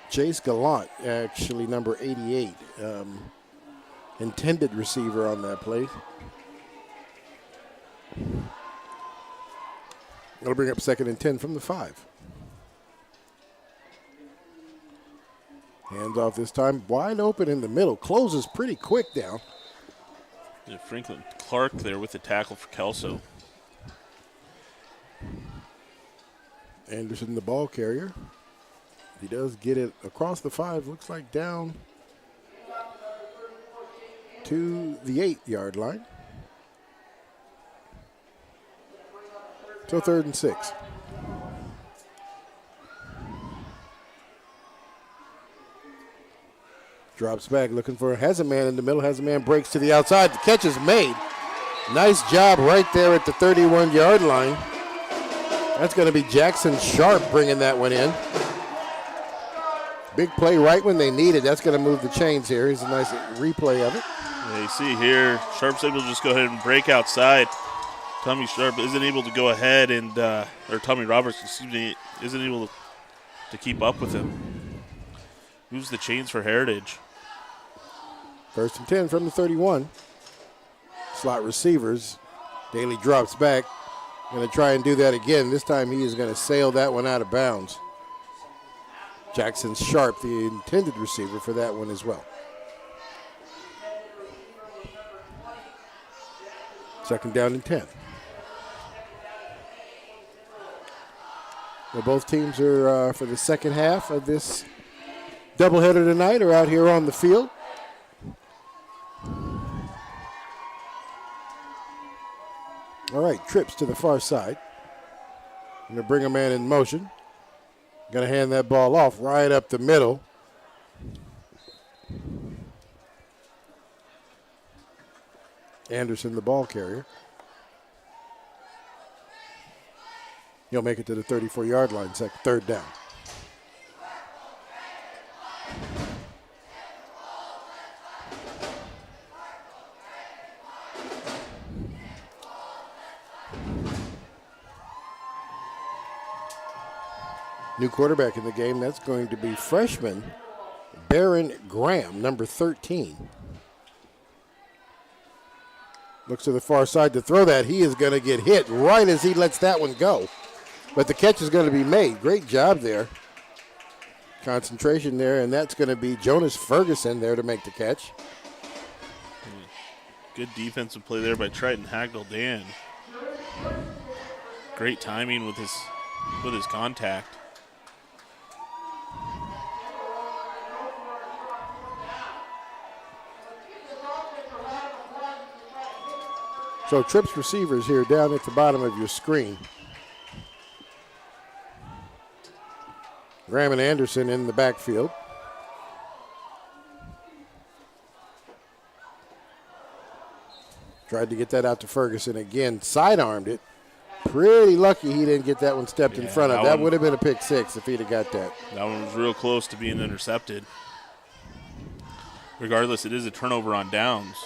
Speaker 4: Chase Gallant, actually number 88, intended receiver on that play. That'll bring up 2nd and 10 from the 5. Hands off this time, wide open in the middle. Closes pretty quick down.
Speaker 3: Yeah, Franklin Clark there with the tackle for Kelso.
Speaker 4: Anderson, the ball carrier. He does get it across the 5, looks like down to the 8-yard line. So 3rd and 6. Drops back, looking for, has a man in the middle, has a man, breaks to the outside. The catch is made. Nice job right there at the 31-yard line. That's going to be Jackson Sharp bringing that one in. Big play right when they need it. That's going to move the chains here. Here's a nice replay of it.
Speaker 3: Yeah, you see here, Sharp's able to just go ahead and break outside. Tommy Sharp isn't able to go ahead and, or Tommy Roberts, excuse me, isn't able to keep up with him. Moves the chains for Heritage.
Speaker 4: 1st and 10 from the 31. Slot receivers. Daly drops back. Going to try and do that again. This time he is going to sail that one out of bounds. Jackson Sharp, the intended receiver for that one as well. 2nd down and 10. Well, both teams are, for the second half of this doubleheader tonight, are out here on the field. All right, trips to the far side. Going to bring a man in motion. Going to hand that ball off right up the middle. Anderson, the ball carrier. He'll make it to the 34-yard line, 3rd down. New quarterback in the game, that's going to be freshman Barron Graham, number 13. Looks to the far side to throw that. He is going to get hit right as he lets that one go. But the catch is going to be made. Great job there. Concentration there, and that's going to be Jonas Ferguson there to make the catch.
Speaker 3: Good defensive play there by Triton Hagdal-Dan. Great timing with his contact.
Speaker 4: So trips receivers here down at the bottom of your screen. Graham and Anderson in the backfield. Tried to get that out to Ferguson again. Sidearmed it. Pretty lucky he didn't get that one stepped in front of. That would have been a pick 6 if he'd have got that.
Speaker 3: That one was real close to being intercepted. Regardless, it is a turnover on downs.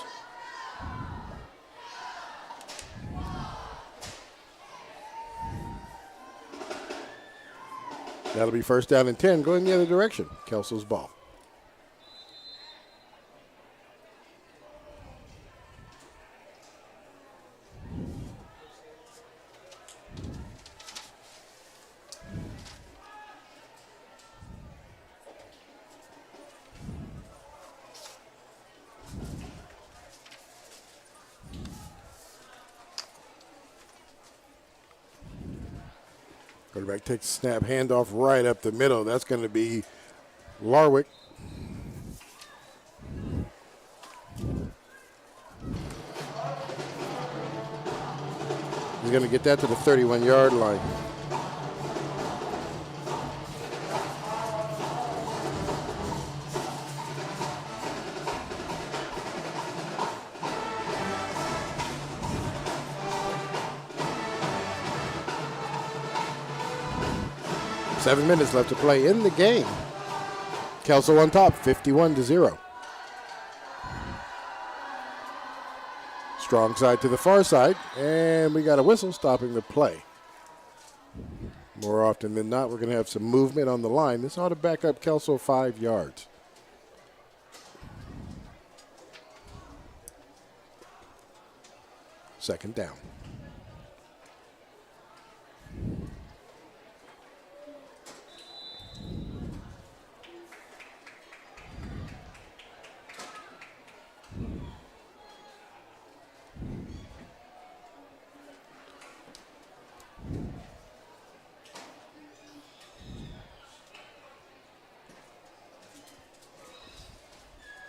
Speaker 4: That'll be 1st down and 10 going the other direction. Kelso's ball. Quarterback takes a snap, handoff right up the middle. That's going to be Larwick. He's going to get that to the 31-yard line. Seven minutes left to play in the game. Kelso on top, 51-0. Strong side to the far side, and we got a whistle stopping the play. More often than not, we're going to have some movement on the line. This ought to back up Kelso 5 yards. Second down.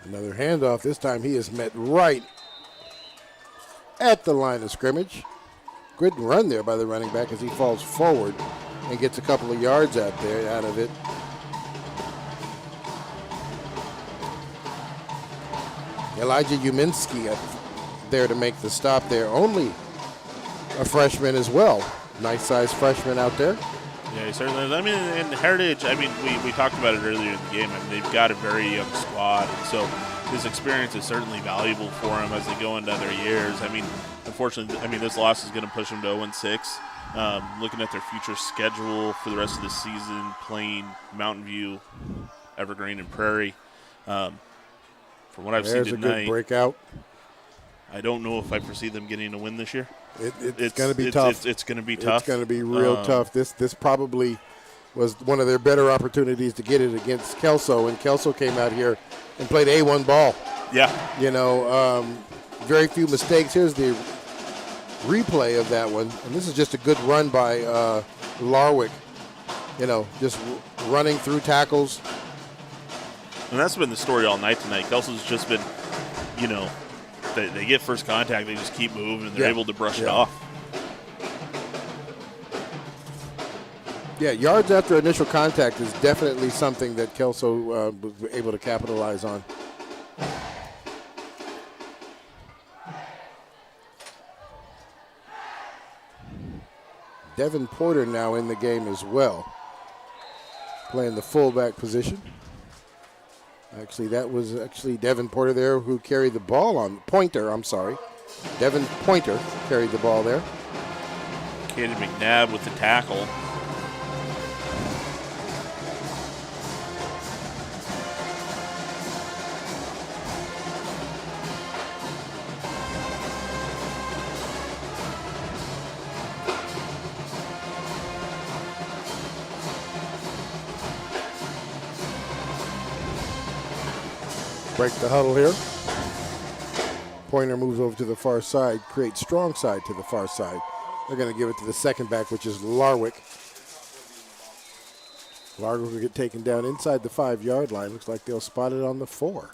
Speaker 4: Another handoff. This time he is met right at the line of scrimmage. Good run there by the running back as he falls forward and gets a couple of yards out of it. Elijah Uminski up there to make the stop there. Only a freshman as well. Nice size freshman out there.
Speaker 3: Yeah, he certainly is. I mean, in Heritage, I mean, we talked about it earlier in the game. I mean, they've got a very young squad, and so his experience is certainly valuable for him as they go into other years. I mean, unfortunately, this loss is going to push them to 0-6. Looking at their future schedule for the rest of the season, playing Mountain View, Evergreen, and Prairie. From what I've seen tonight,
Speaker 4: there's a good breakout.
Speaker 3: I don't know if I foresee them getting a win this year.
Speaker 4: It's going to be tough.
Speaker 3: It's going to be tough.
Speaker 4: It's going to be real tough. This probably was one of their better opportunities to get it against Kelso, and Kelso came out here and played A1 ball.
Speaker 3: Yeah.
Speaker 4: You know, very few mistakes. Here's the replay of that one, and this is just a good run by Larwick. You know, just running through tackles.
Speaker 3: And that's been the story all night tonight. Kelso's just been, you know, they get first contact, they just keep moving, and they're able to brush it off.
Speaker 4: Yeah, yards after initial contact is definitely something that Kelso was able to capitalize on. Devin Porter now in the game as well, playing the fullback position. Actually, that was Devin Porter there who carried the ball on Pointer. I'm sorry, Devin Pointer carried the ball there.
Speaker 3: Caden McNabb with the tackle.
Speaker 4: Break the huddle here. Pointer moves over to the far side, creates strong side to the far side. They're going to give it to the second back, which is Larwick. Larwick will get taken down inside the 5-yard line. Looks like they'll spot it on the 4.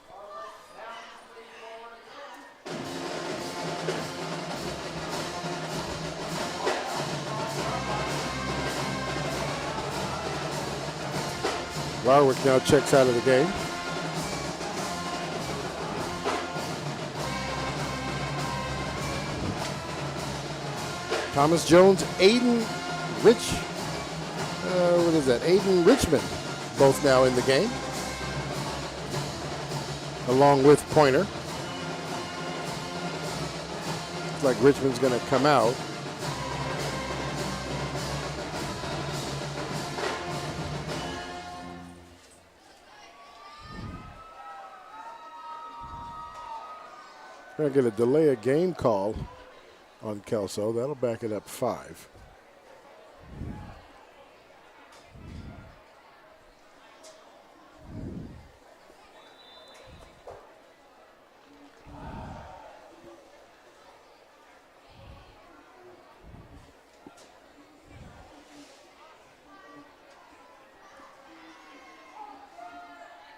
Speaker 4: Larwick now checks out of the game. Thomas Jones, Aiden Richmond, both now in the game, along with Pointer. Looks like Richmond's going to come out. We're going to get a delay of game call on Kelso. That'll back it up 5.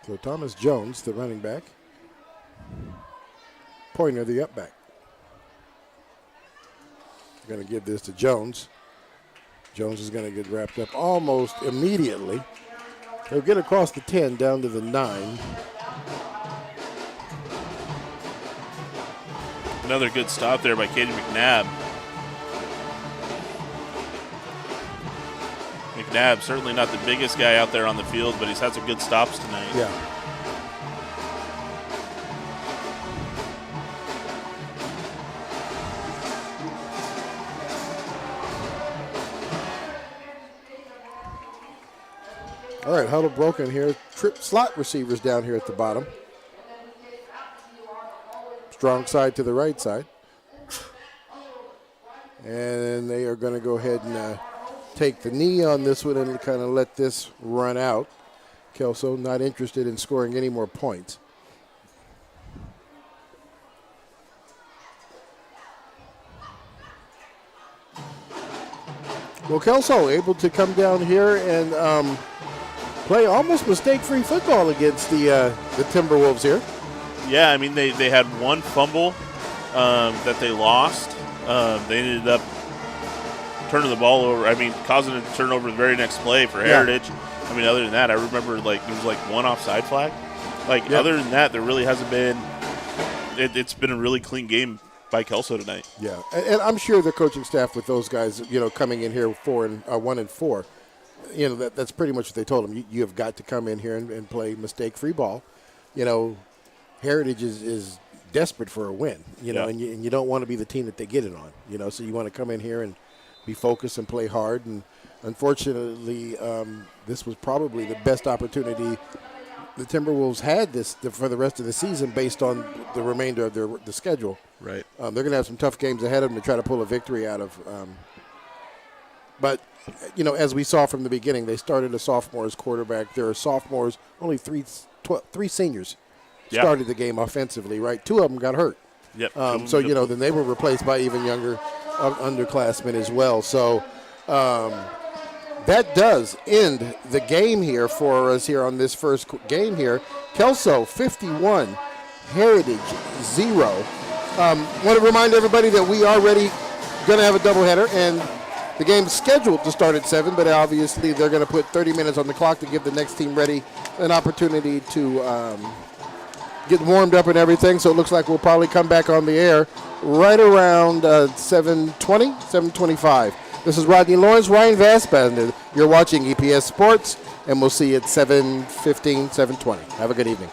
Speaker 4: So Thomas Jones, the running back. Pointer, the up back. Going to give this to Jones. Jones is going to get wrapped up almost immediately. He'll get across the 10 down to the 9.
Speaker 3: Another good stop there by Katie McNabb. McNabb, certainly not the biggest guy out there on the field, but he's had some good stops tonight.
Speaker 4: Yeah. All right, huddle broken here. Slot receivers down here at the bottom. Strong side to the right side. And they are going to go ahead and take the knee on this one and kind of let this run out. Kelso not interested in scoring any more points. Well, Kelso able to come down here and play almost mistake-free football against the Timberwolves here.
Speaker 3: Yeah, I mean, they had one fumble that they lost. They ended up turning the ball over. I mean, causing it to turn over the very next play for Heritage. I mean, other than that, I remember, like, there was, like, one offside flag. Like, other than that, there really hasn't been – it's been a really clean game by Kelso tonight.
Speaker 4: Yeah, and I'm sure the coaching staff with those guys, you know, coming in here 1-4, you know, that's pretty much what they told them. You have got to come in here and play mistake-free ball. You know, Heritage is desperate for a win, you know, and you don't want to be the team that they get it on, you know, so you want to come in here and be focused and play hard. And unfortunately, this was probably the best opportunity the Timberwolves had for the rest of the season based on the remainder of the schedule.
Speaker 3: Right.
Speaker 4: They're going to have some tough games ahead of them to try to pull a victory out of. But, you know, as we saw from the beginning, they started a sophomore as quarterback. There are sophomores, only three seniors started the game offensively, right? 2 of them got hurt.
Speaker 3: Yep.
Speaker 4: So, you know, then they were replaced by even younger underclassmen as well. So that does end the game here for us here on this first game here. Kelso 51, Heritage 0. Want to remind everybody that we are going to have a doubleheader, and the game's scheduled to start at 7, but obviously they're going to put 30 minutes on the clock to give the next team ready an opportunity to get warmed up and everything. So it looks like we'll probably come back on the air right around 7:20, 7:25. This is Rodney Lawrence, Ryan Vassbender. You're watching EPS Sports, and we'll see you at 7:15, 7:20. Have a good evening.